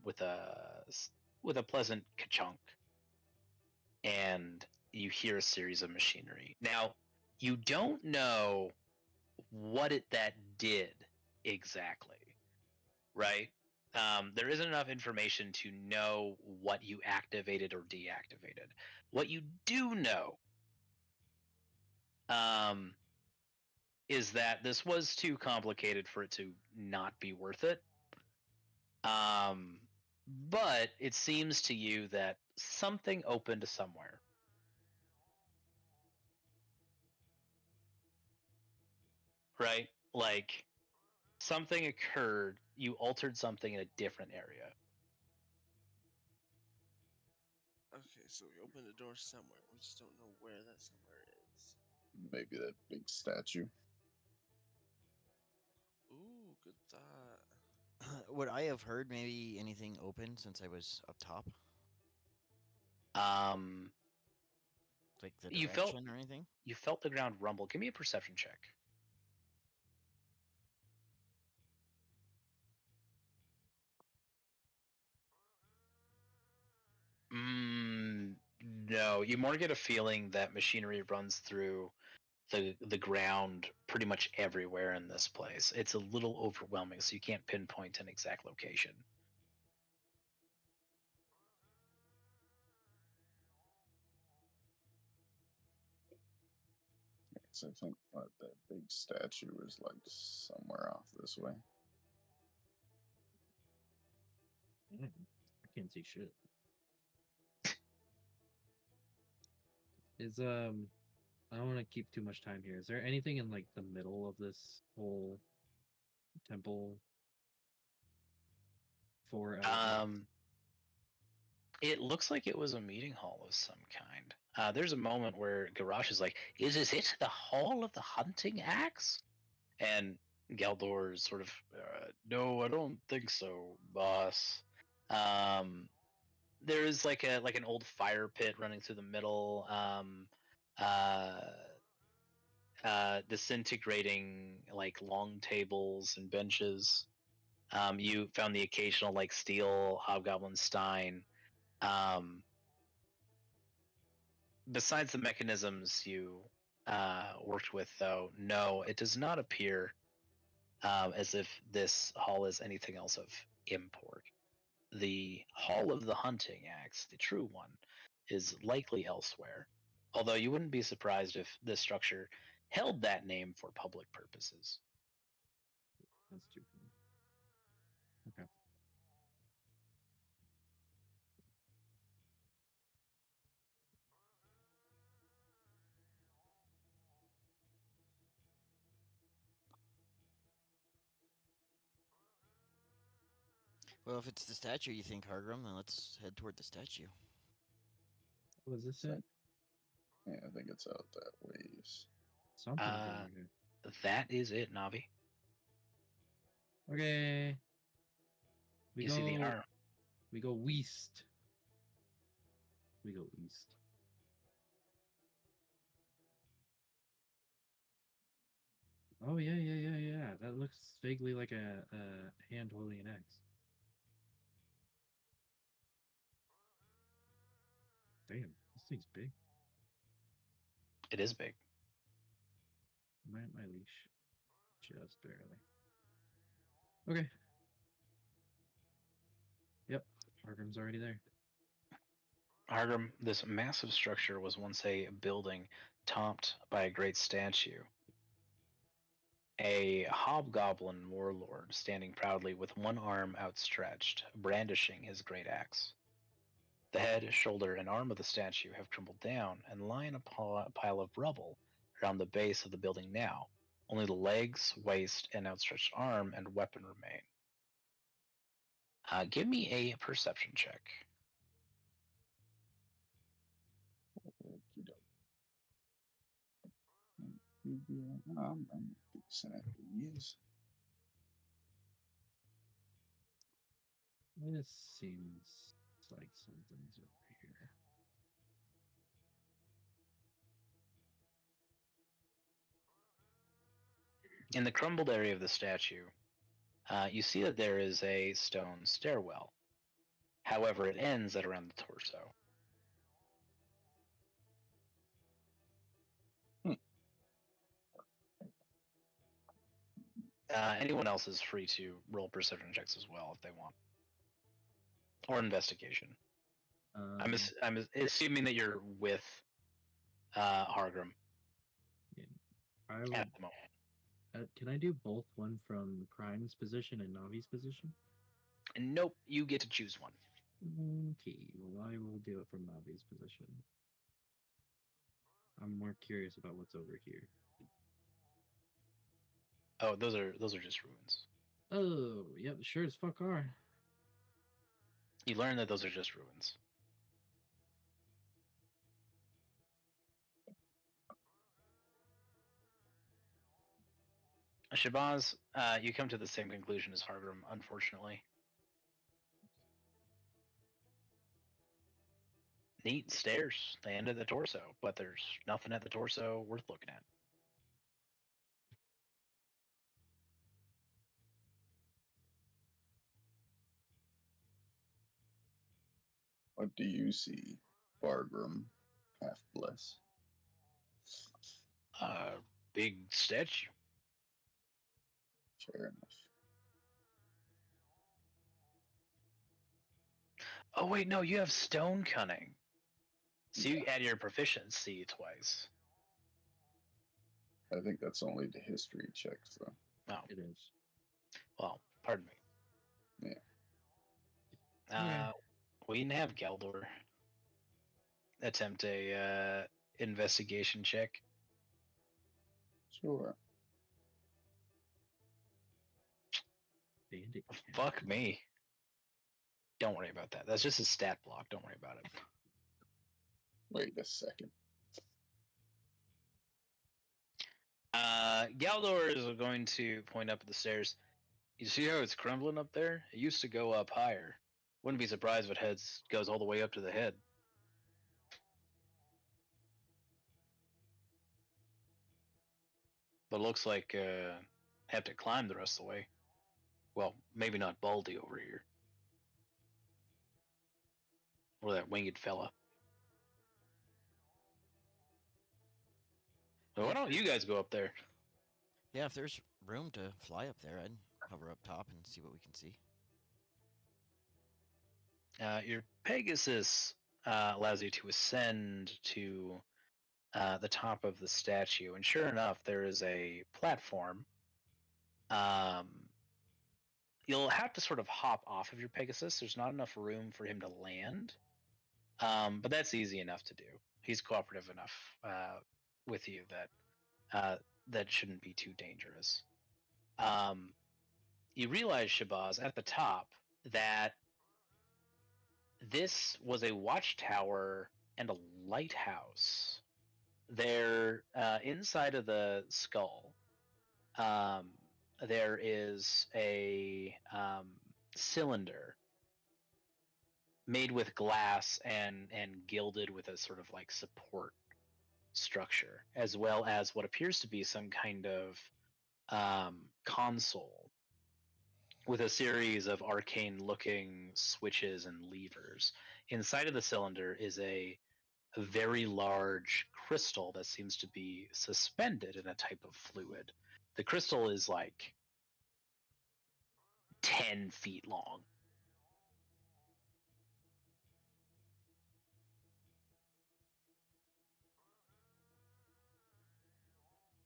with a pleasant ka-chunk. And you hear a series of machinery. Now, you don't know what that did exactly, right? There isn't enough information to know what you activated or deactivated. What you do know is that this was too complicated for it to not be worth it. But it seems to you that something opened somewhere. Right? Like, something occurred, you altered something in a different area. Okay, so we opened a door somewhere. We just don't know where that somewhere is. Maybe that big statue. Ooh, good thought. Would I have heard maybe anything open since I was up top? Um, Like the You direction felt- or anything? you felt the ground rumble. Give me a perception check. No, you more get a feeling that machinery runs through the ground pretty much everywhere in this place. It's a little overwhelming, so you can't pinpoint an exact location. So I think that big statue is like somewhere off this way. I can't see shit. Is I don't want to keep too much time here. Is there anything in like the middle of this whole temple for It looks like it was a meeting hall of some kind. There's a moment where Garrosh is like, "Is it the Hall of the Hunting Axe?" And Galdor's sort of, "No, I don't think so, boss." There is like an old fire pit running through the middle. Uh, Disintegrating like long tables and benches. You found the occasional like steel hobgoblin stein. Besides the mechanisms you worked with, though, no, it does not appear as if this hall is anything else of import. The Hall of the Hunting Axe, the true one, is likely elsewhere, although you wouldn't be surprised if this structure held that name for public purposes. That's too funny. Okay. Well, if it's the statue you think, Hargrim, then let's head toward the statue. Was this So- it? Yeah, I think it's out that ways. Something's Uh, over here. That is it, Navi. Okay. You see the arm. We go west. We go east. Oh yeah. That looks vaguely like a hand holding an axe. Damn, this thing's big. It is big. My leash, just barely. Okay. Yep, Argrim's already there. Hargrim, this massive structure was once a building topped by a great statue. a hobgoblin warlord standing proudly with one arm outstretched, brandishing his great axe. The head, shoulder, and arm of the statue have crumbled down and lie in a pile of rubble around the base of the building now. Only the legs, waist, and outstretched arm and weapon remain. Give me a perception check. I'm decent at these. This seems like something's over here. In the crumbled area of the statue, you see that there is a stone stairwell. However, it ends at around the torso. Anyone else is free to roll perception checks as well if they want, or investigation. I'm assuming that you're with Hargrim I would, at the moment. can I do both one from Prime's position and Navi's position? Nope, you get to choose one. Okay, well, I will do it from Navi's position. I'm more curious about what's over here. Oh, those are just ruins. Oh, yep, sure as fuck are. You learn that those are just ruins. Shabazz, you come to the same conclusion as Hargrim, unfortunately. Neat stairs. They end at the torso, but there's nothing at the torso worth looking at. What do you see, Bargram, Half-Bless? Big statue. Fair enough. Oh wait, no, you have stone cunning. So you add your proficiency twice. I think that's only the history checks, though. Oh, It is. well, pardon me. Yeah. We can have Galdor attempt a investigation check. Sure. Bandit Fuck me. Don't worry about that. That's just a stat block. Don't worry about it. Wait a second. Galdor is going to point up at the stairs. You see how it's crumbling up there? It used to go up higher. Wouldn't be surprised if it goes all the way up to the head. But it looks like have to climb the rest of the way. Well, maybe not Baldy over here. Or that winged fella. Well, why don't you guys go up there? Yeah, if there's room to fly up there, I'd hover up top and see what we can see. Your Pegasus allows you to ascend to the top of the statue, and sure enough, there is a platform. You'll have to sort of hop off of your Pegasus. There's not enough room for him to land, but that's easy enough to do. He's cooperative enough with you that that shouldn't be too dangerous. You realize, Shabazz, at the top that this was a watchtower and a lighthouse. There, inside of the skull, there is a cylinder made with glass and gilded with a sort of like support structure, as well as what appears to be some kind of console with a series of arcane-looking switches and levers. Inside of the cylinder is a very large crystal that seems to be suspended in a type of fluid. The crystal is like 10 feet long.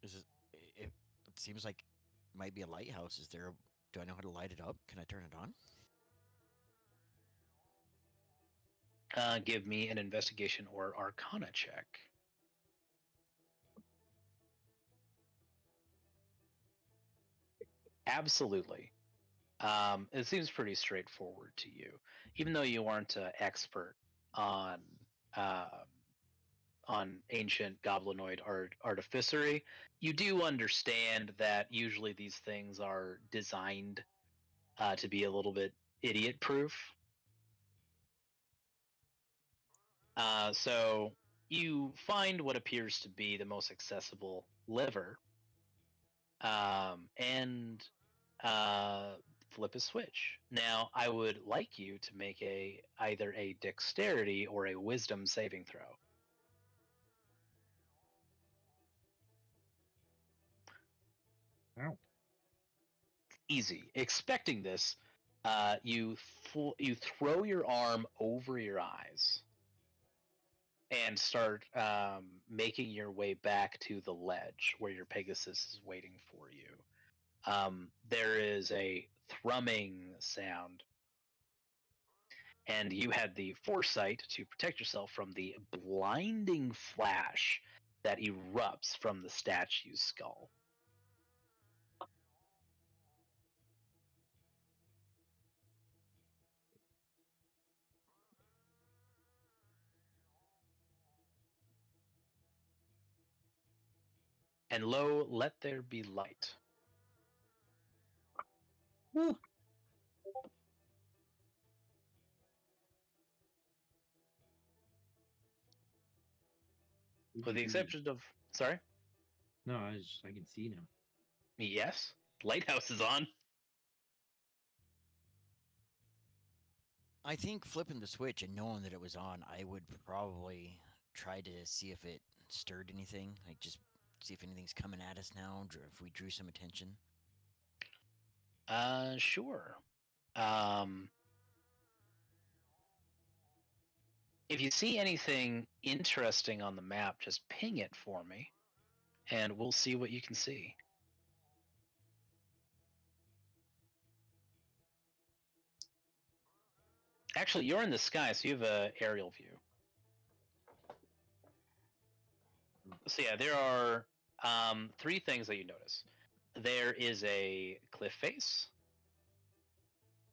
It seems like might be a lighthouse. Is there? Do I know how to light it up? Can I turn it on? Give me an investigation or arcana check. Absolutely. It seems pretty straightforward to you, even though you aren't an expert on uh, on ancient goblinoid artificery. You do understand that usually these things are designed to be a little bit idiot-proof. So you find what appears to be the most accessible lever, and flip a switch. Now, I would like you to make either a dexterity or a wisdom saving throw. Ow. Easy. Expecting this, you throw your arm over your eyes and start making your way back to the ledge where your Pegasus is waiting for you. There is a thrumming sound, and you had the foresight to protect yourself from the blinding flash that erupts from the statue's skull. And lo, let there be light. Woo. With the exception of, sorry? No, I can see now. Yes, lighthouse is on. I think flipping the switch and knowing that it was on, I would probably try to see if it stirred anything. Like just see if anything's coming at us now, if we drew some attention. Sure. If you see anything interesting on the map, just ping it for me, and we'll see what you can see. Actually, you're in the sky, so you have an aerial view. So yeah, there are three things that you notice. There is a cliff face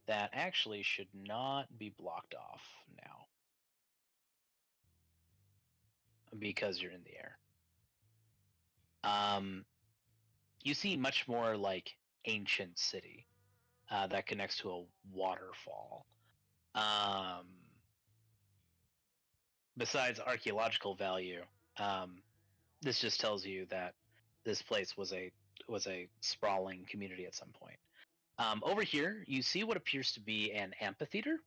that actually should not be blocked off now because you're in the air. You see much more like ancient city that connects to a waterfall. Besides archaeological value, this just tells you that this place was a sprawling community at some point. Over here, you see what appears to be an amphitheater.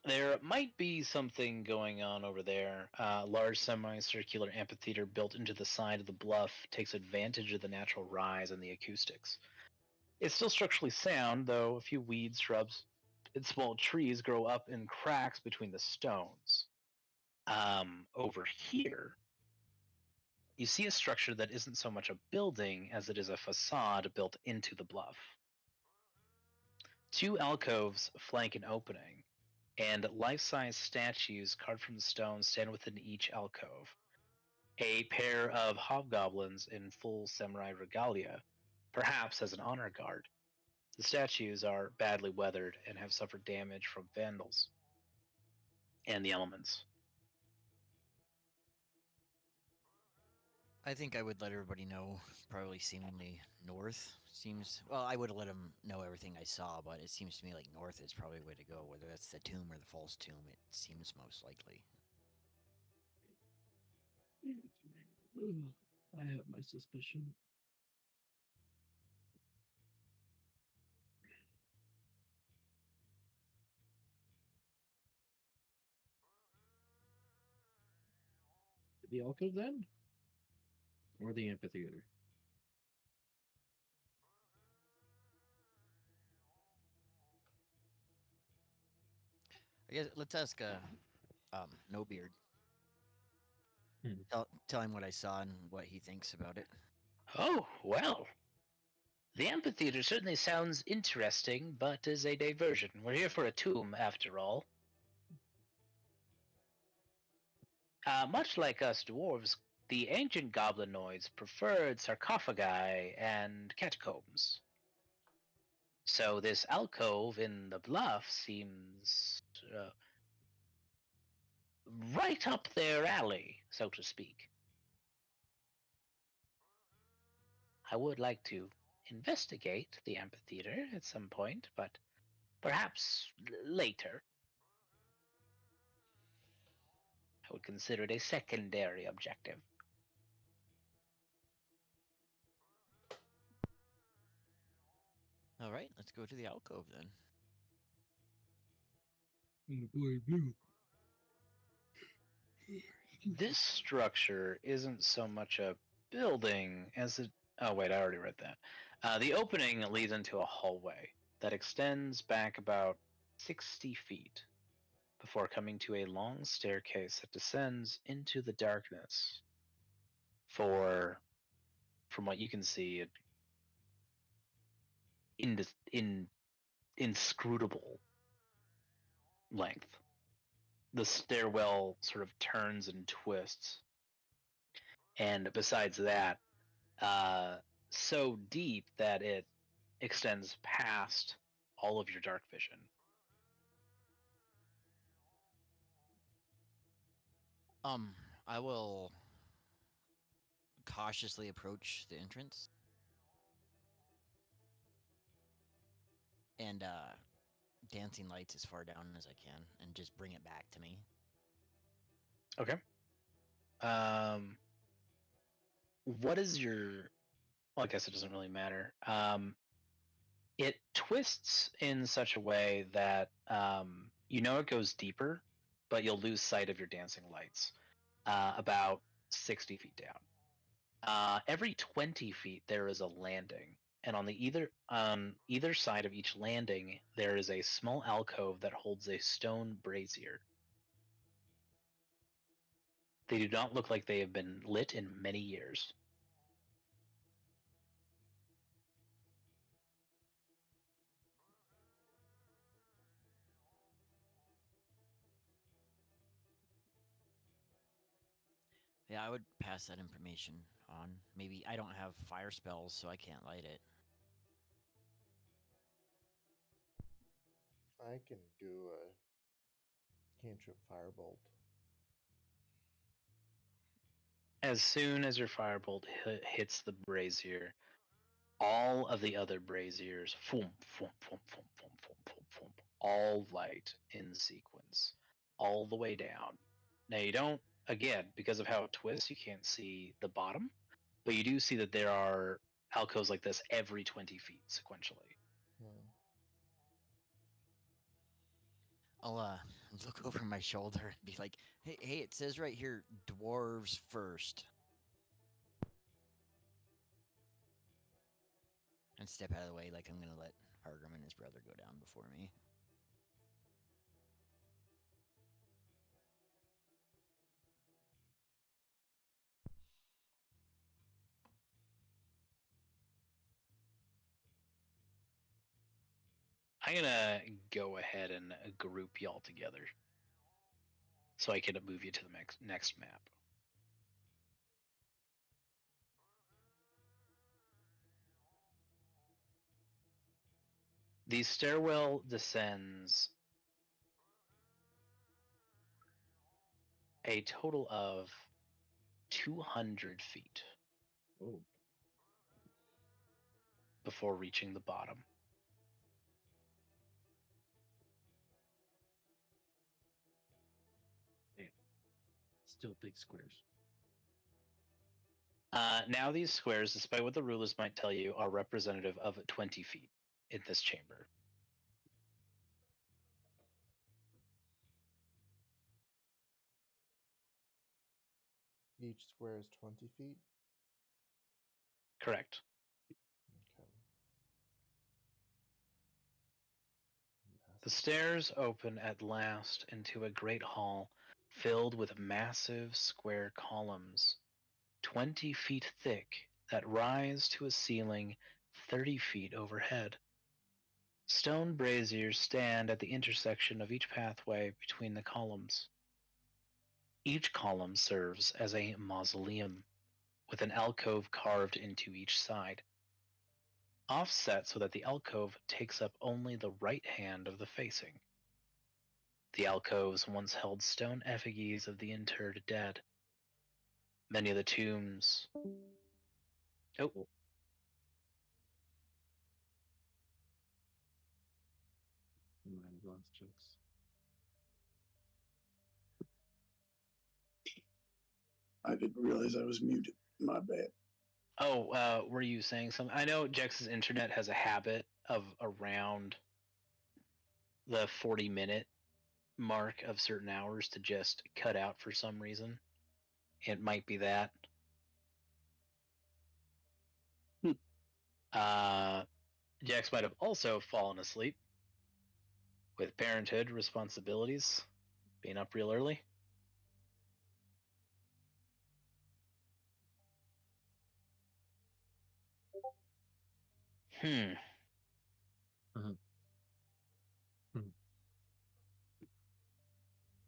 There might be something going on over there. Large semicircular amphitheater built into the side of the bluff takes advantage of the natural rise and the acoustics. It's still structurally sound, though a few weeds, shrubs, and small trees grow up in cracks between the stones. Over here, you see a structure that isn't so much a building as it is a facade built into the bluff. Two alcoves flank an opening, and life-size statues carved from the stone stand within each alcove. A pair of hobgoblins in full samurai regalia, perhaps as an honor guard. The statues are badly weathered and have suffered damage from vandals and the elements. I think I would let everybody know, probably seemingly north. Seems, well, I would have let them know everything I saw, but it seems to me like north is probably the way to go. Whether that's the tomb or the false tomb, it seems most likely. I have my suspicion. The alcove then? Or the amphitheater? I guess let's ask No Beard. Tell him what I saw and what he thinks about it. Oh, well. The amphitheater certainly sounds interesting, but is a diversion. We're here for a tomb, after all. Much like us dwarves, the ancient goblinoids preferred sarcophagi and catacombs. So this alcove in the bluff seems right up their alley, so to speak. I would like to investigate the amphitheater at some point, but perhaps later. I would consider it a secondary objective. All right, let's go to the alcove then. This structure isn't so much a building as it. Oh, wait, I already read that. The opening leads into a hallway that extends back about 60 feet before coming to a long staircase that descends into the darkness for, from what you can see, inscrutable length. The stairwell sort of turns and twists. And besides that, so deep that it extends past all of your dark vision. I will cautiously approach the entrance and dancing lights as far down as I can and just bring it back to me. Okay. What is your? Well, I guess it doesn't really matter. It twists in such a way that you know it goes deeper, but you'll lose sight of your dancing lights. About 60 feet down. Every 20 feet there is a landing, and on the either side of each landing there is a small alcove that holds a stone brazier. They do not look like they have been lit in many years. Yeah, I would pass that information on. Maybe I don't have fire spells, so I can't light it. I can do a cantrip firebolt. As soon as your firebolt hits the brazier, all of the other braziers, foom, foom, foom, foom, foom, foom, foom, foom, all light in sequence, all the way down. Now you don't, again, because of how it twists, you can't see the bottom, but you do see that there are alcoves like this every 20 feet sequentially. I'll look over my shoulder and be like, "Hey, it says right here, dwarves first." And step out of the way like I'm gonna let Hargrim and his brother go down before me. I'm gonna go ahead and group y'all together so I can move you to the next map. The stairwell descends a total of 200 feet Oh, before reaching the bottom. still big squares. Now these squares, despite what the rulers might tell you, are representative of 20 feet in this chamber. Each square is 20 feet. Correct. Okay. The stairs open at last into a great hall filled with massive square columns, 20 feet thick, that rise to a ceiling 30 feet overhead. Stone braziers stand at the intersection of each pathway between the columns. Each column serves as a mausoleum, with an alcove carved into each side, offset so that the alcove takes up only the right hand of the facing. The alcoves once held stone effigies of the interred dead. Many of the tombs. Oh, I might have lost jokes. I didn't realize I was muted. My bad. were you saying something? I know Jex's internet has a habit of around the 40-minute mark of certain hours to just cut out for some reason. It might be that. Jax might have also fallen asleep with parenthood responsibilities, being up real early.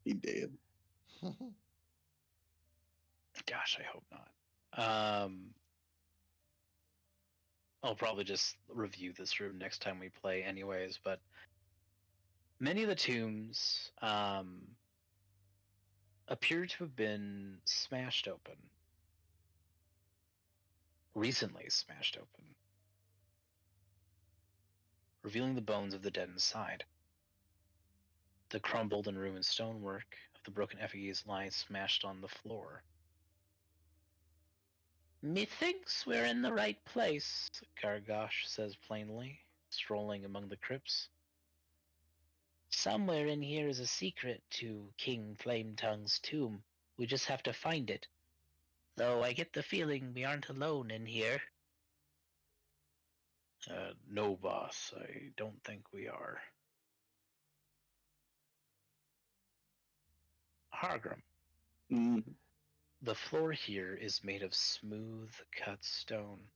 He dead. Gosh, I hope not. I'll probably just review this room next time we play anyways, but many of the tombs appear to have been smashed open. Recently smashed open, revealing the bones of the dead inside. The crumbled and ruined stonework of the broken effigies lies smashed on the floor. "Methinks we're in the right place," Gargosh says plainly, strolling among the crypts. "Somewhere in here is a secret to King Flametongue's tomb. We just have to find it. Though I get the feeling we aren't alone in here." No, boss, I don't think we are. Hargrim, the floor here is made of smooth cut stone.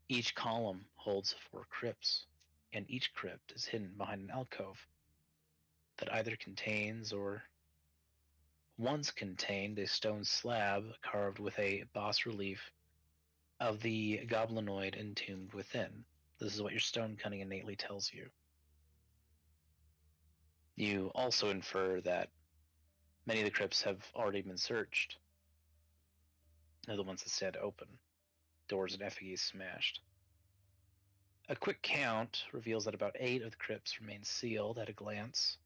Each column holds 4 crypts, and each crypt is hidden behind an alcove that either contains or once contained a stone slab carved with a bas relief of the goblinoid entombed within. This is what your stone cunning innately tells you. You also infer that many of the crypts have already been searched. They're the ones that stand open, doors and effigies smashed. A quick count reveals that about 8 of the crypts remain sealed at a glance.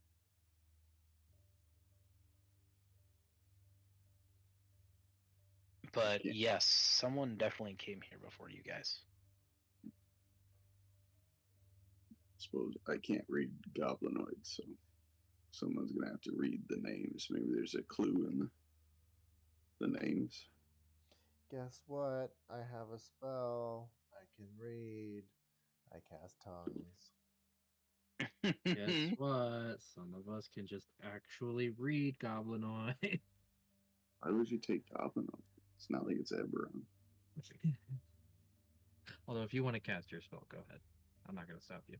But yes, someone definitely came here before you guys. Suppose I can't read goblinoid, so someone's gonna have to read the names. Maybe there's a clue in the names. Guess what? I have a spell. I can read. I cast tongues. Guess what? Some of us can just actually read Goblinoid. Why would you take goblinoid? It's not like it's Eberron. Although, if you want to cast your spell, go ahead. I'm not going to stop you.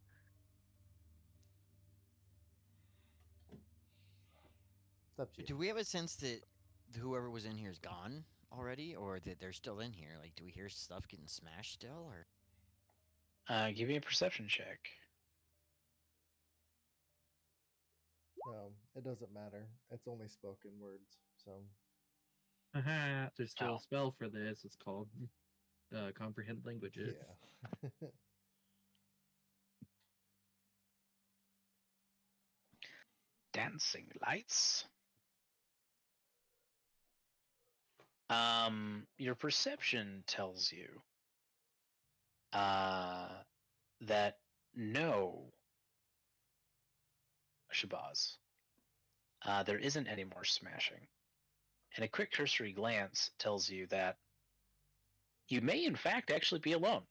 It's up to you. Do we have a sense that whoever was in here is gone already, or that they're still in here? Like, do we hear stuff getting smashed still, or? Give me a perception check. No, it doesn't matter. It's only spoken words, so. Haha, there's still Oh. a spell for this. It's called Comprehend Languages. Yeah. Dancing lights. Your perception tells you that no, Shabazz, there isn't any more smashing. And a quick cursory glance tells you that you may in fact actually be alone.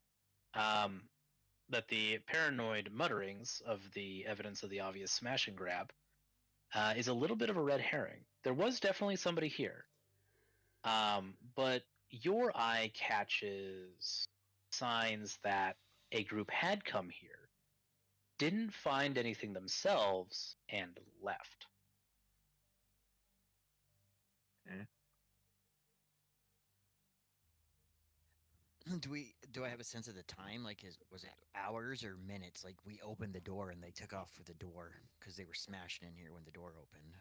That the paranoid mutterings of the evidence of the obvious smash and grab is a little bit of a red herring. There was definitely somebody here, but your eye catches signs that a group had come here, didn't find anything themselves, and left. Do I have a sense of the time? Like, was it hours or minutes? Like, we opened the door and they took off for the door because they were smashing in here when the door opened.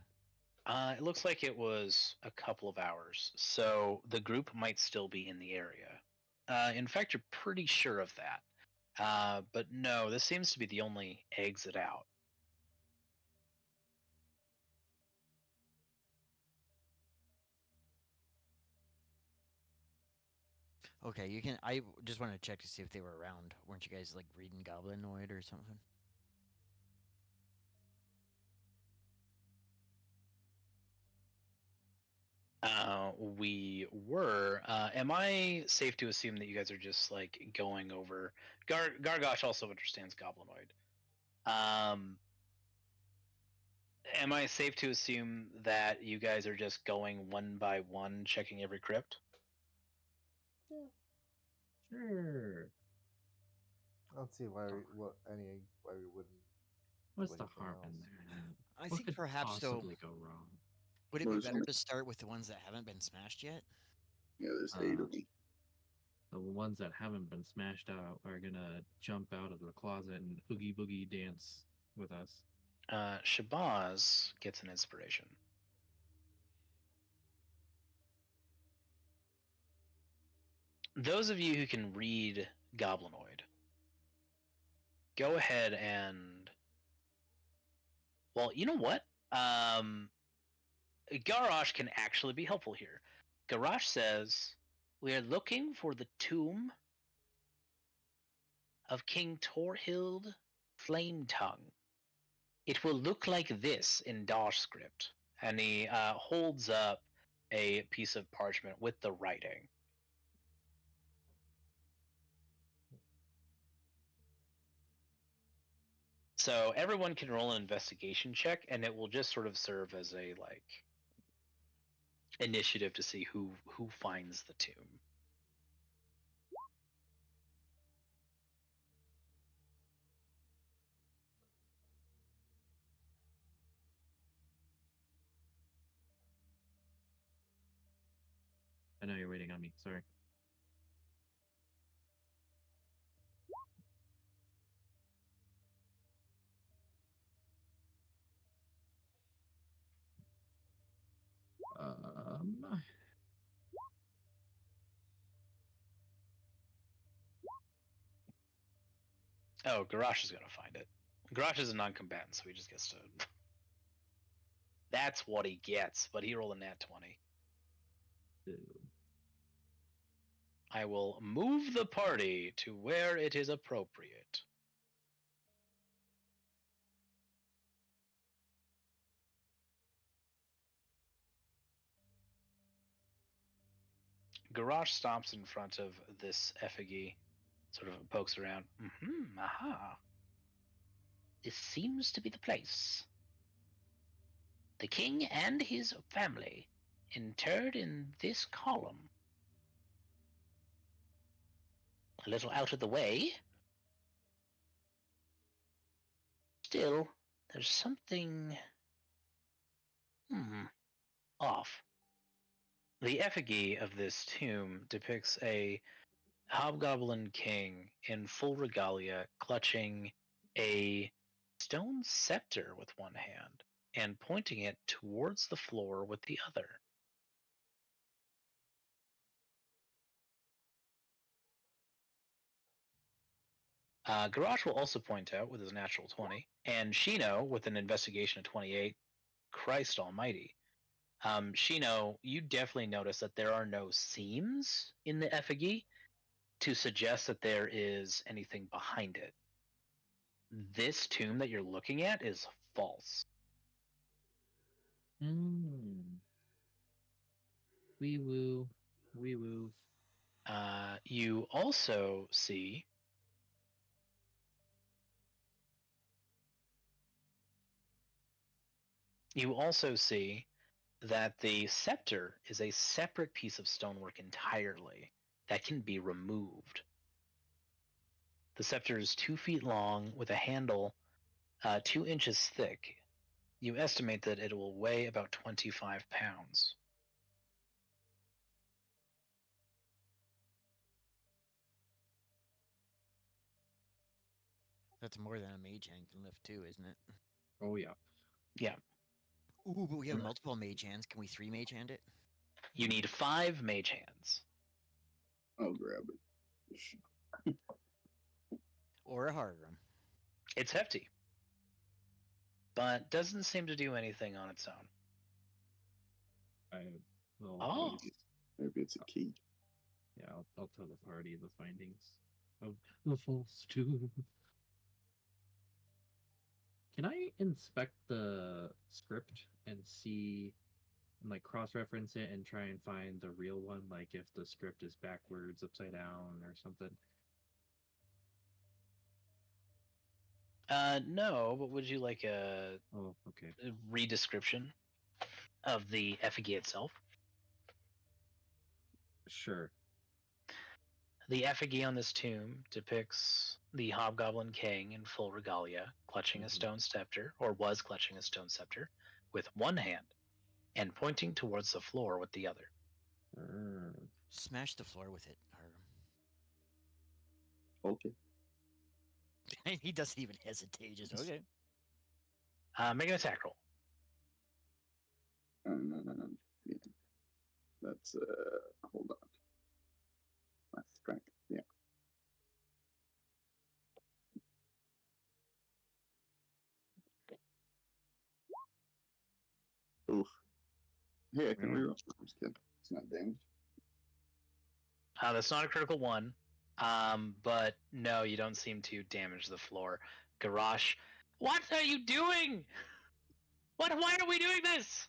It looks like it was a couple of hours, so the group might still be in the area. In fact, you're pretty sure of that. But no, this seems to be the only exit out. Okay, you can. I just wanted to check to see if they were around. Weren't you guys like reading Goblinoid or something? We were. Am I safe to assume that you guys are just like going over? Gargosh also understands Goblinoid. Am I safe to assume that you guys are just going one by one, checking every crypt? Yeah. Sure. I don't see why we wouldn't. What's do the anything harm else. in there? I What think could perhaps though. possibly go wrong? Would it Well, be there's better only- to start with the ones that haven't been smashed yet? Yeah, there's 8 of them. The ones that haven't been smashed out are gonna jump out of the closet and oogie boogie dance with us. Shabazz gets an inspiration. Those of you who can read Goblinoid, go ahead and. Well, you know what? Garrosh can actually be helpful here. Garrosh says, "We are looking for the tomb of King Torhild Flametongue. It will look like this in Dash script." And he holds up a piece of parchment with the writing. So everyone can roll an investigation check, and it will just sort of serve as a initiative to see who finds the tomb. I know you're waiting on me. Sorry. Oh, Garrosh is going to find it. Garrosh is a non-combatant, so he just gets to... That's what he gets, but he rolled a nat 20. I will move the party to where it is appropriate. Garrosh stops in front of this effigy, sort of pokes around. Aha. This seems to be the place. The king and his family interred in this column. A little out of the way. Still, there's something off. The effigy of this tomb depicts a hobgoblin king in full regalia clutching a stone scepter with one hand and pointing it towards the floor with the other. Garrosh will also point out with his natural 20, and Shino with an investigation of 28. Christ almighty. Shino, you definitely notice that there are no seams in the effigy to suggest that there is anything behind it. This tomb that you're looking at is false. Wee woo. Wee woo. You also see You also see that the scepter is a separate piece of stonework entirely that can be removed. The scepter is 2 feet long with a handle 2 inches thick. You estimate that it will weigh about 25 pounds. That's more than a mage hand can lift too, isn't it? Oh yeah. Yeah. Ooh, but we have multiple mage hands. Can we 3 mage hand it? You need 5 mage hands. I'll grab it. Or a hard run? It's hefty, but doesn't seem to do anything on its own. I will. Oh. Maybe it's a key. Yeah, I'll tell the party the findings of the false tomb. Can I inspect the script and see, and like cross-reference it and try and find the real one? Like if the script is backwards, upside down, or something. No, but would you like a Oh, okay. redescription of the effigy itself? Sure. The effigy on this tomb depicts the Hobgoblin King in full regalia, clutching a stone scepter, or was clutching a stone scepter, with one hand, and pointing towards the floor with the other. Smash the floor with it, Hargrim. Okay. He doesn't even hesitate. Just okay. Make an attack roll. Yeah. That's hold on. My strength. Yeah. Oof. Hey, I can reroll. I'm just kidding. It's not damage. That's not a critical one, but no, you don't seem to damage the floor. Garrosh, what are you doing? Why are we doing this?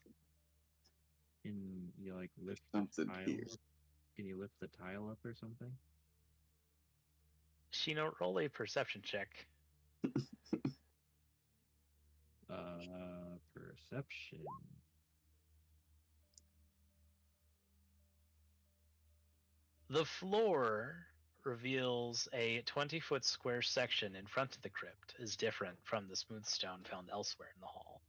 Can you like lift Something the tile here. up? Can you lift the tile up or something? Shino, roll a perception check. Perception. The floor reveals a 20-foot square section in front of the crypt is different from the smooth stone found elsewhere in the hall.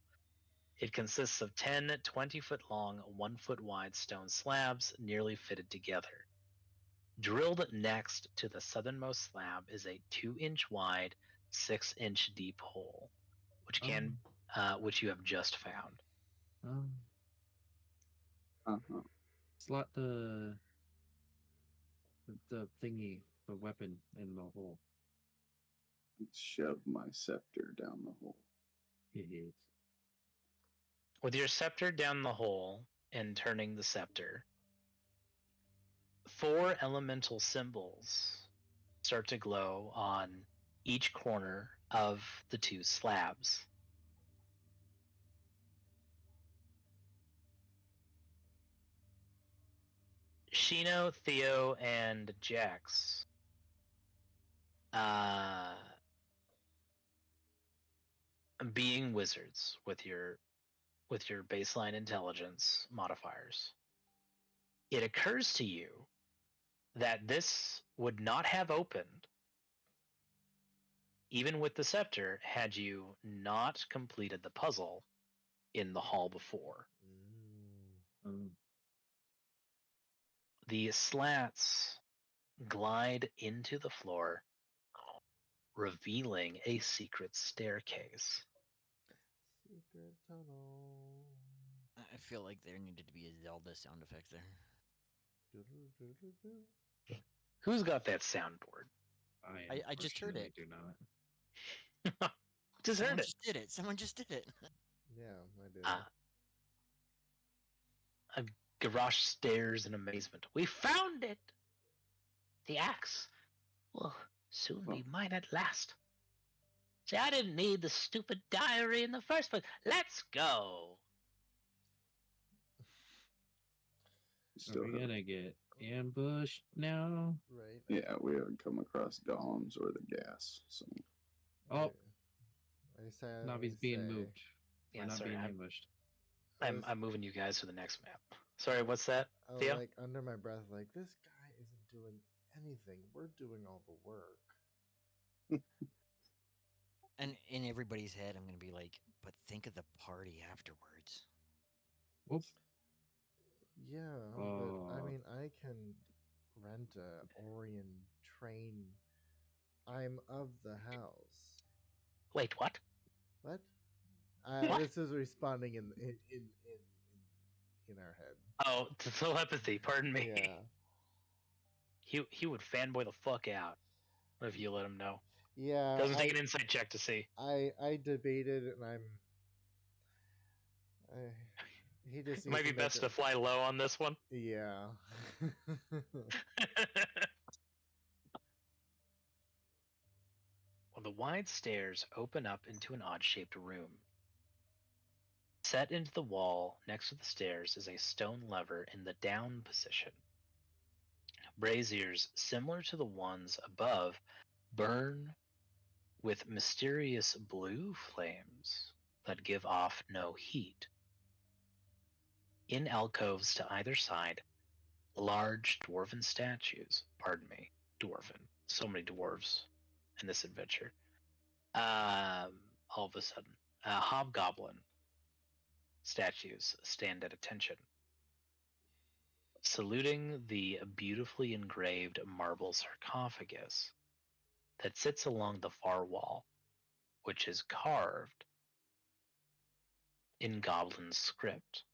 It consists of 10 20-foot long, 1-foot wide stone slabs nearly fitted together. Drilled next to the southernmost slab is a 2-inch wide, 6-inch deep hole, which you have just found. Slot the thingy, the weapon in the hole. Shove my scepter down the hole. With your scepter down the hole and turning the scepter, 4 elemental symbols start to glow on each corner of the 2 slabs. Shino, Theo, and Jax, being wizards with your baseline intelligence modifiers, it occurs to you that this would not have opened even with the scepter had you not completed the puzzle in the hall before. The slats glide into the floor, revealing a secret staircase. Secret tunnel. I feel like there needed to be a Zelda sound effect there. Who's got that soundboard? I just heard it. Do not. Just Someone heard it. just did it. Someone just did it. Yeah, I did. Garrosh stares in amazement. We found it! The axe will soon be mine at last. See, I didn't need the stupid diary in the first place. Let's go! Are we gonna get ambushed now? Right. Yeah, we haven't come across golems or the gas, so. Oh, I Navi's being moved. We're not being ambushed. I'm moving you guys to the next map. Sorry, what's that? I was Theo? like under my breath, like this guy isn't doing anything. We're doing all the work. And in everybody's head, I'm gonna be like, but think of the party afterwards. Whoops. Yeah, but I mean, I can rent a Orion train. I'm of the house. Wait, what? What? What? This is responding in our head. Oh, telepathy. Pardon me. Yeah, He would fanboy the fuck out if you let him know. yeah. Doesn't take an insight check to see. I debated, and I, he just It needs might be to make best to fly low on this one. Yeah. Well, the wide stairs open up into an odd-shaped room. Set into the wall next to the stairs is a stone lever in the down position. Braziers similar to the ones above burn with mysterious blue flames that give off no heat. In alcoves to either side, large dwarven statues, pardon me, dwarven, so many dwarves in this adventure. All of a sudden, hobgoblin statues stand at attention, saluting the beautifully engraved marble sarcophagus that sits along the far wall, which is carved in goblin script.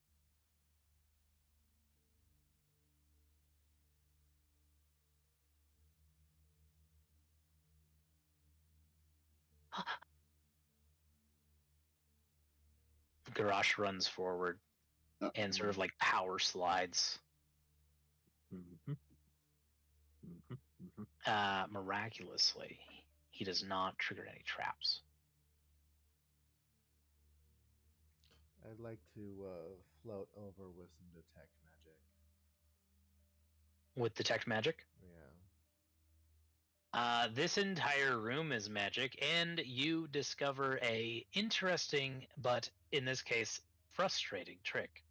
Garrosh runs forward and sort of like power slides. Miraculously, he does not trigger any traps. I'd like to float over with some detect magic. With detect magic, Yeah. this entire room is magic, and you discover a interesting, but in this case, frustrating trick.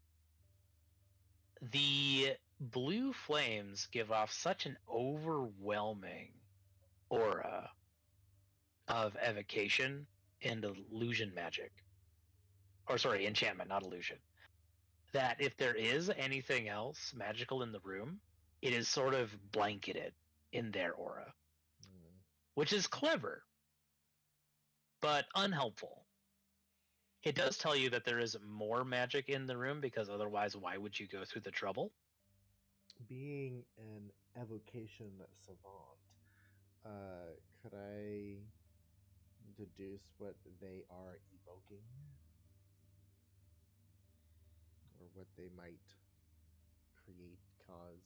The blue flames give off such an overwhelming aura of evocation and illusion magic. Or sorry, enchantment, not illusion. That if there is anything else magical in the room, it is sort of blanketed in their aura. Which is clever, but unhelpful. It does tell you that there is more magic in the room, because otherwise why would you go through the trouble? Being an evocation savant, could I deduce what they are evoking? Or what they might create, cause?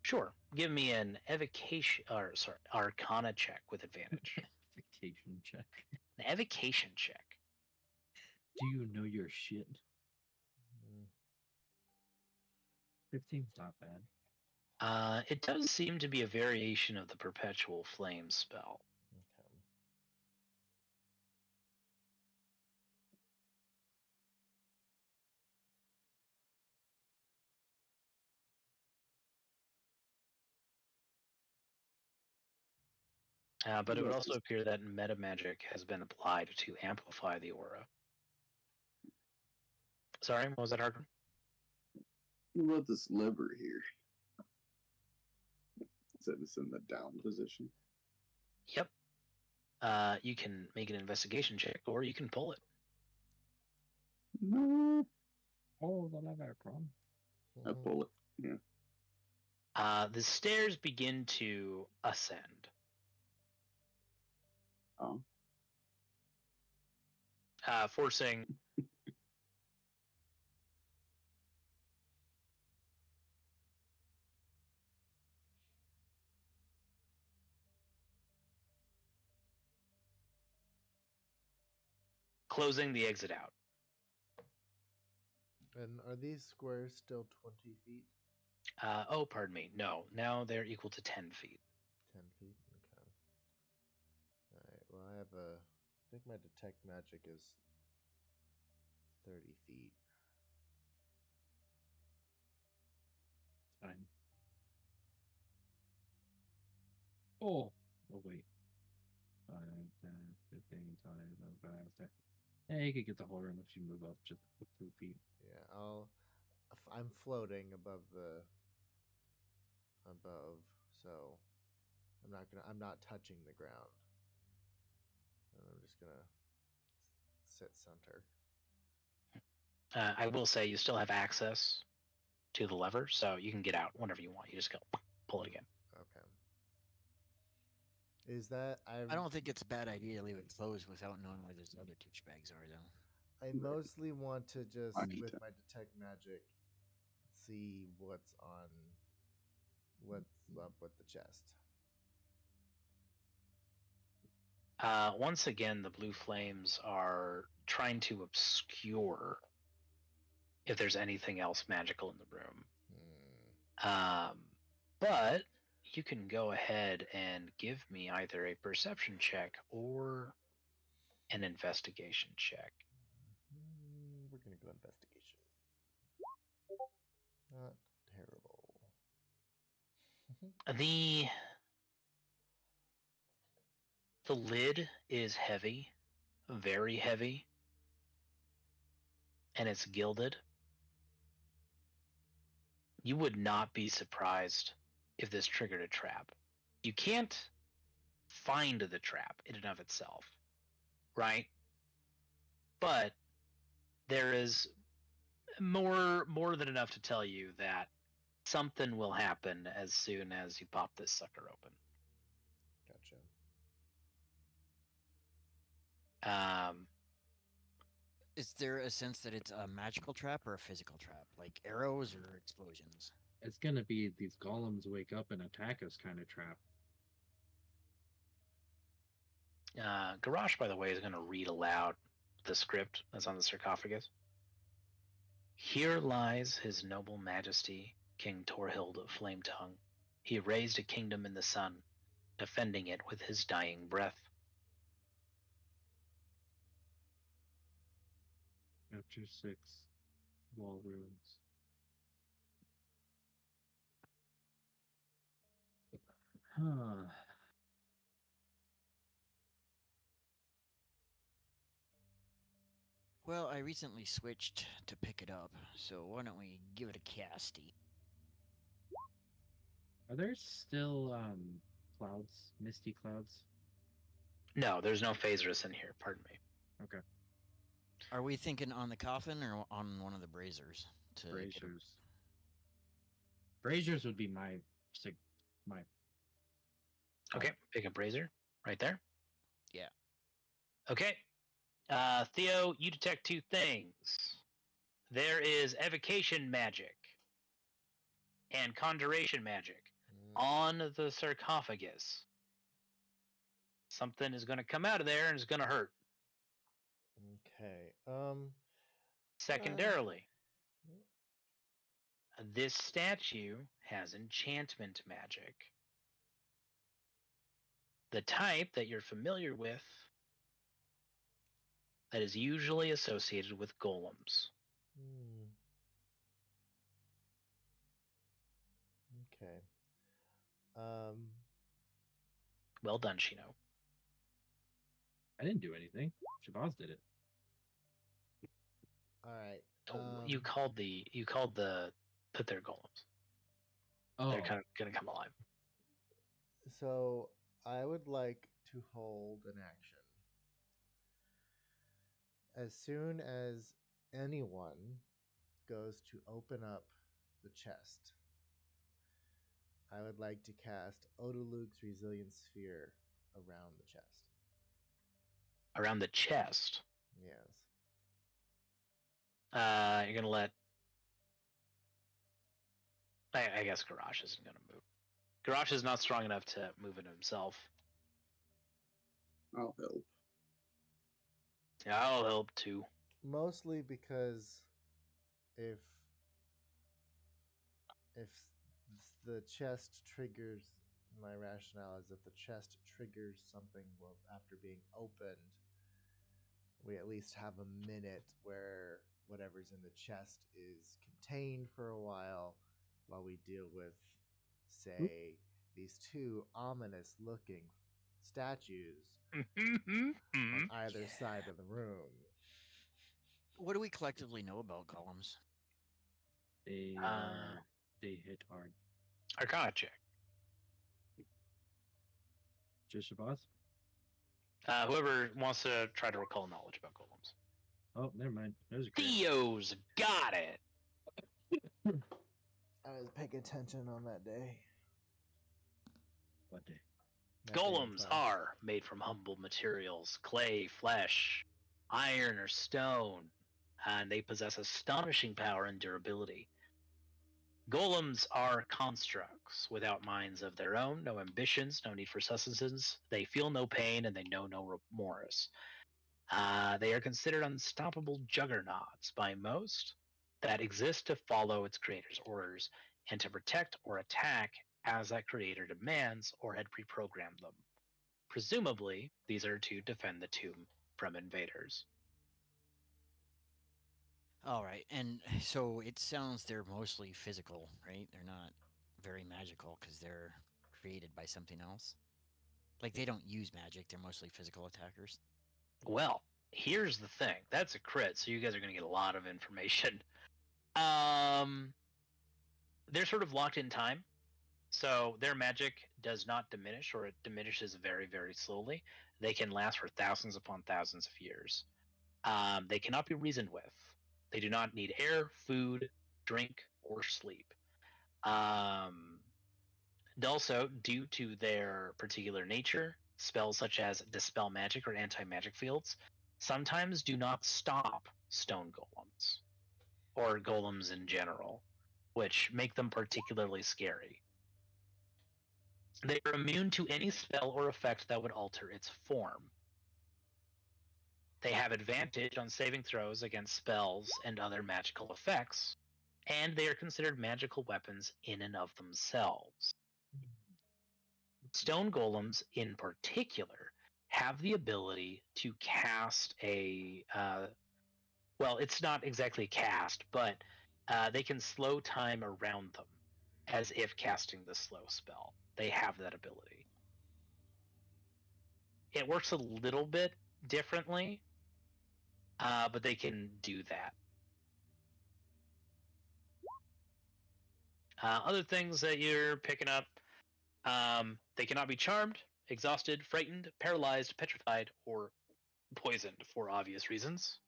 Sure. Give me an evocation, or sorry, arcana check with advantage. Evocation check. An evocation check. Do you know your shit? 15's not bad. It does seem to be a variation of the perpetual flame spell. But it would also appear that meta magic has been applied to amplify the aura. Sorry, what was that, Harker? What about this lever here? Said it's in the down position. Yep. You can make an investigation check, or you can pull it. No. Oh, the lever, Cron. I pull it. Yeah. The stairs begin to ascend. Oh. Forcing closing the exit out. And are these squares still 20 feet? Oh, pardon me. No, now they're equal to 10 feet. 10 feet? Okay. Alright, well, I think my detect magic is 30 feet. Fine. Oh wait. 5, 10, 15, 20, 25, 10. Yeah, you could get the whole room if you move up just 2 feet. Yeah, I'm floating above, so I'm not touching the ground. And I'm just gonna sit center. I will say you still have access to the lever, so you can get out whenever you want. You just go pull it again. Okay. Is that I don't think it's a bad idea to leave it closed without knowing where those other douchebags are, though. I mostly want to just, I need with to- my detect magic, see what's up with the chest. Once again, the blue flames are trying to obscure if there's anything else magical in the room. But you can go ahead and give me either a perception check or an investigation check. We're gonna go investigation. Not terrible. The lid is heavy, very heavy, and it's gilded. You would not be surprised if this triggered a trap. You can't find the trap in and of itself, right? But there is more than enough to tell you that something will happen as soon as you pop this sucker open. Gotcha. Is there a sense that it's a magical trap or a physical trap, like arrows or explosions? It's gonna be these golems wake up and attack us kind of trap. Garrosh, by the way, is going to read aloud the script that's on the sarcophagus. Here lies his noble majesty, King Torhild of Flametongue. He raised a kingdom in the sun, defending it with his dying breath. Chapter 6, Wall Ruins. Huh. Well, I recently switched to pick it up, so why don't we give it a casty? Are there still clouds, misty clouds? No, there's no phasers in here, pardon me. Okay. Are we thinking on the coffin or on one of the braziers? Braziers. Braziers would be my. Okay, pick a brazier right there. Yeah. Okay. Theo, you detect two things. There is evocation magic and conjuration magic on the sarcophagus. Something is going to come out of there and it's going to hurt. Okay. Secondarily, this statue has enchantment magic. The type that you're familiar with that is usually associated with golems. Okay. Well done, Shino. I didn't do anything. Shabazz did it. All right. You called the put their golems. Oh, They're kind of gonna come alive. So I would like to hold an action. As soon as anyone goes to open up the chest, I would like to cast Odalug's Resilient Sphere around the chest. Around the chest. Yes. You're gonna let. I guess Garrosh isn't gonna move. Garrosh is not strong enough to move it himself. I'll help. Yeah, I'll help too. Mostly because if the chest triggers, my rationale is if the chest triggers something after being opened, we at least have a minute where whatever's in the chest is contained for a while we deal with, say, these two ominous looking statues on either Yeah. side of the room. What do we collectively know about golems? They hit hard. Arcana check. Just Shabazz? Whoever wants to try to recall knowledge about golems. Oh, never mind. That was a crit. Theo's got it. I was paying attention on that day. What day? That day in Golems class. are made from humble materials, clay, flesh, iron, or stone, and they possess astonishing power and durability. Golems are constructs without minds of their own, no ambitions, no need for sustenance. They feel no pain and they know no remorse. They are considered unstoppable juggernauts by most that exist to follow its creator's orders and to protect or attack as that creator demands or had pre-programmed them. Presumably, these are to defend the tomb from invaders. All right, and so it sounds they're mostly physical, right? They're not very magical because they're created by something else. Like they don't use magic; they're mostly physical attackers. Well, here's the thing. That's a crit, so you guys are going to get a lot of information. They're sort of locked in time. So their magic does not diminish, or it diminishes very, very slowly. They can last for thousands upon thousands of years. They cannot be reasoned with. They do not need air, food, drink, or sleep. Also, due to their particular nature, spells such as Dispel Magic or Anti-Magic Fields sometimes do not stop stone golems, or golems in general, which make them particularly scary. They are immune to any spell or effect that would alter its form. They have advantage on saving throws against spells and other magical effects, and they are considered magical weapons in and of themselves. Stone golems, in particular, have the ability to cast a well, it's not exactly cast, but they can slow time around them as if casting the slow spell. They have that ability. It works a little bit differently, but they can do that. Other things that you're picking up, they cannot be charmed, exhausted, frightened, paralyzed, petrified, or poisoned for obvious reasons.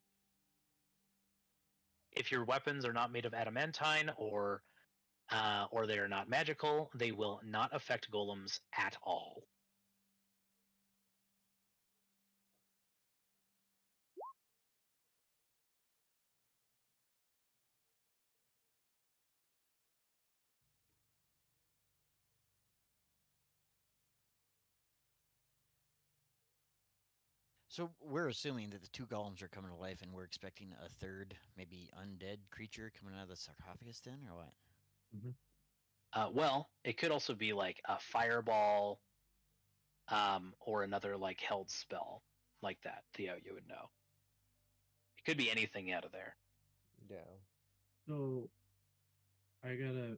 If your weapons are not made of adamantine or they are not magical, they will not affect golems at all. So we're assuming that the two golems are coming to life, and we're expecting a third, maybe undead creature coming out of the sarcophagus, then, or what? Well, it could also be like a fireball, or another like held spell like that. Theo, you would know. It could be anything out of there. Yeah. So, I got a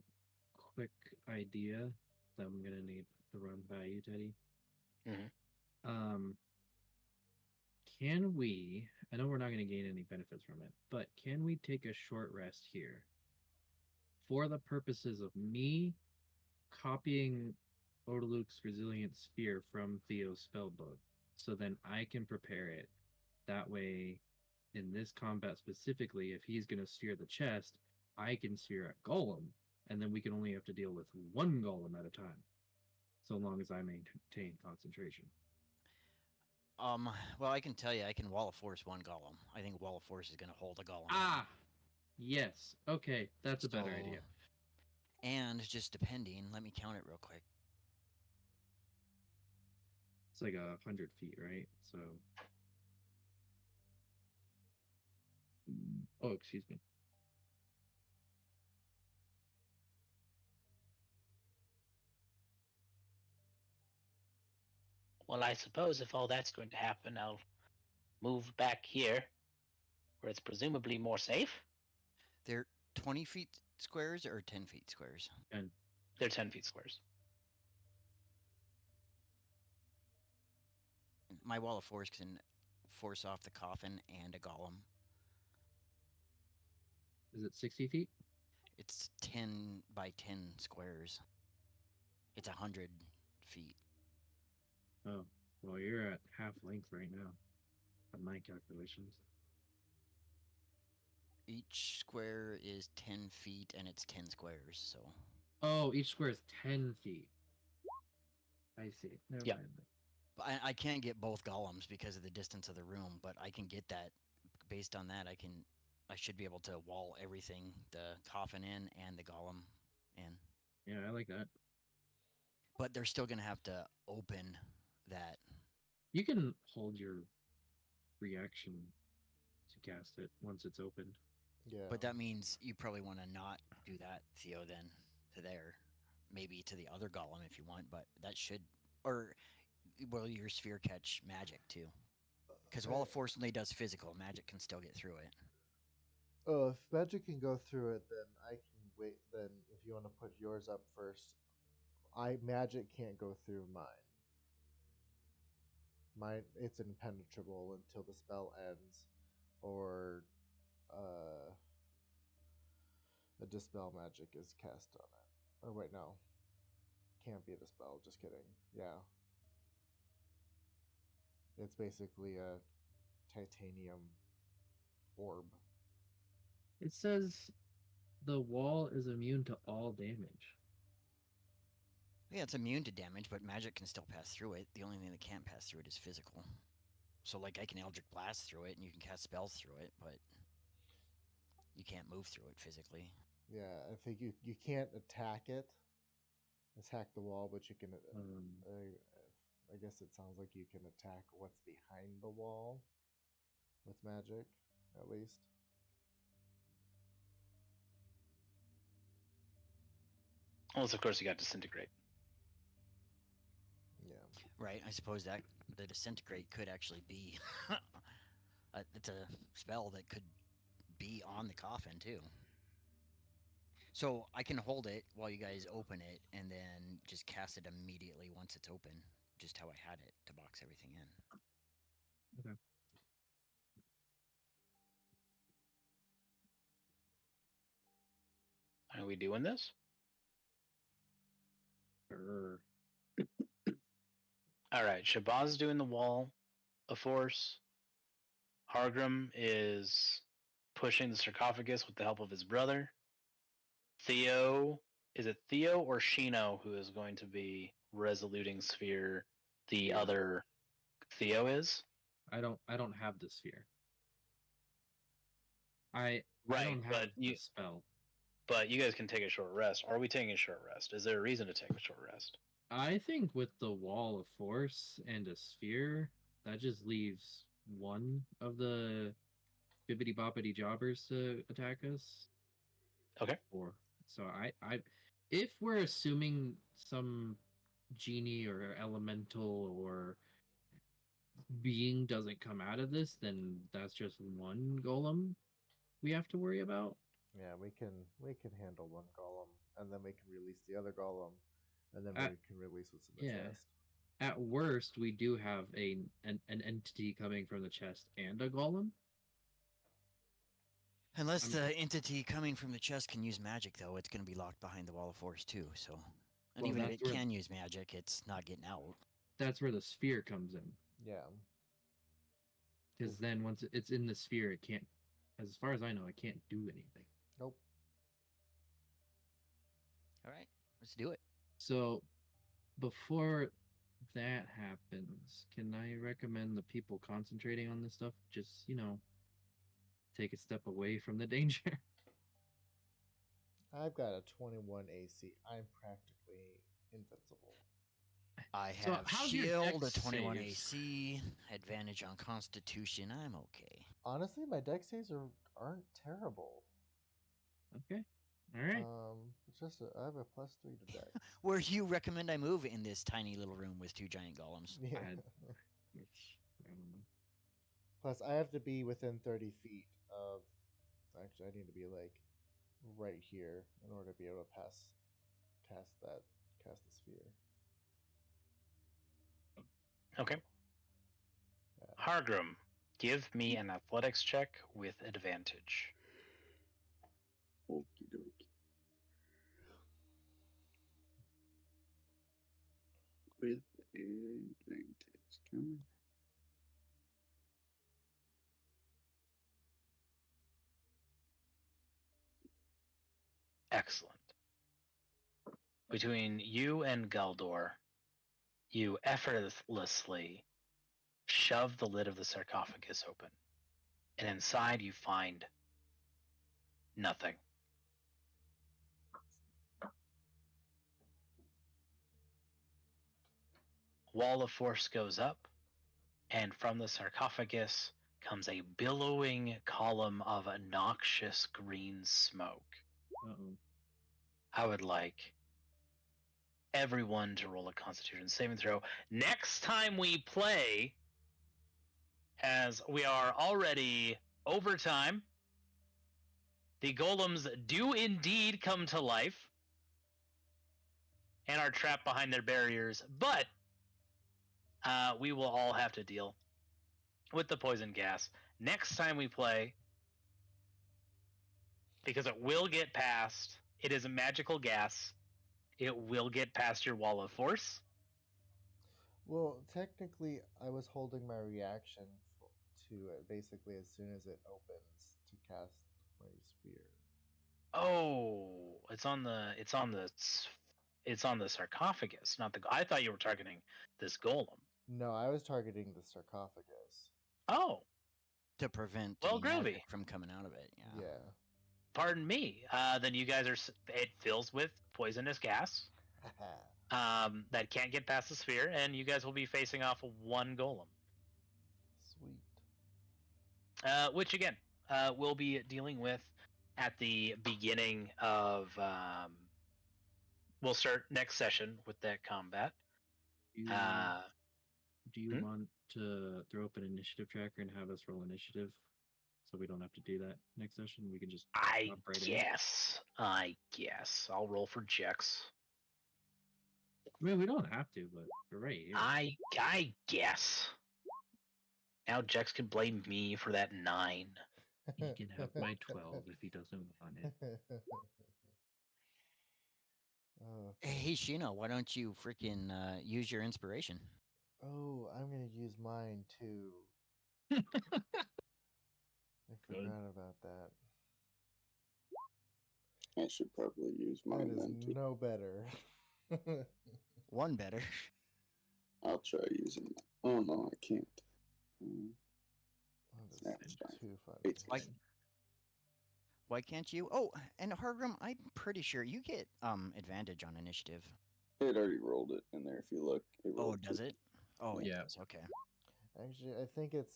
quick idea that I'm gonna need to run by you, Teddy. Mhm. Can we? I know we're not gonna gain any benefits from it, but can we take a short rest here for the purposes of me copying Odaluk's Resilient Sphere from Theo's spellbook, so then I can prepare it. That way, in this combat specifically, if he's going to steer the chest, I can steer a golem, and then we can only have to deal with one golem at a time, so long as I maintain concentration. Well, I can tell you, I can Wall of Force one golem. I think Wall of Force is going to hold a golem. Ah, yes. Okay, that's a better idea. And just depending, let me count it real quick. It's like 100 feet, right? So, oh, excuse me. Well, I suppose if all that's going to happen, I'll move back here. where it's presumably more safe. They're 20 feet squares or 10 feet squares? And They're 10 feet squares. My wall of force can force off the coffin and a golem. is it 60 feet? It's 10 by 10 squares. It's 100 feet. Oh, well, you're at half length right now, on my calculations. Each square is 10 feet and it's 10 squares, so. Oh, each square is 10 feet. I see. Never Yeah. mind. But I can't get both golems because of the distance of the room, but I can get that. Based on that, I should be able to wall everything, the coffin in and the golem in. Yeah, I like that. But they're still gonna have to open that. You can hold your reaction to cast it once it's opened. Yeah. But that means you probably want to not do that, Theo, then to there. Maybe to the other golem if you want, but that should. Or will your sphere catch magic too? Because Wall of Force only does physical. Magic can still get through it. Oh, if magic can go through it, then I can wait. Then if you want to put yours up first, magic can't go through mine. Mine, it's impenetrable until the spell ends, or a dispel magic is cast on it. Or wait, no, can't be a dispel. Just kidding. Yeah, it's basically a titanium orb. It says the wall is immune to all damage. Yeah, it's immune to damage, but magic can still pass through it. The only thing that can't pass through it is physical. So, like, I can Eldritch Blast through it, and you can cast spells through it, but you can't move through it physically. Yeah, I think you can't attack it. Attack the wall, but you can. I guess it sounds like you can attack what's behind the wall with magic, at least. Unless, of course, you got Disintegrate. Yeah. Right, I suppose that the Disintegrate could actually be. It's a spell that could be on the coffin, too. So I can hold it while you guys open it, and then just cast it immediately once it's open, just how I had it to box everything in. Okay. Are we doing this? Sure. All right. Shabazz doing the wall of force. Hargrim is pushing the sarcophagus with the help of his brother. Theo, is it Theo or Shino who is going to be resoluting sphere? The other Theo is. I don't have the sphere. I Right, don't have the spell. But you guys can take a short rest. Are we taking a short rest? Is there a reason to take a short rest? I think with the wall of force and a sphere, that just leaves one of the bibbity boppity jobbers to attack us. Okay. Or so if we're assuming some genie or elemental or being doesn't come out of this, then that's just one golem we have to worry about. Yeah, we can handle one golem, and then we can release the other golem, and then we can release what's in the chest. At worst, we do have an entity coming from the chest and a golem. Unless the entity coming from the chest can use magic, though, it's going to be locked behind the wall of force, too. So, and even if it can use magic, it's not getting out. That's where the sphere comes in. Yeah. Because then once it's in the sphere, it can't, as far as I know, it can't do anything. Nope. All right, let's do it. So, before that happens, can I recommend the people concentrating on this stuff just, take a step away from the danger? I've got a 21 AC. I'm practically invincible. I So have how's your shield, dex a 21 saves? AC, advantage on Constitution. I'm okay. Honestly, my dex saves aren't terrible. Okay. All right. It's just I have a +3 to dex. Where do you recommend I move in this tiny little room with two giant golems? Yeah. I don't know. Plus, I have to be within 30 feet of. Actually, I need to be like right here in order to be able to cast the sphere. Okay. Yeah. Hargrim, give me an athletics check with advantage. Okie dokie. With advantage. Come on. Excellent. Between you and Galdor, you effortlessly shove the lid of the sarcophagus open, and inside you find nothing. Wall of force goes up, and from the sarcophagus comes a billowing column of noxious green smoke. Uh-oh. I would like everyone to roll a Constitution saving throw. Next time we play, as we are already over time, the golems do indeed come to life and are trapped behind their barriers, but we will all have to deal with the poison gas next time we play, because it will get past. It is a magical gas. It will get past your wall of force. Well, technically, I was holding my reaction to it basically as soon as it opens to cast my sphere. Oh, it's on the sarcophagus, not the. I thought you were targeting this golem. No, I was targeting the sarcophagus. Oh, To prevent Well, any magic groovy. from coming out of it. Yeah. Yeah. pardon me. Then you guys are. It fills with poisonous gas that can't get past the sphere, and you guys will be facing off one golem. Sweet. Which again, we'll be dealing with at the beginning of. We'll start next session with that combat. Do you want to throw up an initiative tracker and have us roll initiative, so we don't have to do that next session? We can just. I hop right in? guess I'll roll for Jex. I mean, we don't have to, but you're right here. I guess. Now Jex can blame me for that 9. He can have my 12 if he doesn't want it. Oh, Hey, Shino, why don't you freaking use your inspiration? oh, I'm gonna use mine too. I forgot about that. I should probably use Mine mine is then too. no better. One better. I'll try using it. Oh no, I can't. That That's is fine. too funny. It's Why, why can't you? Oh, and Hargrim, I'm pretty sure you get advantage on initiative. It already rolled it in there. If you look, it Oh, rolled does two. it? Oh, it Yeah. does. Okay. Actually, I think it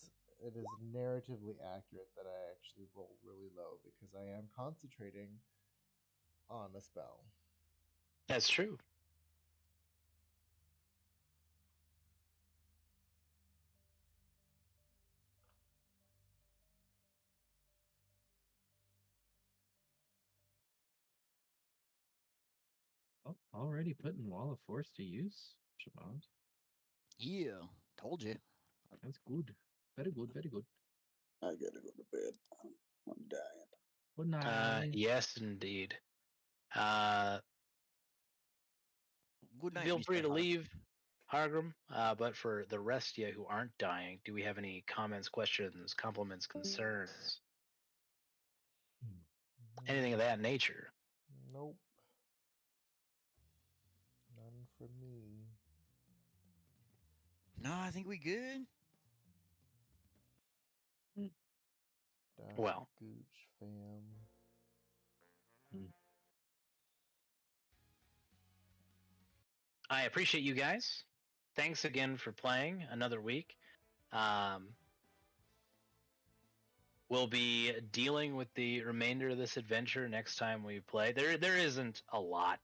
is narratively accurate that I actually roll really low because I am concentrating on the spell. That's true. Oh, already putting Wall of Force to use, Shabbat. Yeah, told you. That's good. Very good, very good. I gotta go to bed. I'm dying. Good night. Yes, indeed. Good night. Feel free Mr. to Hart. leave, Hargrim. But for the rest of you who aren't dying, do we have any comments, questions, compliments, concerns? Anything of that nature? Nope. None for me. No, I think we good. Dash Well. Gooch fam. I appreciate you guys. Thanks again for playing another week. We'll be dealing with the remainder of this adventure next time we play. There isn't a lot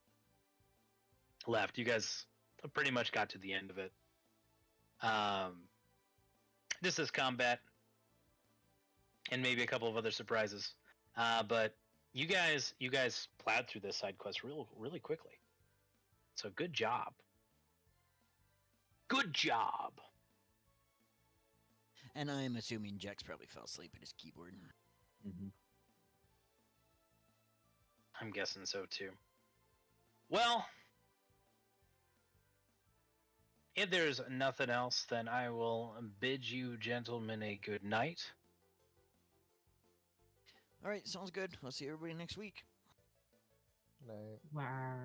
left. You guys pretty much got to the end of it. This is combat. and maybe a couple of other surprises. But you guys plowed through this side quest really quickly. So good job. Good job. And I'm assuming Jax probably fell asleep at his keyboard. Mm-hmm. I'm guessing so too. Well, if there's nothing else, then I will bid you gentlemen a good night. All right, sounds good. I'll see everybody next week. Night. Wow.